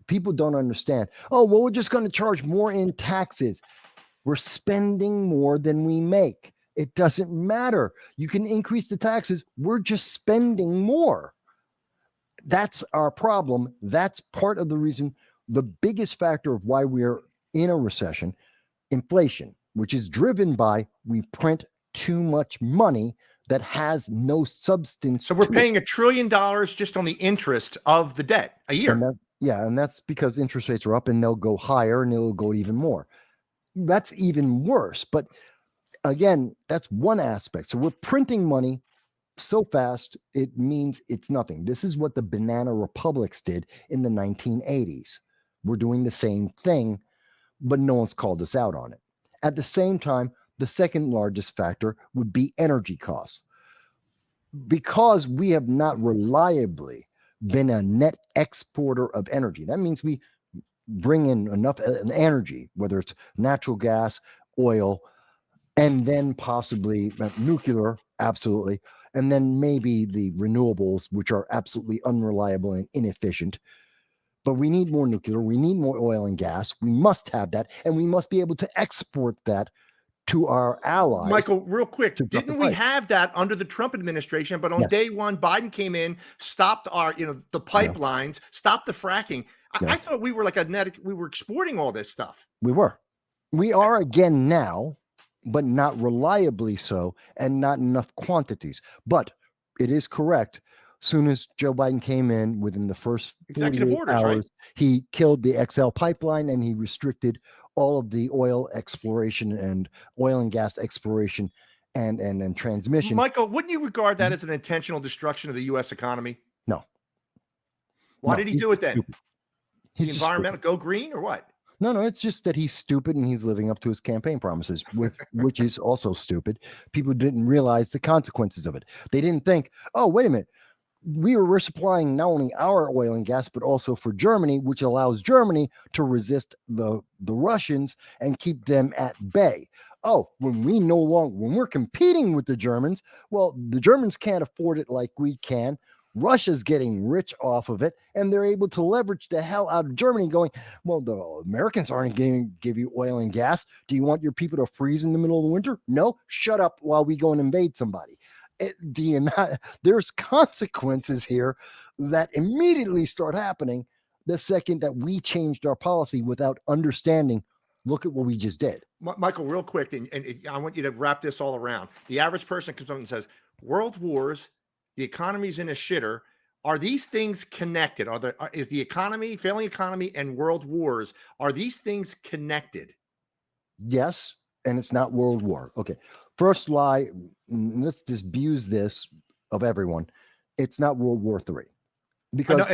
Speaker 2: People don't understand. Oh, well, we're just going to charge more in taxes. We're spending more than we make. It doesn't matter. You can increase the taxes. We're just spending more. That's our problem. That's part of the reason, the biggest factor of why we're in a recession, inflation, which is driven by we print too much money that has no substance.
Speaker 1: So we're paying $1 trillion just on the interest of the debt a year.
Speaker 2: And that's because interest rates are up and they'll go higher and it'll go even more. That's even worse. But again, that's one aspect. So we're printing money so fast, it means it's nothing. This is what the banana republics did in the 1980s. We're doing the same thing, but no one's called us out on it. At the same time, the second largest factor would be energy costs. Because we have not reliably been a net exporter of energy, that means we bring in enough energy, whether it's natural gas, oil, and then possibly nuclear, absolutely, and then maybe the renewables, which are absolutely unreliable and inefficient. But we need more nuclear. We need more oil and gas. We must have that. And we must be able to export that to our allies.
Speaker 1: Michael, real quick,
Speaker 2: to drop the
Speaker 1: didn't we
Speaker 2: price.
Speaker 1: have that under the Trump administration? But on
Speaker 2: Yes.
Speaker 1: day one, Biden came in, stopped our, the pipelines, stopped the fracking. I
Speaker 2: Yes.
Speaker 1: thought we were like we were exporting all this stuff.
Speaker 2: We were. We are again now, but not reliably so, and not enough quantities. But it is correct. Soon as Joe Biden came in, within the first
Speaker 1: Executive
Speaker 2: 48
Speaker 1: orders,
Speaker 2: hours,
Speaker 1: right?
Speaker 2: he killed the XL pipeline and he restricted all of the oil exploration and oil and gas exploration and transmission.
Speaker 1: Michael, wouldn't you regard that
Speaker 2: Mhm.
Speaker 1: as an intentional destruction of the U.S. economy?
Speaker 2: No.
Speaker 1: Why
Speaker 2: No,
Speaker 1: did he
Speaker 2: he's
Speaker 1: do it
Speaker 2: just
Speaker 1: then?
Speaker 2: stupid. He's
Speaker 1: The
Speaker 2: just stupid.
Speaker 1: environmental go green or what?
Speaker 2: No, it's just that he's stupid and he's living up to his campaign promises, which is also stupid. People didn't realize the consequences of it. They didn't think, oh, wait a minute. We're supplying not only our oil and gas, but also for Germany, which allows Germany to resist the Russians and keep them at bay. Oh, when we're competing with the Germans, well, the Germans can't afford it like we can. Russia's getting rich off of it, and they're able to leverage the hell out of Germany, going, well, the Americans aren't going to give you oil and gas. Do you want your people to freeze in the middle of the winter? No, shut up while we go and invade somebody. Do you not? There's consequences here that immediately start happening the second that we changed our policy without understanding. Look at what we just did.
Speaker 1: Michael, real quick, and I want you to wrap this all around. The average person comes up and says, world wars, the economy's in a shitter. Are these things connected? Is the economy, failing economy, and world wars, are these things connected?
Speaker 2: Yes, and it's not World War. Okay. First lie, let's disabuse this of everyone. It's not World War III. Because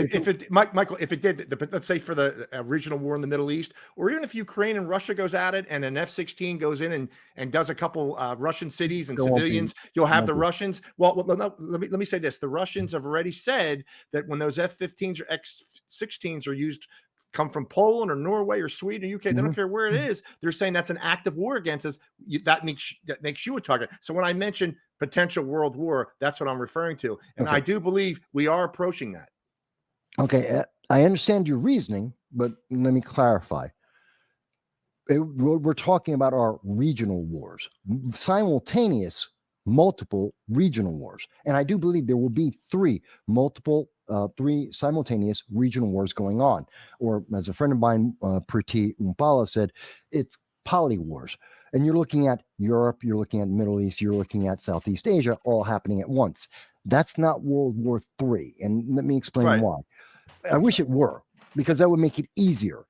Speaker 1: Michael, if it did, let's say for the regional war in the Middle East, or even if Ukraine and Russia goes at it and an F-16 goes in and does a couple Russian cities and civilians, you'll have the Russians. Well, no, let me say this. The Russians have already said that when those F-15s or X-16s are used, come from Poland or Norway or Sweden or UK, they don't care where it is. They're saying that's an act of war against us. That makes you a target. So when I mention potential world war, that's what I'm referring to. And I do believe we are approaching that.
Speaker 2: Okay, I understand your reasoning, but let me clarify. We're talking about our regional wars, simultaneous, multiple regional wars. And I do believe there will be three simultaneous regional wars going on. Or as a friend of mine, Priti Umpala, said, it's poly wars. And you're looking at Europe, you're looking at Middle East, you're looking at Southeast Asia, all happening at once. That's not World War III. And let me explain why. I wish it were, because that would make it easier.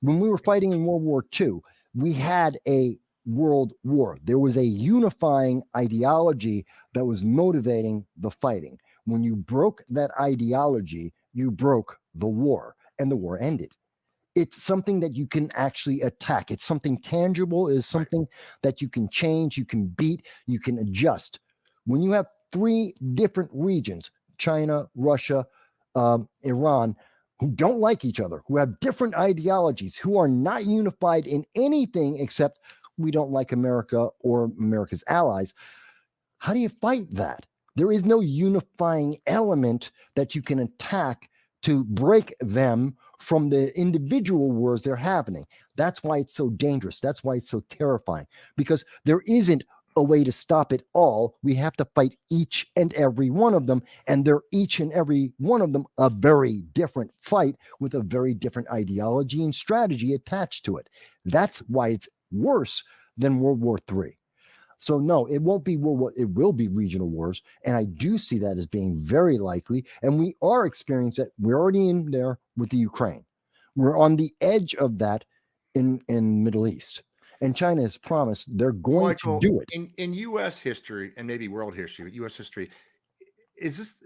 Speaker 2: When we were fighting in World War II, we had a world war. There was a unifying ideology that was motivating the fighting. When you broke that ideology, you broke the war, and the war ended. It's something that you can actually attack. It's something tangible. It's something that you can change, you can beat, you can adjust. When you have three different regions, China, Russia, Iran, who don't like each other, who have different ideologies, who are not unified in anything except we don't like America or America's allies, how do you fight that? There is no unifying element that you can attack to break them from the individual wars they're happening. That's why it's so dangerous. That's why it's so terrifying, because there isn't a way to stop it all. We have to fight each and every one of them, and they're each and every one of them a very different fight with a very different ideology and strategy attached to it. That's why it's worse than World War III. So no, it won't be World War. It will be regional wars, and I do see that as being very likely. And we are experiencing it. We're already in there with the Ukraine. We're on the edge of that in Middle East. And China has promised they're going to do it.
Speaker 1: In U.S. history and maybe world history, but U.S. history, is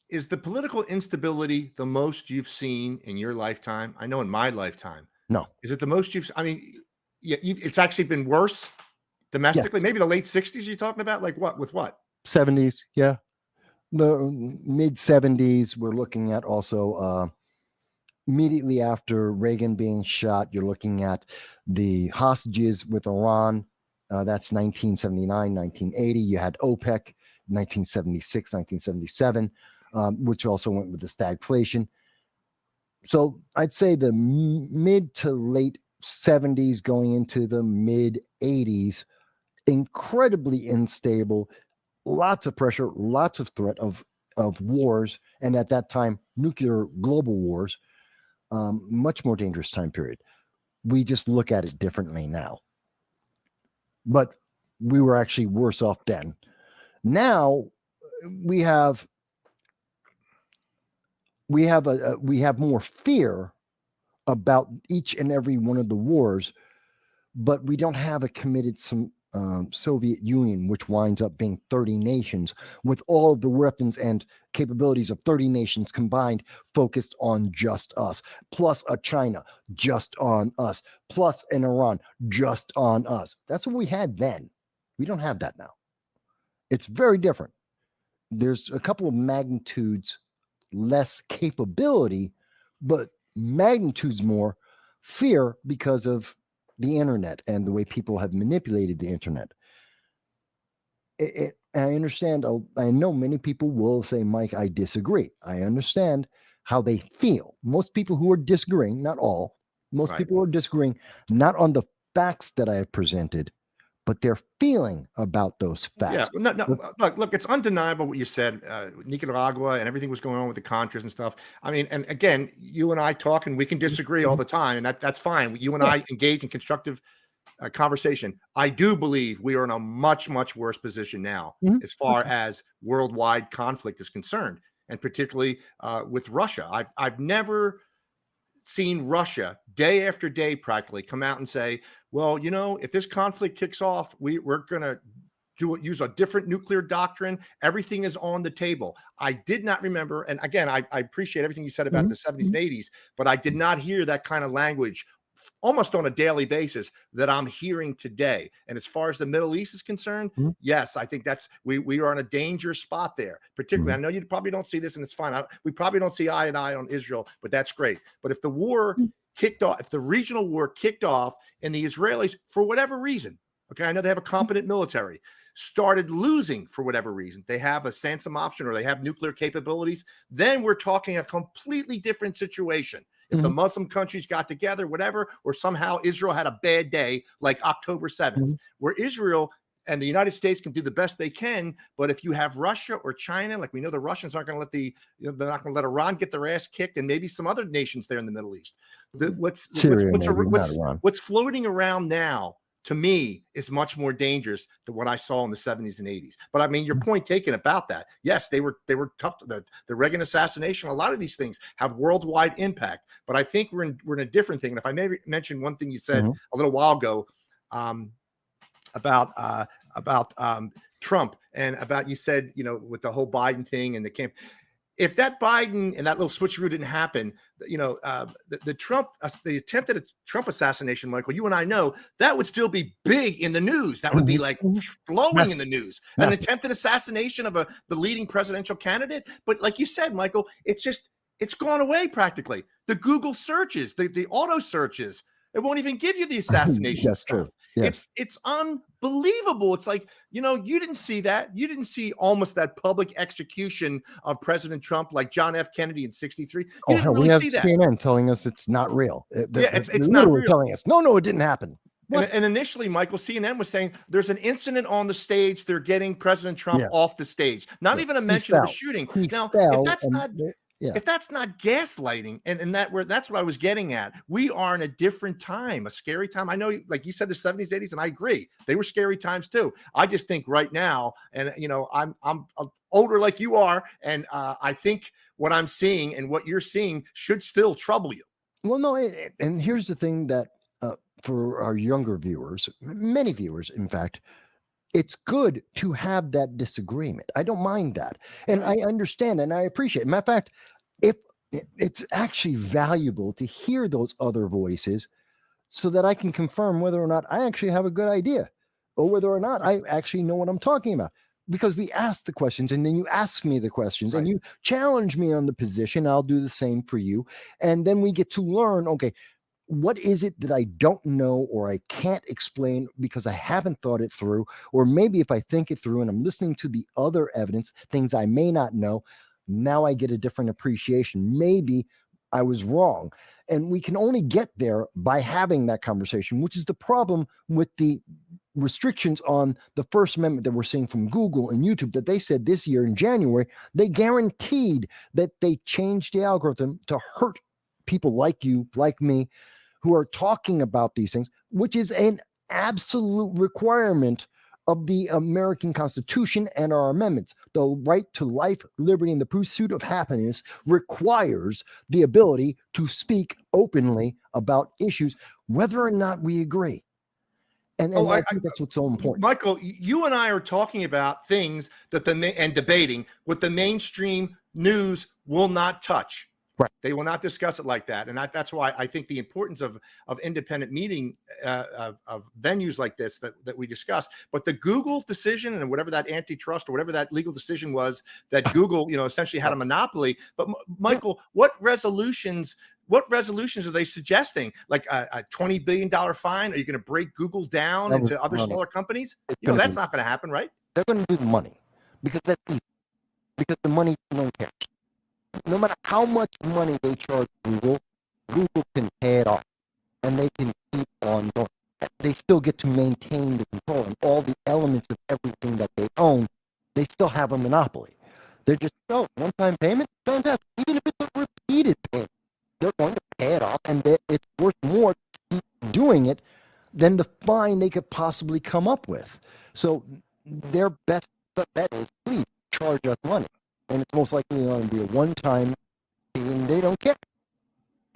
Speaker 1: the political instability the most you've seen in your lifetime? I know in my lifetime.
Speaker 2: No.
Speaker 1: Is it the most you've? I mean, it's actually been worse domestically. Yes. Maybe the late 60s. You're talking about like what with what?
Speaker 2: 70s, yeah. The mid 70s. We're looking at also. Immediately after Reagan being shot, you're looking at the hostages with Iran. That's 1979, 1980. You had OPEC, 1976, 1977, which also went with the stagflation. So I'd say the mid to late 70s going into the mid 80s, incredibly unstable, lots of pressure, lots of threat of wars, and at that time, nuclear global wars, much more dangerous time period. We just look at it differently now. But we were actually worse off then. Now we have more fear about each and every one of the wars, but we don't have a committed Soviet Union, which winds up being 30 nations with all of the weapons and capabilities of 30 nations combined, focused on just us, plus a China just on us, plus an Iran just on us. That's what we had then. We don't have that now. It's very different. There's a couple of magnitudes less capability, but magnitudes more fear because of the internet and the way people have manipulated the internet. I understand. I know many people will say, Mike, I disagree. I understand how they feel. Most people who are disagreeing, not all, most
Speaker 1: Right.
Speaker 2: people are disagreeing, not on the facts that I have presented, but their feeling about those facts.
Speaker 1: Yeah, no. Look, it's undeniable what you said. Nicaragua and everything was going on with the Contras and stuff. I mean, and again, you and I talk, and we can disagree all the time, and that's fine. You and I engage in constructive conversation. I do believe we are in a much, much worse position now as far as worldwide conflict is concerned, and particularly with Russia. I've never seen Russia day after day practically come out and say, well, if this conflict kicks off, we're going to use a different nuclear doctrine. Everything is on the table. I did not remember. And again, I appreciate everything you said about the 70s and 80s, but I did not hear that kind of language almost on a daily basis that I'm hearing today. And as far as the Middle East is concerned, yes, I think we are in a dangerous spot there. Particularly, I know you probably don't see this, and it's fine. We probably don't see eye and eye on Israel, but that's great. But if the war kicked off, if the regional war kicked off, and the Israelis, for whatever reason, okay, I know they have a competent military, started losing for whatever reason, they have a Sansom option or they have nuclear capabilities, then we're talking a completely different situation. If the Muslim countries got together, whatever, or somehow Israel had a bad day like October 7th, where Israel and the United States can do the best they can, but if you have Russia or China, like we know the Russians aren't going to let they're not going to let Iran get their ass kicked, and maybe some other nations there in the Middle East. What's floating around now, to me, is much more dangerous than what I saw in the 70s and 80s. But I mean, your point taken about that. Yes, they were tough. The Reagan assassination, a lot of these things have worldwide impact. But I think we're in a different thing. And if I may mention one thing you said a little while ago about Trump, and about, you said, with the whole Biden thing and the camp. If that Biden and that little switcheroo didn't happen, the attempted Trump assassination, Michael, you and I know that would still be big in the news. That would be like blowing in the news. An attempted assassination of the leading presidential candidate. But like you said, Michael, it's gone away practically. The Google searches, the auto searches, it won't even give you the assassination stuff.
Speaker 2: Yes.
Speaker 1: It's unbelievable. It's like, you didn't see that. You didn't see almost that public execution of President Trump like John F. Kennedy in '63. You didn't really see that.
Speaker 2: CNN telling us it's not real.
Speaker 1: It's not real.
Speaker 2: Telling us, no, it didn't happen.
Speaker 1: And initially, Michael, CNN was saying there's an incident on the stage. They're getting President Trump off the stage. Not even a mention of the shooting. Now, if that's not gaslighting, and that's what I was getting at. We are in a different time, a scary time. I know, like you said, the 70s, 80s, and I agree. They were scary times too. I just think right now, and I'm older like you are, and I think what I'm seeing and what you're seeing should still trouble you.
Speaker 2: Well, no, and here's the thing that for our younger viewers, many viewers, in fact, it's good to have that disagreement. I don't mind that. And I understand and I appreciate it. Matter of fact, it's actually valuable to hear those other voices so that I can confirm whether or not I actually have a good idea or whether or not I actually know what I'm talking about. Because we ask the questions and then you ask me the questions and you challenge me on the position. I'll do the same for you. And then we get to learn, okay, what is it that I don't know or I can't explain because I haven't thought it through? Or maybe if I think it through and I'm listening to the other evidence, things I may not know, now I get a different appreciation. Maybe I was wrong. And we can only get there by having that conversation, which is the problem with the restrictions on the First Amendment that we're seeing from Google and YouTube, that they said this year in January, they guaranteed that they changed the algorithm to hurt people like you, like me, who are talking about these things, which is an absolute requirement of the American Constitution and our amendments. The right to life, liberty, and the pursuit of happiness requires the ability to speak openly about issues, whether or not we agree. And I think that's what's so important.
Speaker 1: Michael, you and I are talking about things that and debating what the mainstream news will not touch.
Speaker 2: Right.
Speaker 1: They will not discuss it like that. And that's why I think the importance of independent meeting of venues like this that we discussed. But the Google decision and whatever that antitrust or whatever that legal decision was that Google, essentially had a monopoly. But Michael, what resolutions are they suggesting? Like a $20 billion fine? Are you going to break Google down into other smaller companies? That's not going to happen, right?
Speaker 2: They're going to do the money because that's easy. Because the money, no one cares. No matter how much money they charge Google, Google can pay it off, and they can keep on going. They still get to maintain the control and all the elements of everything that they own. They still have a monopoly. They're just, one-time payment, fantastic. Even if it's a repeated payment, they're going to pay it off, and it's worth more to keep doing it than the fine they could possibly come up with. So their best bet is, please charge us money. And it's most likely going to be a one-time fee, and they don't care.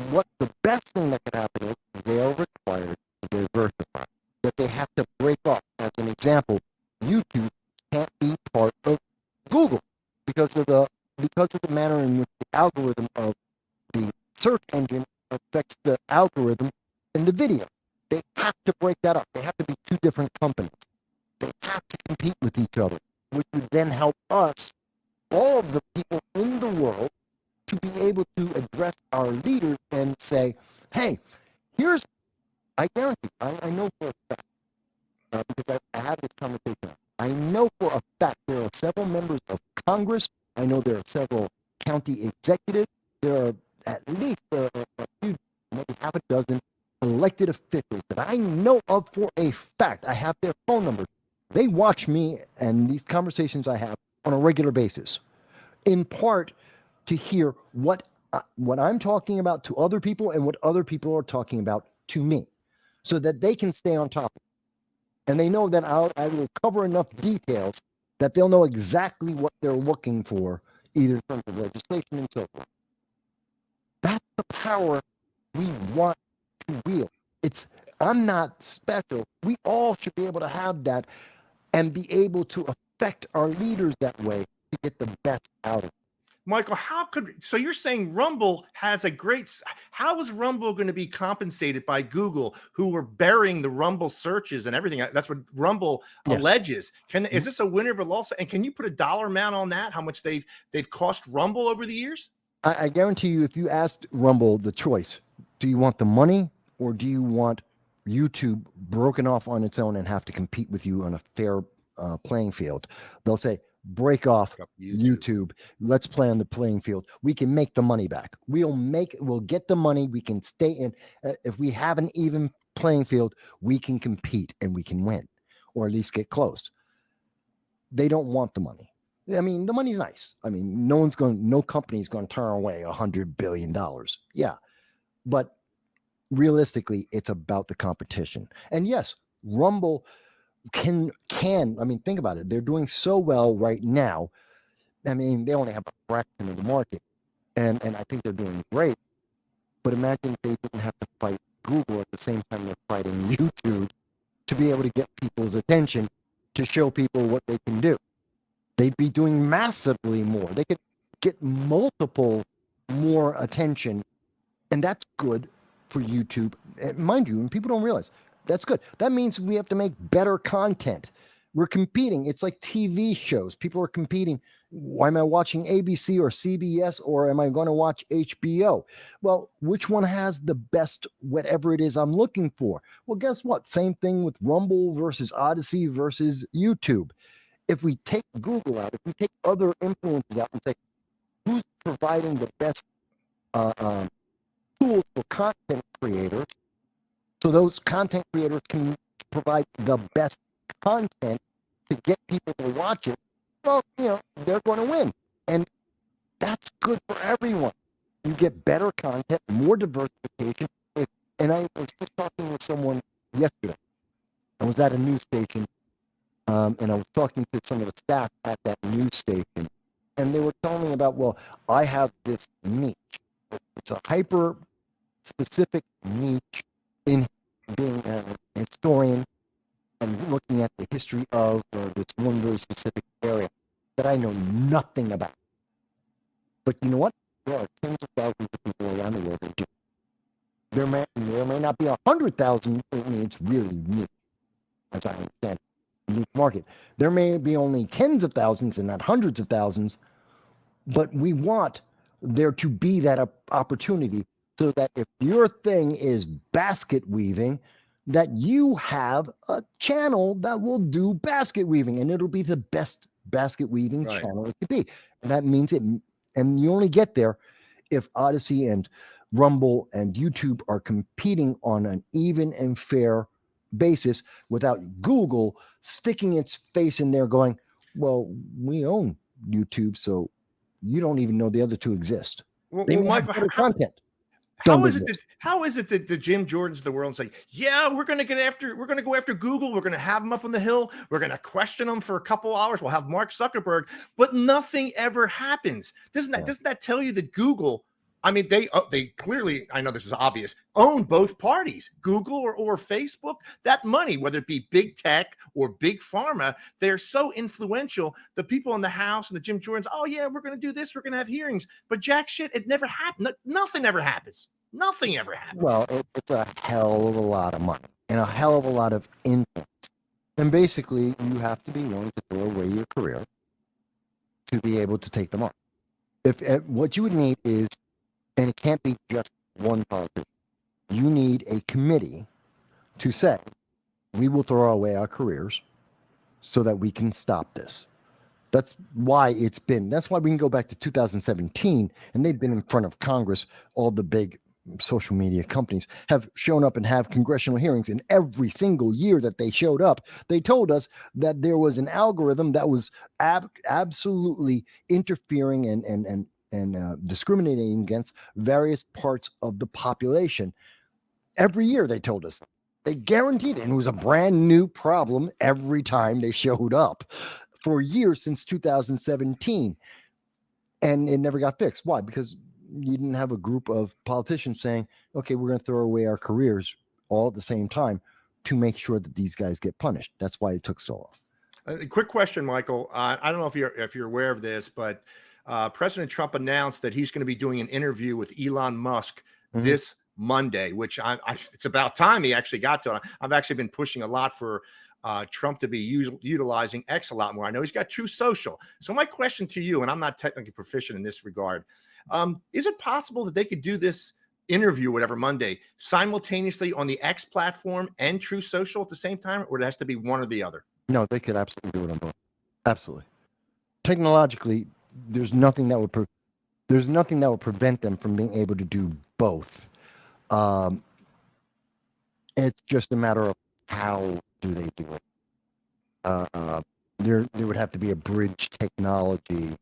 Speaker 2: What the best thing that could happen is they are required to diversify. That they have to break off. As an example, YouTube can't be part of Google because of the manner in which the algorithm of the search engine affects the algorithm in the video. They have to break that up. They have to be two different companies. They have to compete with each other, which would then help us, all of the people in the world, to be able to address our leaders and say, hey, I guarantee, I know for a fact, because I had this conversation, I know for a fact there are several members of Congress, I know there are several county executives, there are at least a few, maybe half a dozen elected officials that I know of for a fact. I have their phone numbers. They watch me and these conversations I have on a regular basis, in part to hear what I'm talking about to other people and what other people are talking about to me, so that they can stay on top of it. And they know that I will cover enough details that they'll know exactly what they're looking for, either in terms of legislation and so forth. That's the power we want to wield. I'm not special. We all should be able to have that and be able to affect our leaders that way to get the best out of it.
Speaker 1: Michael, so you're saying Rumble has how is Rumble going to be compensated by Google, who were burying the Rumble searches and everything? That's what Rumble alleges. Is this a winner of a loss? And can you put a dollar amount on that? How much they've cost Rumble over the years?
Speaker 2: I guarantee you, if you asked Rumble the choice, do you want the money or do you want YouTube broken off on its own and have to compete with you on a fair playing field? They'll say, break off YouTube. Let's play on the playing field. We can make the money back. We'll get the money. We can stay in. If we have an even playing field, we can compete and we can win, or at least get close. They don't want the money. I mean, the money's nice. I mean, no company's going to turn away $100 billion. Yeah. But realistically, it's about the competition. And yes, Rumble can I mean, think about it. They're doing so well right now. I mean, they only have a fraction of the market, and I think they're doing great. But imagine if they didn't have to fight Google at the same time they're fighting YouTube to be able to get people's attention, to show people what they can do. They'd be doing massively more. They could get multiple more attention, and that's good for YouTube. And mind you, and people don't realize, that's good. That means we have to make better content. We're competing. It's like TV shows. People are competing. Why am I watching ABC or CBS, or am I going to watch HBO? Well, which one has the best whatever it is I'm looking for? Well, guess what? Same thing with Rumble versus Odyssey versus YouTube. If we take Google out, if we take other influences out and say, who's providing the best content creators, so those content creators can provide the best content to get people to watch it. Well, they're going to win. And that's good for everyone. You get better content, more diversification. And I was just talking with someone yesterday. I was at a news station, and I was talking to some of the staff at that news station, and they were telling me about, well, I have this niche. It's a hyper-specific niche in being a historian and looking at the history of this one very specific area that I know nothing about. But you know what? There are tens of thousands of people around the world that do. There may not be 100,000. I mean, it's really niche, as I understand, unique market. There may be only tens of thousands and not hundreds of thousands, but we want there to be that opportunity so that if your thing is basket weaving, that you have a channel that will do basket weaving, and it'll be the best basket weaving channel it could be. And that means it, and you only get there if Odyssey and Rumble and YouTube are competing on an even and fair basis without Google sticking its face in there going, well, we own YouTube, so you don't even know the other two exist.
Speaker 1: Well,
Speaker 2: they
Speaker 1: Michael,
Speaker 2: have better content.
Speaker 1: How is it that the Jim Jordans of the world say, yeah, we're going to go after Google. We're going to have them up on the hill. We're going to question them for a couple hours. We'll have Mark Zuckerberg, but nothing ever happens. Doesn't that tell you that Google, I mean, they clearly, I know this is obvious, own both parties, Google or Facebook. That money, whether it be big tech or big pharma, they're so influential. The people in the House and the Jim Jordans, oh yeah, we're going to do this. We're going to have hearings, but jack shit, it never happened. Nothing ever happens. Nothing ever happens.
Speaker 2: Well, it's a hell of a lot of money and a hell of a lot of influence. And basically, you have to be willing to throw away your career to be able to take them on. If what you would need is, and it can't be just one politician, you need a committee to say, we will throw away our careers so that we can stop this. That's why that's why we can go back to 2017, and they've been in front of Congress. All the big social media companies have shown up and have congressional hearings, and every single year that they showed up, they told us that there was an algorithm that was absolutely interfering and discriminating against various parts of the population. Every year they told us, they guaranteed it, and it was a brand new problem every time they showed up for years since 2017, and it never got fixed. Why? Because you didn't have a group of politicians saying, okay, we're going to throw away our careers all at the same time to make sure that these guys get punished. That's why it took so long.
Speaker 1: A quick question, Michael. I don't know if you're aware of this, but President Trump announced that he's going to be doing an interview with Elon Musk this Monday, which it's about time he actually got to it. I've actually been pushing a lot for Trump to be utilizing X a lot more. I know he's got Truth Social. So my question to you, and I'm not technically proficient in this regard, is it possible that they could do this interview, whatever, Monday, simultaneously on the X platform and Truth Social at the same time, or it has to be one or the other?
Speaker 2: No, they could absolutely do it on both. Absolutely. Technologically, there's nothing that would prevent them from being able to do both. It's just a matter of how do they do it. There would have to be a bridge technology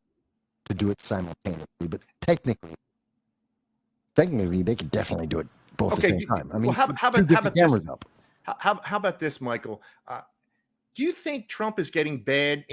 Speaker 2: to do it simultaneously, but technically they could definitely do it both at the same time. I mean,
Speaker 1: how about this, Michael? Do you think Trump is getting bad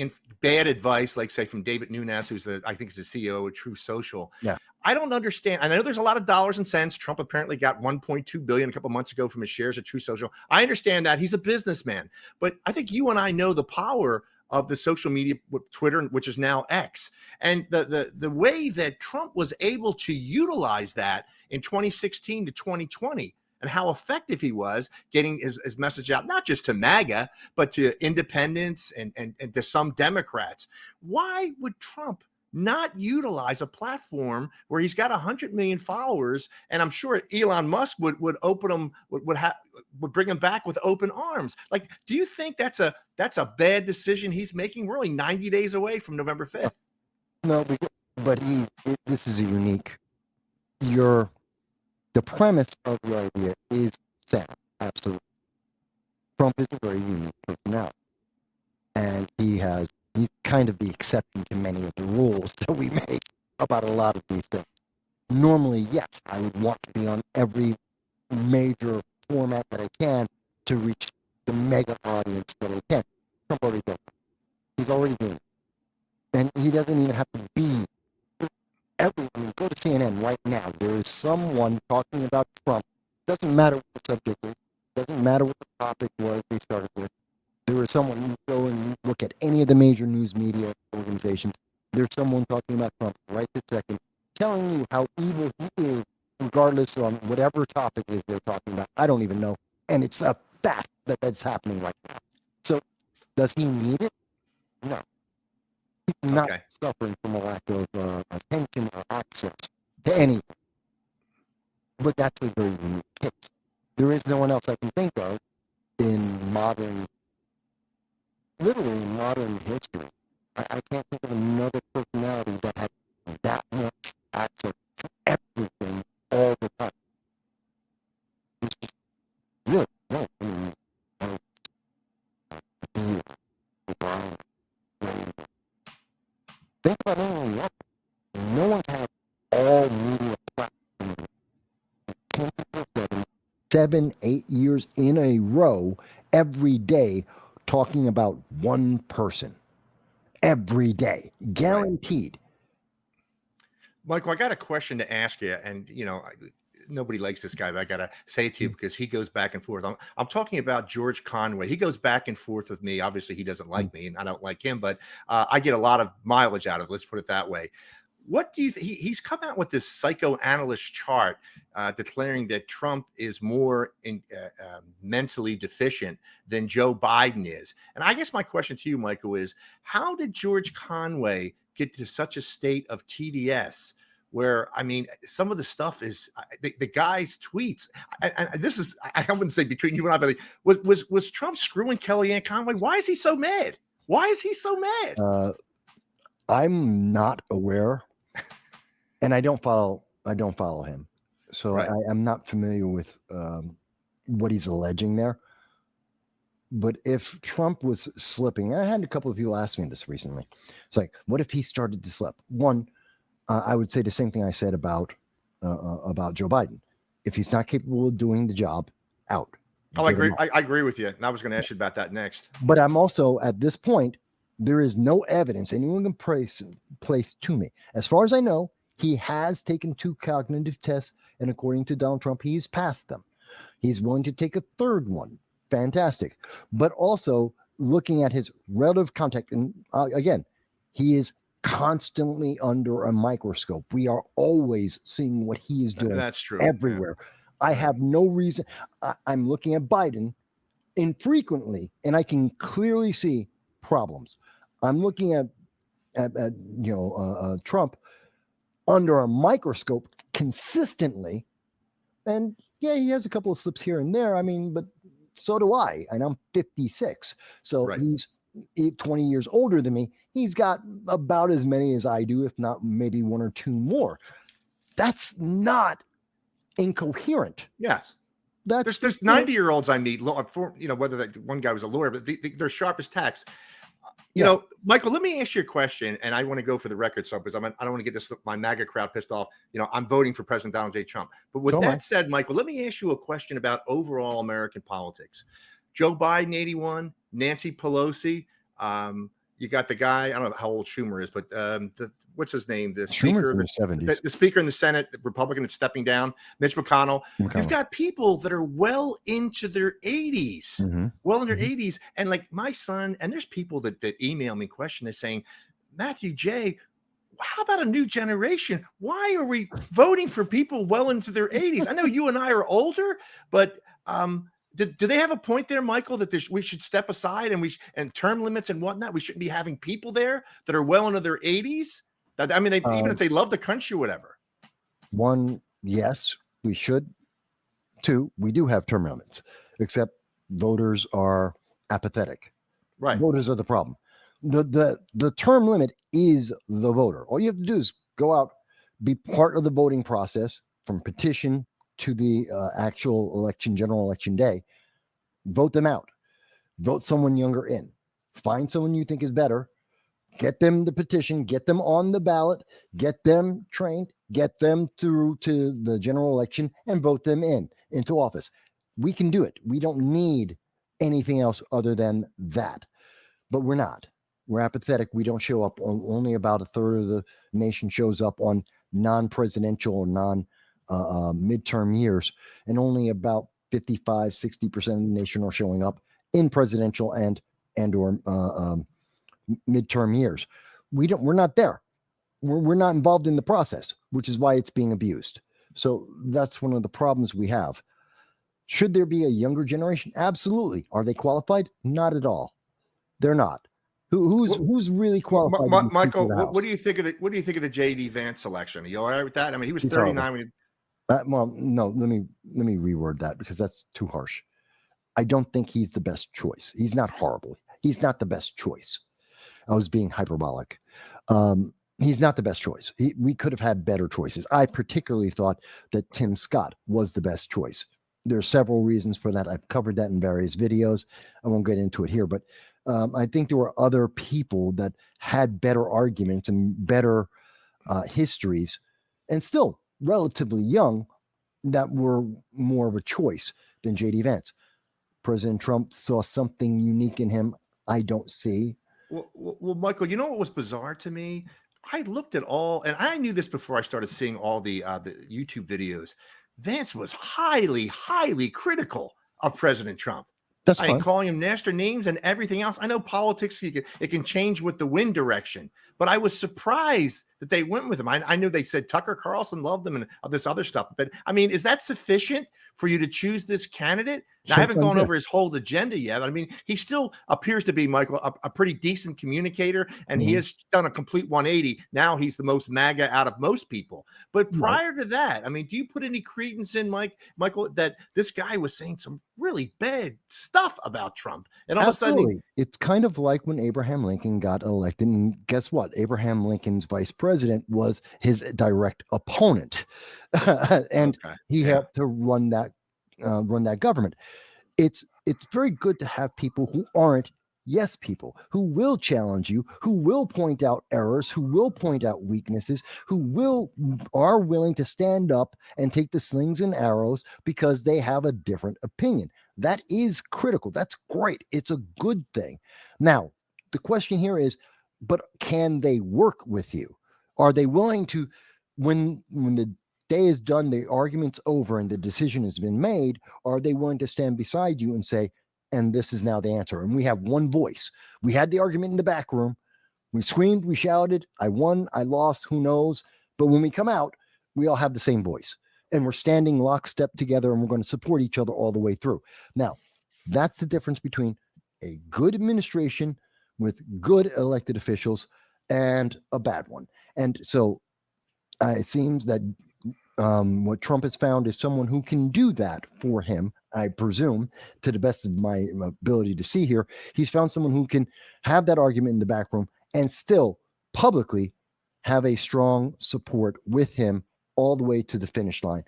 Speaker 1: advice, like say from David Nunes, who's I think is the CEO of Truth Social?
Speaker 2: Yeah,
Speaker 1: I don't understand. I know there's a lot of dollars and cents. Trump apparently got $1.2 billion a couple months ago from his shares at Truth Social. I understand that he's a businessman, but I think you and I know the power of the social media with Twitter, which is now X, and the way that Trump was able to utilize that in 2016 to 2020. And how effective he was getting his message out, not just to MAGA, but to independents and to some Democrats. Why would Trump not utilize a platform where he's got 100 million followers? And I'm sure Elon Musk would open them, would bring him back with open arms. Like, do you think that's a bad decision he's making? We're only 90 days away from November 5th.
Speaker 2: No, but this is a unique. The premise of the idea is sound. Absolutely. Trump is a very unique personality. And he's kind of the exception to many of the rules that we make about a lot of these things. Normally, yes, I would want to be on every major format that I can to reach the mega audience that I can. Trump already does it. He's already doing it. And he doesn't even have to be everyone. Go to CNN right now. There is someone talking about Trump. Doesn't matter what the subject is. Doesn't matter what the topic was they started with. There is someone, you go and look at any of the major news media organizations. There's someone talking about Trump right this second, telling you how evil he is, regardless on whatever topic it is they're talking about. I don't even know. And it's a fact that that's happening right now. So does he need it? No. He's not suffering from a lack of attention or access to anything. But that's a very unique case. There is no one else I can think of in literally modern history. I can't think of another personality that had that much access to everything all the time. It's just really, no. I mean, think about anyone else. No one has all media platforms 24/7, 7-8 years in a row, every day, talking about one person. Every day, guaranteed.
Speaker 1: Michael, I got a question to ask you, and nobody likes this guy, but I gotta say it to you because he goes back and forth. I'm talking about George Conway. He goes back and forth with me. Obviously, he doesn't like me, and I don't like him, but I get a lot of mileage out of it. Let's put it that way. What do you he's come out with this psychoanalyst chart declaring that Trump is more mentally deficient than Joe Biden is. And I guess my question to you, Michael, is how did George Conway get to such a state of TDS where, I mean, some of the stuff is the guy's tweets. And this is, I wouldn't say between you and I, but was Trump screwing Kellyanne Conway? Why is he so mad? Why is he so mad?
Speaker 2: I'm not aware. And I don't follow him. So right. I'm not familiar with what he's alleging there. But if Trump was slipping, I had a couple of people ask me this recently. It's like, what if he started to slip? One, I would say the same thing I said about Joe Biden. If he's not capable of doing the job, out.
Speaker 1: Oh, I agree. I agree with you. And I was going to ask you about that next.
Speaker 2: But I'm also, at this point, there is no evidence anyone can place to me. As far as I know, he has taken 2 cognitive tests, and according to Donald Trump, he's passed them. He's willing to take a 3rd one. Fantastic. But also looking at his relative contact, and again, he is constantly under a microscope. We are always seeing what he is doing.
Speaker 1: That's true.
Speaker 2: Everywhere. Yeah. I have no reason. I'm looking at Biden infrequently, and I can clearly see problems. I'm looking at Trump under a microscope consistently, and yeah, he has a couple of slips here and there. I mean, but so do I, and I'm 56. So right. He's 20 years older than me. He's got about as many as I do, if not maybe 1 or 2 more. That's not incoherent.
Speaker 1: Yes. There's 90-year-olds I meet, whether that one guy was a lawyer, but they're sharp as tacks. You know, Michael, let me ask you a question, and I want to go for the record, so because I don't want to get my MAGA crowd pissed off. I'm voting for President Donald J. Trump. But with that said, Michael, let me ask you a question about overall American politics. Joe Biden, 81, Nancy Pelosi. You got the guy, I don't know how old Schumer is, but what's his name? The speaker
Speaker 2: in the 70s.
Speaker 1: The speaker in the Senate, the Republican that's stepping down, Mitch McConnell. You've got people that are well into their 80s, well in their 80s. And like my son, and there's people that email me questions saying, MatthewJ, how about a new generation? Why are we voting for people well into their 80s? I know you and I are older, but do they have a point there, Michael, that we should step aside and term limits and whatnot? We shouldn't be having people there that are well into their 80s. I mean, even if they love the country or whatever.
Speaker 2: 1, yes, we should. 2, we do have term limits, except voters are apathetic.
Speaker 1: Right.
Speaker 2: Voters are the problem. The term limit is the voter. All you have to do is go out, be part of the voting process, from petition to the actual election, general election day, vote them out. Vote someone younger in. Find someone you think is better. Get them the petition. Get them on the ballot. Get them trained. Get them through to the general election and vote them into office. We can do it. We don't need anything else other than that. But we're not. We're apathetic. We don't show up. Only about a third of the nation shows up on non-presidential or midterm years, and only about 55, 60% of the nation are showing up in presidential and or midterm years. We're not there. We're not involved in the process, which is why it's being abused. So that's one of the problems we have. Should there be a younger generation? Absolutely. Are they qualified? Not at all. They're not. Who's really qualified?
Speaker 1: Michael, what do you think of the J.D. Vance selection? Are you all right with that? I mean, he was 39 when he.
Speaker 2: Well, no. Let me reword that, because that's too harsh. I don't think he's the best choice. He's not horrible. He's not the best choice. I was being hyperbolic. He's not the best choice. We could have had better choices. I particularly thought that Tim Scott was the best choice. There are several reasons for that. I've covered that in various videos. I won't get into it here, but I think there were other people that had better arguments and better histories, and still relatively young, that were more of a choice than J.D. Vance. President Trump saw something unique in him I don't see.
Speaker 1: Well, Michael, you know what was bizarre to me? I looked at all, and I knew this before I started seeing all the YouTube videos. Vance was highly, highly critical of President Trump.
Speaker 2: That's
Speaker 1: I
Speaker 2: fine.
Speaker 1: mean, calling him nasty names and everything else. I know politics, it can change with the wind direction, but I was surprised that they went with him. I knew they said Tucker Carlson loved him and all this other stuff, but I mean, is that sufficient for you to choose this candidate? Now, I haven't gone over his whole agenda yet. I mean, he still appears to be, Michael, a pretty decent communicator, and he has done a complete 180. Now he's the most MAGA out of most people. But prior to that, I mean, do you put any credence in, Michael, that this guy was saying some really bad stuff about Trump? And all of a sudden,
Speaker 2: it's kind of like when Abraham Lincoln got elected. And guess what? Abraham Lincoln's vice president was his direct opponent. And he helped to run that government. It's very good to have people who aren't yes people, who will challenge you, who will point out errors, who will point out weaknesses, who are willing to stand up and take the slings and arrows because they have a different opinion. That is critical. That's great. It's a good thing. Now, the question here is, but can they work with you? Are they willing to, when the day is done, the argument's over, and the decision has been made, are they willing to stand beside you and say, and this is now the answer? And we have one voice. We had the argument in the back room. We screamed, we shouted, I won, I lost, who knows? But when we come out, we all have the same voice, and we're standing lockstep together, and we're going to support each other all the way through. Now, that's the difference between a good administration with good elected officials and a bad one. And so it seems that what Trump has found is someone who can do that for him, I presume, to the best of my ability to see here. He's found someone who can have that argument in the back room and still publicly have a strong support with him all the way to the finish line.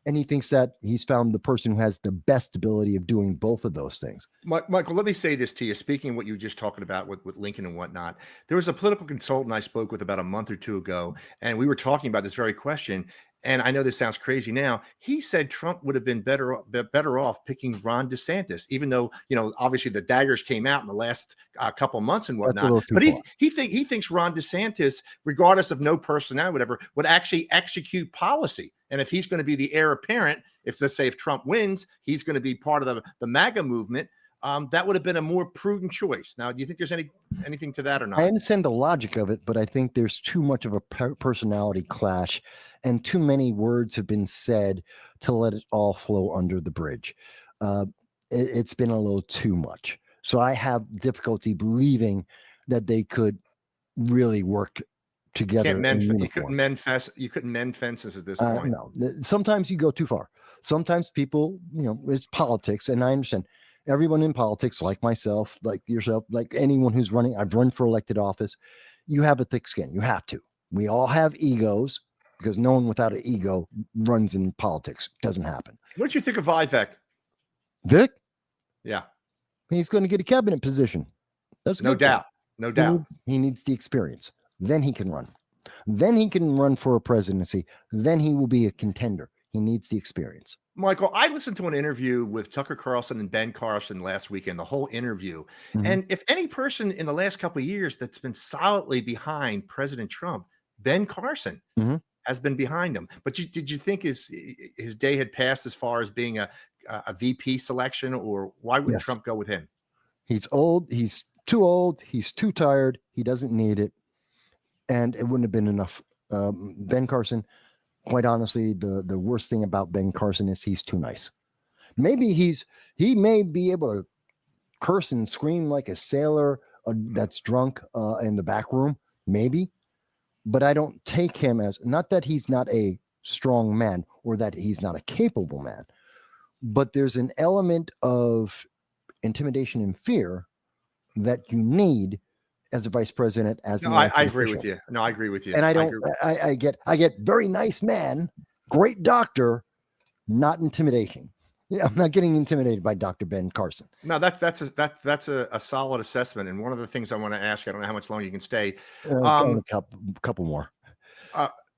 Speaker 2: And he thinks that he's found the person who has the best ability of doing both of those things.
Speaker 1: Michael, let me say this to you. Speaking of what you were just talking about with Lincoln and whatnot, there was a political consultant I spoke with about a month or two ago, and we were talking about this very question. And I know this sounds crazy now. He said Trump would have been better off picking Ron DeSantis, even though, obviously the daggers came out in the last couple months and whatnot. But he thinks Ron DeSantis, regardless of no personality, whatever, would actually execute policy. And if he's going to be the heir apparent, let's say if Trump wins, he's going to be part of the MAGA movement. That would have been a more prudent choice. Now, do you think there's anything to that or not?
Speaker 2: I understand the logic of it, but I think there's too much of a personality clash, and too many words have been said to let it all flow under the bridge. It's been a little too much. So I have difficulty believing that they could really work together.
Speaker 1: You couldn't mend fences at this point.
Speaker 2: No, sometimes you go too far. Sometimes people, it's politics, and I understand. Everyone in politics, like myself, like yourself, like anyone who's running, I've run for elected office. You have a thick skin. You have to. We all have egos. because no one without an ego runs in politics. Doesn't happen.
Speaker 1: What did you think of Vivek?
Speaker 2: Vic,
Speaker 1: Yeah,
Speaker 2: he's going to get a cabinet position. That's
Speaker 1: no
Speaker 2: good for him.
Speaker 1: doubt. No doubt.
Speaker 2: He needs the experience. Then he can run. Then he can run for a presidency. Then he will be a contender. He needs the experience.
Speaker 1: Michael, I listened to an interview with Tucker Carlson and Ben Carson last weekend, the whole interview.
Speaker 2: Mhm.
Speaker 1: And if any person in the last couple of years that's been solidly behind President Trump, Ben Carson
Speaker 2: Mhm.
Speaker 1: has been behind him. But did you think his day had passed as far as being a VP selection, or why wouldn't
Speaker 2: Yes.
Speaker 1: Trump go with him?
Speaker 2: He's old. He's too old. He's too tired. He doesn't need it. And it wouldn't have been enough. Ben Carson, quite honestly, the worst thing about Ben Carson is he's too nice. Maybe he may be able to curse and scream like a sailor that's drunk in the back room, maybe. But I don't take him as, not that he's not a strong man or that he's not a capable man, but there's an element of intimidation and fear that you need as a vice president.
Speaker 1: No, I agree with you. No, I agree with you.
Speaker 2: And I get very nice man, great doctor, not intimidation. Yeah, I'm not getting intimidated by Dr. Ben Carson.
Speaker 1: No, that's a solid assessment. And one of the things I want to ask you, I don't know how much longer you can stay.
Speaker 2: A couple more.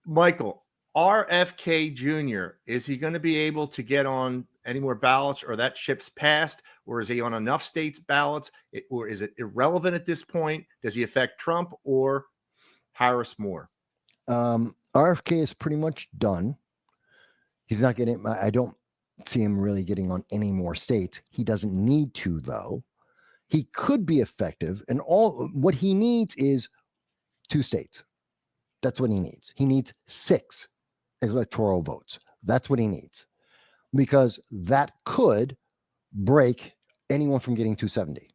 Speaker 1: Michael, RFK Jr., is he going to be able to get on any more ballots, or that ship's passed, or is he on enough states' ballots, or is it irrelevant at this point? Does he affect Trump or Harris more?
Speaker 2: RFK is pretty much done. He's not getting, I don't see him really getting on any more states. He doesn't need to, though. He could be effective, and all what he needs is 2 states. That's what he needs. He needs 6 electoral votes. That's what he needs, because that could break anyone from getting 270.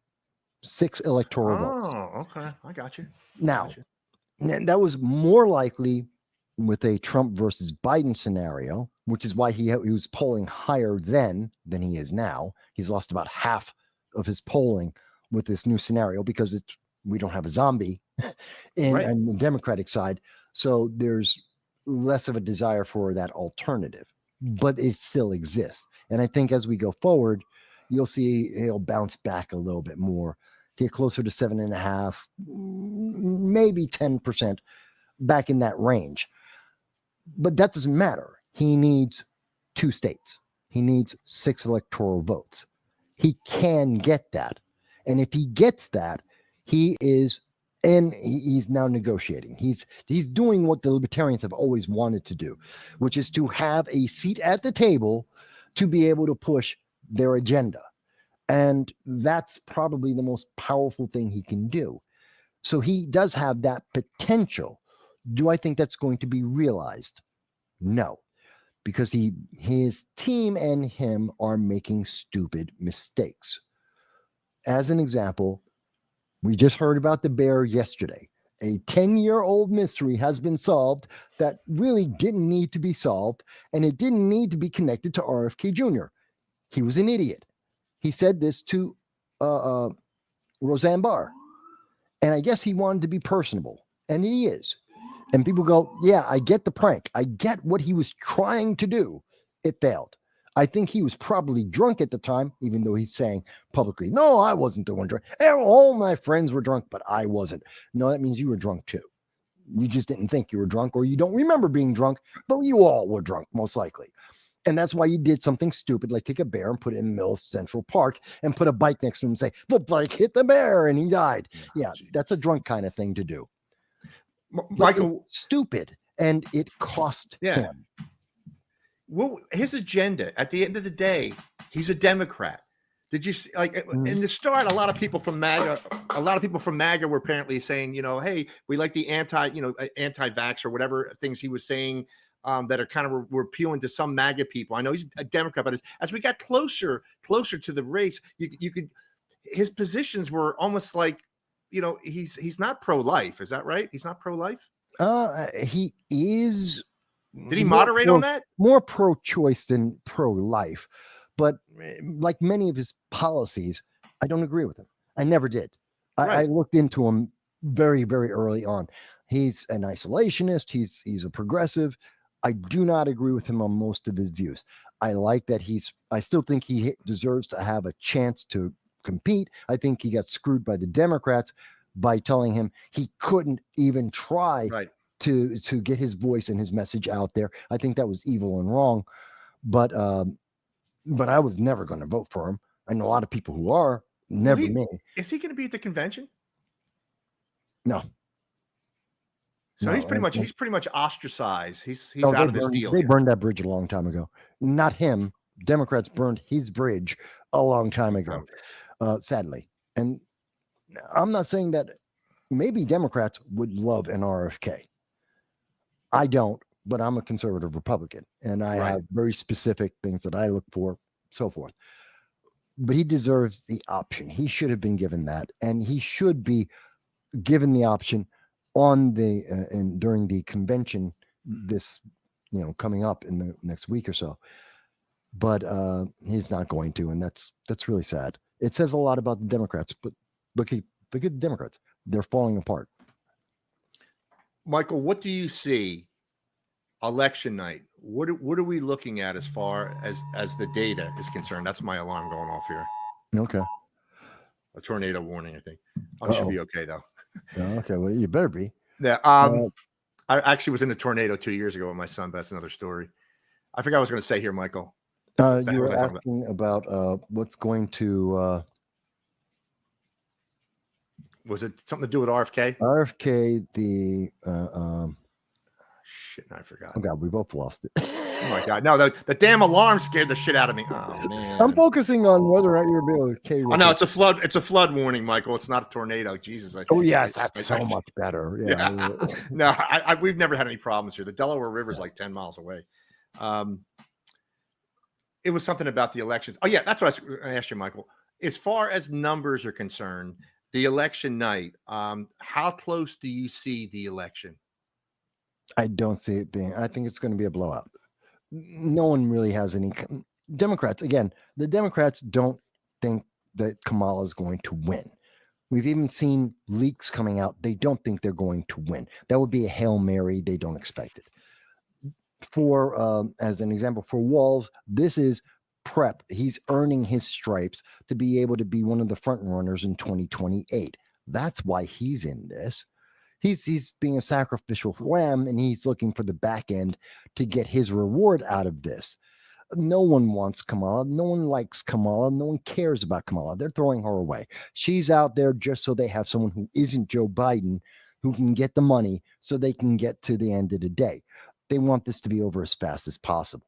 Speaker 2: 6 electoral votes.
Speaker 1: Oh, okay. I got you.
Speaker 2: Now, that was more likely with a Trump versus Biden scenario, which is why he was polling higher then than he is now. He's lost about half of his polling with this new scenario because we don't have a zombie in the Democratic side. So there's less of a desire for that alternative, but it still exists. And I think as we go forward, you'll see he'll bounce back a little bit more, get closer to 7.5, maybe 10%, back in that range. But that doesn't matter. He needs 2 states. He needs 6 electoral votes. He can get that. And if he gets that, he's now negotiating. He's doing what the libertarians have always wanted to do, which is to have a seat at the table to be able to push their agenda. And that's probably the most powerful thing he can do. So he does have that potential. Do I think that's going to be realized? No, because his team and him are making stupid mistakes. As an example, we just heard about the bear yesterday. A 10-year-old mystery has been solved that really didn't need to be solved, and it didn't need to be connected to RFK Jr. He was an idiot. He said this to Roseanne Barr, and I guess he wanted to be personable, and he is. And people go, yeah, I get the prank. I get what he was trying to do. It failed. I think he was probably drunk at the time, even though he's saying publicly, no, I wasn't the one drunk. All my friends were drunk, but I wasn't. No, that means you were drunk too. You just didn't think you were drunk, or you don't remember being drunk, but you all were drunk, most likely. And that's why you did something stupid, like take a bear and put it in the middle of Central Park and put a bike next to him and say, the bike hit the bear and he died. Yeah, that's a drunk kind of thing to do.
Speaker 1: Michael,
Speaker 2: stupid, and it cost him.
Speaker 1: Well, his agenda at the end of the day, he's a Democrat. Did you see, like in the start, a lot of people from MAGA were apparently saying, hey, we like the anti-vax or whatever things he was saying that are kind of were appealing to some MAGA people. I know he's a Democrat, but as we got closer to the race, you could, his positions were almost like, he's not pro-life. Is that right? He's not pro-life?
Speaker 2: He is.
Speaker 1: Did he moderate on that?
Speaker 2: More pro-choice than pro-life. But like many of his policies, I don't agree with him. I never did. I looked into him very, very early on. He's an isolationist. He's a progressive. I do not agree with him on most of his views. I like that I still think he deserves to have a chance to compete. I think he got screwed by the Democrats by telling him he couldn't even try
Speaker 1: Right.
Speaker 2: to get his voice and his message out there. I think that was evil and wrong. But I was never going to vote for him. I know a lot of people who are. Never me.
Speaker 1: Is he going to be at the convention?
Speaker 2: No.
Speaker 1: So
Speaker 2: No,
Speaker 1: he's pretty much ostracized. He's
Speaker 2: no,
Speaker 1: out of this deal.
Speaker 2: They burned that bridge a long time ago. Not him. Democrats burned his bridge a long time ago, sadly. And I'm not saying that maybe Democrats would love an RFK. I don't, but I'm a conservative Republican, and I have very specific things that I look for, so forth. But he deserves the option. He should have been given that, and he should be given the option on the and during the convention this coming up in the next week or so. But he's not going to, and that's really sad. It says a lot about the Democrats, but look at the Democrats. They're falling apart.
Speaker 1: Michael, what do you see election night? What are we looking at as far as the data is concerned? That's my alarm going off here.
Speaker 2: Okay.
Speaker 1: A tornado warning, I think. I should be okay though.
Speaker 2: Okay, well, you better be.
Speaker 1: Yeah. I actually was in a tornado 2 years ago with my son, but that's another story. I forgot what I was going to say here, Michael.
Speaker 2: You were asking about what's going to.
Speaker 1: Was it something to do with RFK?
Speaker 2: RFK,
Speaker 1: shit, I forgot.
Speaker 2: Oh God, we both lost it.
Speaker 1: Oh my God, no, the damn alarm scared the shit out of me. Oh man,
Speaker 2: I'm focusing on whether or not you're able to okay.
Speaker 1: Oh no, it's a flood. It's a flood warning, Michael. It's not a tornado. Jesus.
Speaker 2: Yes, that's so much better. Yeah.
Speaker 1: No, we've never had any problems here. The Delaware River is like 10 miles away. It was something about the elections. Oh yeah, that's what I asked you, Michael. As far as numbers are concerned, the election night, how close do you see the election?
Speaker 2: I don't see it being. I think it's going to be a blowout. No one really has any. Democrats, again, the Democrats don't think that Kamala is going to win. We've even seen leaks coming out. They don't think they're going to win. That would be a Hail Mary. They don't expect it. For, as an example, for Walz, this is prep. He's earning his stripes to be able to be one of the front runners in 2028. That's why he's in this. He's being a sacrificial lamb, and he's looking for the back end to get his reward out of this. No one wants Kamala. No one likes Kamala. No one cares about Kamala. They're throwing her away. She's out there just so they have someone who isn't Joe Biden who can get the money so they can get to the end of the day. They want this to be over as fast as possible.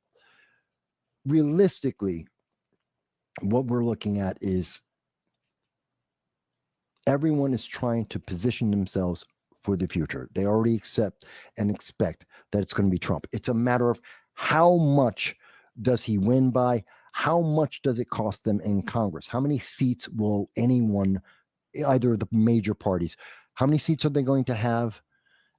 Speaker 2: Realistically, what we're looking at is everyone is trying to position themselves for the future. They already accept and expect that it's going to be Trump. It's a matter of how much does he win by? How much does it cost them in Congress? How many seats will anyone, either of the major parties, how many seats are they going to have?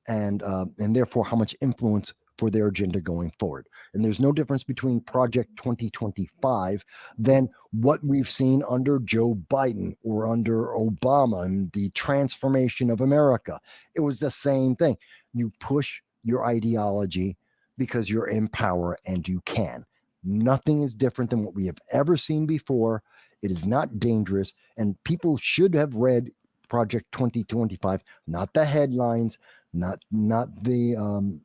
Speaker 2: And therefore, how much influence for their agenda going forward. And there's no difference between Project 2025 than what we've seen under Joe Biden or under Obama and the transformation of America. It was the same thing. You push your ideology because you're in power and you can. Nothing is different than what we have ever seen before. It is not dangerous. And people should have read Project 2025, not the headlines, not the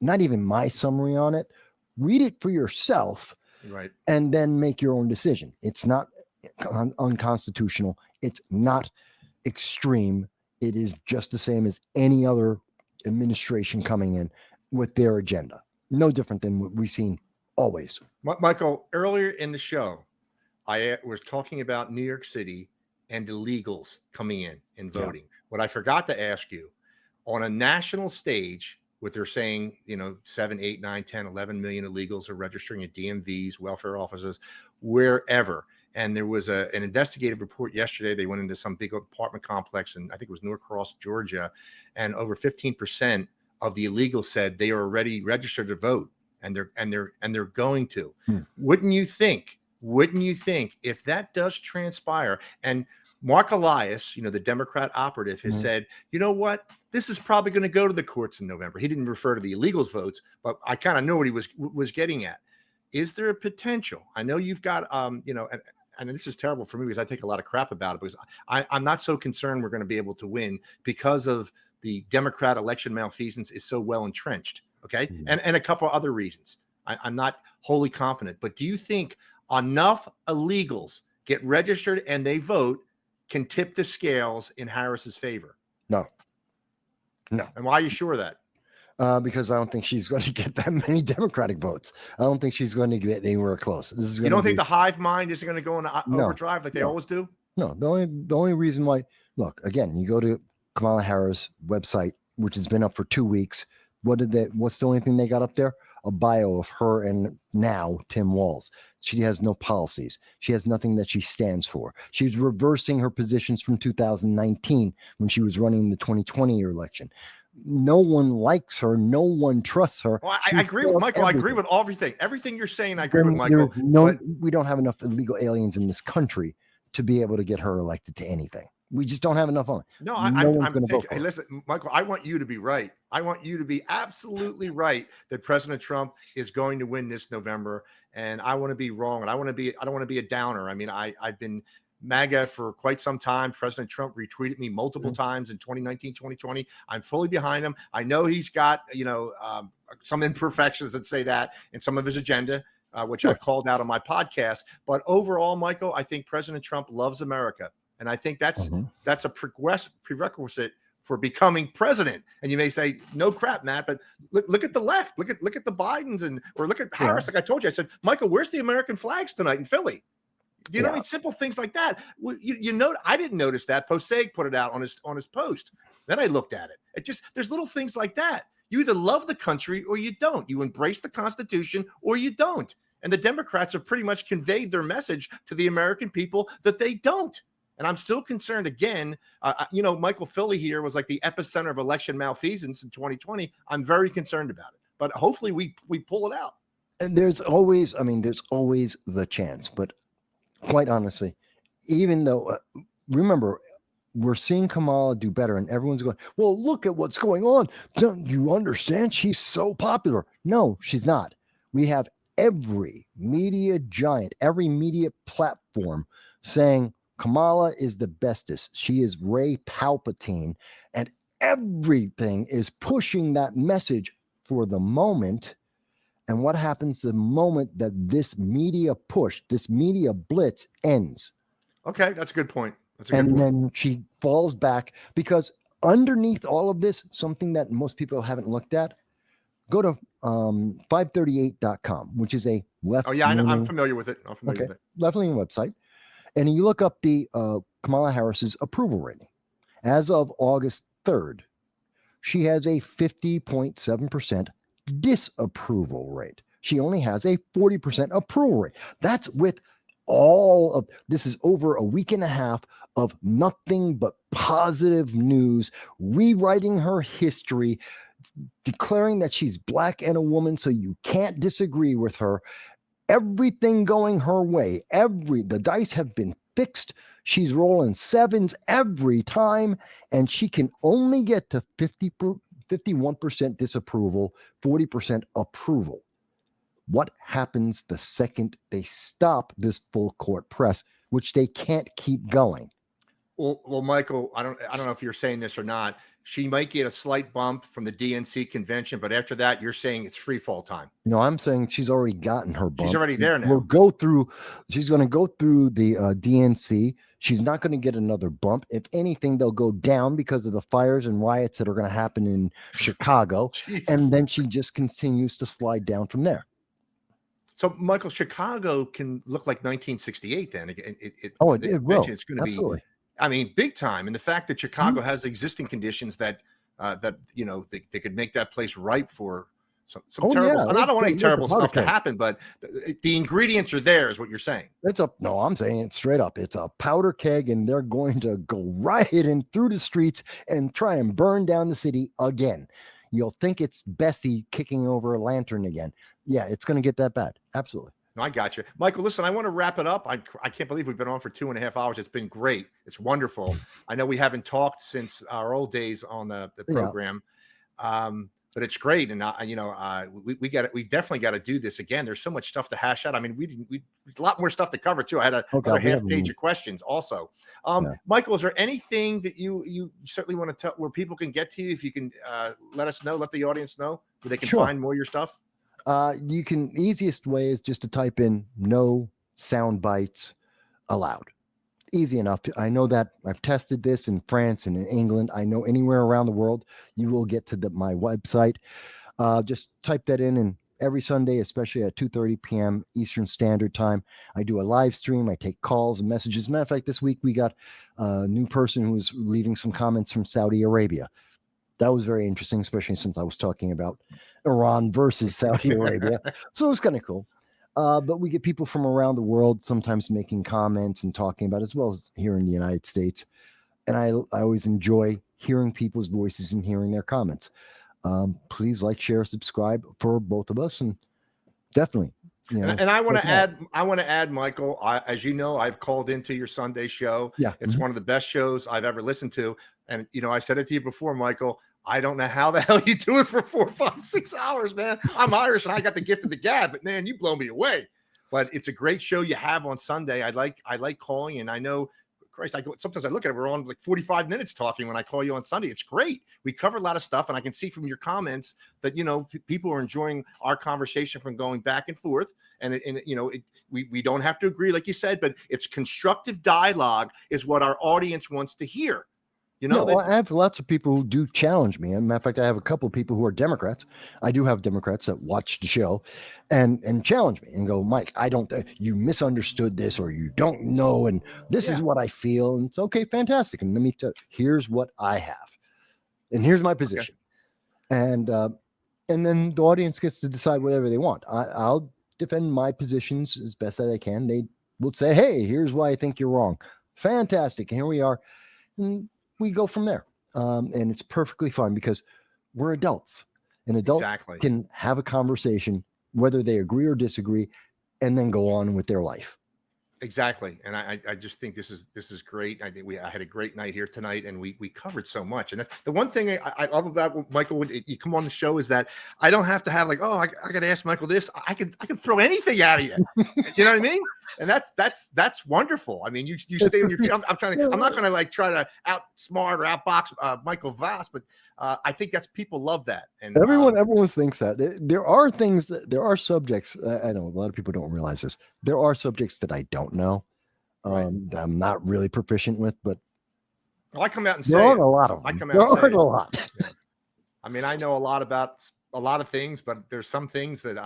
Speaker 2: not even my summary on it. Read it for yourself,
Speaker 1: right,
Speaker 2: and then make your own decision. It's not unconstitutional. It's not extreme. It is just the same as any other administration coming in with their agenda. No different than what we've seen always.
Speaker 1: Michael, earlier in the show, I was talking about New York City and illegals coming in and voting. Yeah. What I forgot to ask you, on a national stage, what they're saying, 7, 8, 9, 10, 11 million illegals are registering at DMVs, welfare offices, wherever. And there was an investigative report yesterday. They went into some big apartment complex, and I think it was Norcross, Georgia, and over 15% of the illegals said they are already registered to vote, and they're going to. Wouldn't you think if that does transpire, and Mark Elias, the Democrat operative, has said, you know what? This is probably going to go to the courts in November. He didn't refer to the illegals votes, but I kind of know what he was getting at. Is there a potential? I know you've got, and this is terrible for me because I take a lot of crap about it, because I'm not so concerned we're going to be able to win because of the Democrat election malfeasance is so well entrenched. Okay. And a couple of other reasons. I'm not wholly confident, but do you think enough illegals get registered and they vote can tip the scales in Harris's favor?
Speaker 2: No.
Speaker 1: And why are you sure of that?
Speaker 2: Because I don't think she's going to get that many Democratic votes. I don't think she's going to get anywhere close. This is
Speaker 1: you don't think the hive mind isn't going to go into overdrive like they always do?
Speaker 2: No. The only reason why, look, again, you go to Kamala Harris' website, which has been up for 2 weeks. What's the only thing they got up there? A bio of her and now Tim Walz. She has no policies. She has nothing that she stands for. She's reversing her positions from 2019 when she was running the 2020 election. No one likes her. No one trusts her.
Speaker 1: Well, I agree with Michael. Everything. I agree with everything. Everything you're saying, I agree with Michael.
Speaker 2: We don't have enough illegal aliens in this country to be able to get her elected to anything. We just don't have enough on it.
Speaker 1: No, I'm going to vote for her. Listen, Michael, I want you to be right. I want you to be absolutely right that President Trump is going to win this November, and I want to be wrong. And I don't want to be a downer. I mean, I've been MAGA for quite some time. President Trump retweeted me multiple times in 2019, 2020. I'm fully behind him. I know he's got, some imperfections that say that in some of his agenda, which I've called out on my podcast. But overall, Michael, I think President Trump loves America. And I think that's a prerequisite for becoming president. And you may say, no crap, Matt, but look at the left. Look at the Bidens or look at Harris. Like I told you, I said, Michael, where's the American flags tonight in Philly? You know, I mean, simple things like that. I didn't notice that. Poseg put it out on his post. Then I looked at it. There's little things like that. You either love the country or you don't. You embrace the Constitution or you don't. And the Democrats have pretty much conveyed their message to the American people that they don't. And I'm still concerned again. Michael, Philly here was like the epicenter of election malfeasance in 2020. I'm very concerned about it. But hopefully we pull it out.
Speaker 2: And there's always the chance. But quite honestly, even though, remember, we're seeing Kamala do better and everyone's going, well, look at what's going on. Don't you understand? She's so popular. No, she's not. We have every media giant, every media platform saying Kamala is the bestest. She is Ray Palpatine, and everything is pushing that message for the moment. And what happens the moment that this media push, this media blitz ends? Okay,
Speaker 1: that's a good point.
Speaker 2: Then she falls back because underneath all of this, something that most people haven't looked at, go to 538.com, which is a left.
Speaker 1: Oh, yeah, I know. I'm familiar with it.
Speaker 2: Left-leaning website. And you look up the Kamala Harris's approval rating. As of August 3rd, she has a 50.7% disapproval rate. She only has a 40% approval rate. That's with all of this is over a week and a half of nothing but positive news, rewriting her history, declaring that she's black and a woman, so you can't disagree with her. Everything going her way. The dice have been fixed. She's rolling sevens every time, and she can only get to 51% disapproval, 40% approval. What happens the second they stop this full court press, which they can't keep going?
Speaker 1: Well, Michael, I don't know if you're saying this or not. She might get a slight bump from the DNC convention, but after that, you're saying it's free fall time.
Speaker 2: No, I'm saying she's already gotten her bump.
Speaker 1: She's already there now.
Speaker 2: She's going to go through the DNC. She's not going to get another bump. If anything, they'll go down because of the fires and riots that are going to happen in Chicago. And then she just continues to slide down from there.
Speaker 1: So, Michael, Chicago can look like 1968 then.
Speaker 2: It will.
Speaker 1: It's going to be. I mean, big time. And the fact that Chicago has existing conditions that they could make that place ripe for some terrible. Yeah. And I don't want any terrible stuff to happen, but the ingredients are there, is what you're saying.
Speaker 2: I'm saying it straight up. It's a powder keg, and they're going to go rioting through the streets and try and burn down the city again. You'll think it's Bessie kicking over a lantern again. Yeah, it's going to get that bad. Absolutely.
Speaker 1: No, I got you. Michael, listen, I want to wrap it up. I can't believe we've been on for 2.5 hours. It's been great. It's wonderful. I know we haven't talked since our old days on the
Speaker 2: Yeah,
Speaker 1: program. But it's great. And we got we definitely got to do this again. There's so much stuff to hash out. I mean, there's a lot more stuff to cover too. I had another half page of questions also.
Speaker 2: Yeah.
Speaker 1: Michael, is there anything that you certainly want to tell where people can get to you? If you can let us know, let the audience know where they can
Speaker 2: Sure.
Speaker 1: find more of your stuff.
Speaker 2: You can, easiest way is just to type in "No Soundbites Allowed." Easy enough. I know that I've tested this in France and in England. I know anywhere around the world, you will get to my website. Just type that in, and every Sunday, especially at 2:30 p.m. Eastern Standard Time, I do a live stream. I take calls and messages. Matter of fact, this week we got a new person who was leaving some comments from Saudi Arabia. That was very interesting, especially since I was talking about Iran versus Saudi Arabia. So it was kind of cool. But we get people from around the world sometimes making comments and talking about it, as well as here in the United States. And I always enjoy hearing people's voices and hearing their comments. Please like, share, subscribe for both of us. And definitely,
Speaker 1: and I want to add, Michael, as you know, I've called into your Sunday show.
Speaker 2: Yeah.
Speaker 1: It's one of the best shows I've ever listened to. And, I said it to you before, Michael, I don't know how the hell you do it for 4, 5, 6 hours, man. I'm Irish and I got the gift of the gab, but man, you blow me away. But it's a great show you have on Sunday. I like calling, and I know, Christ, sometimes I look at it, we're on like 45 minutes talking when I call you on Sunday. It's great. We cover a lot of stuff, and I can see from your comments that, people are enjoying our conversation from going back and forth. And we don't have to agree, like you said, but it's constructive dialogue is what our audience wants to hear.
Speaker 2: I have lots of people who do challenge me. As a matter of fact, I have a couple of people who are Democrats. I do have Democrats that watch the show and challenge me and go, Mike, you misunderstood this, or you don't know, and this is what I feel. And it's okay, fantastic. And let me tell you, here's what I have, and here's my position. Okay. And then the audience gets to decide whatever they want. I'll defend my positions as best as I can. They will say, hey, here's why I think you're wrong. Fantastic. And here we are. And we go from there. And it's perfectly fine because we're adults, and adults can have a conversation, whether they agree or disagree, and then go on with their life.
Speaker 1: Exactly. And I just think this is great. I think I had a great night here tonight, and we covered so much. And the one thing I love about Michael, when you come on the show, is that I don't have to have like, I got to ask Michael this. I can throw anything out of you. You know what I mean? And that's wonderful. I mean, you stay on your feet. I'm not going to like try to outsmart or outbox Michael Voss, but I think people love that. And
Speaker 2: everyone thinks that there are subjects. I know a lot of people don't realize this. There are subjects that I don't know. That I'm not really proficient with, but
Speaker 1: I come out and say
Speaker 2: there aren't a lot of them.
Speaker 1: I come out and say
Speaker 2: a lot.
Speaker 1: Yeah. I mean, I know a lot about a lot of things, but there's some things that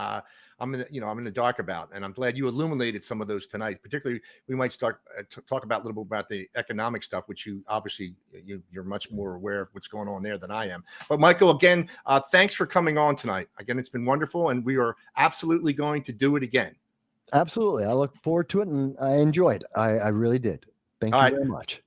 Speaker 1: I'm in the dark about, and I'm glad you illuminated some of those tonight. Particularly, we might start talk about a little bit about the economic stuff, which you obviously you're much more aware of what's going on there than I am. But Michael, again, thanks for coming on tonight. Again, it's been wonderful, and we are absolutely going to do it again.
Speaker 2: Absolutely, I look forward to it, and I enjoyed. I really did. Thank you very much.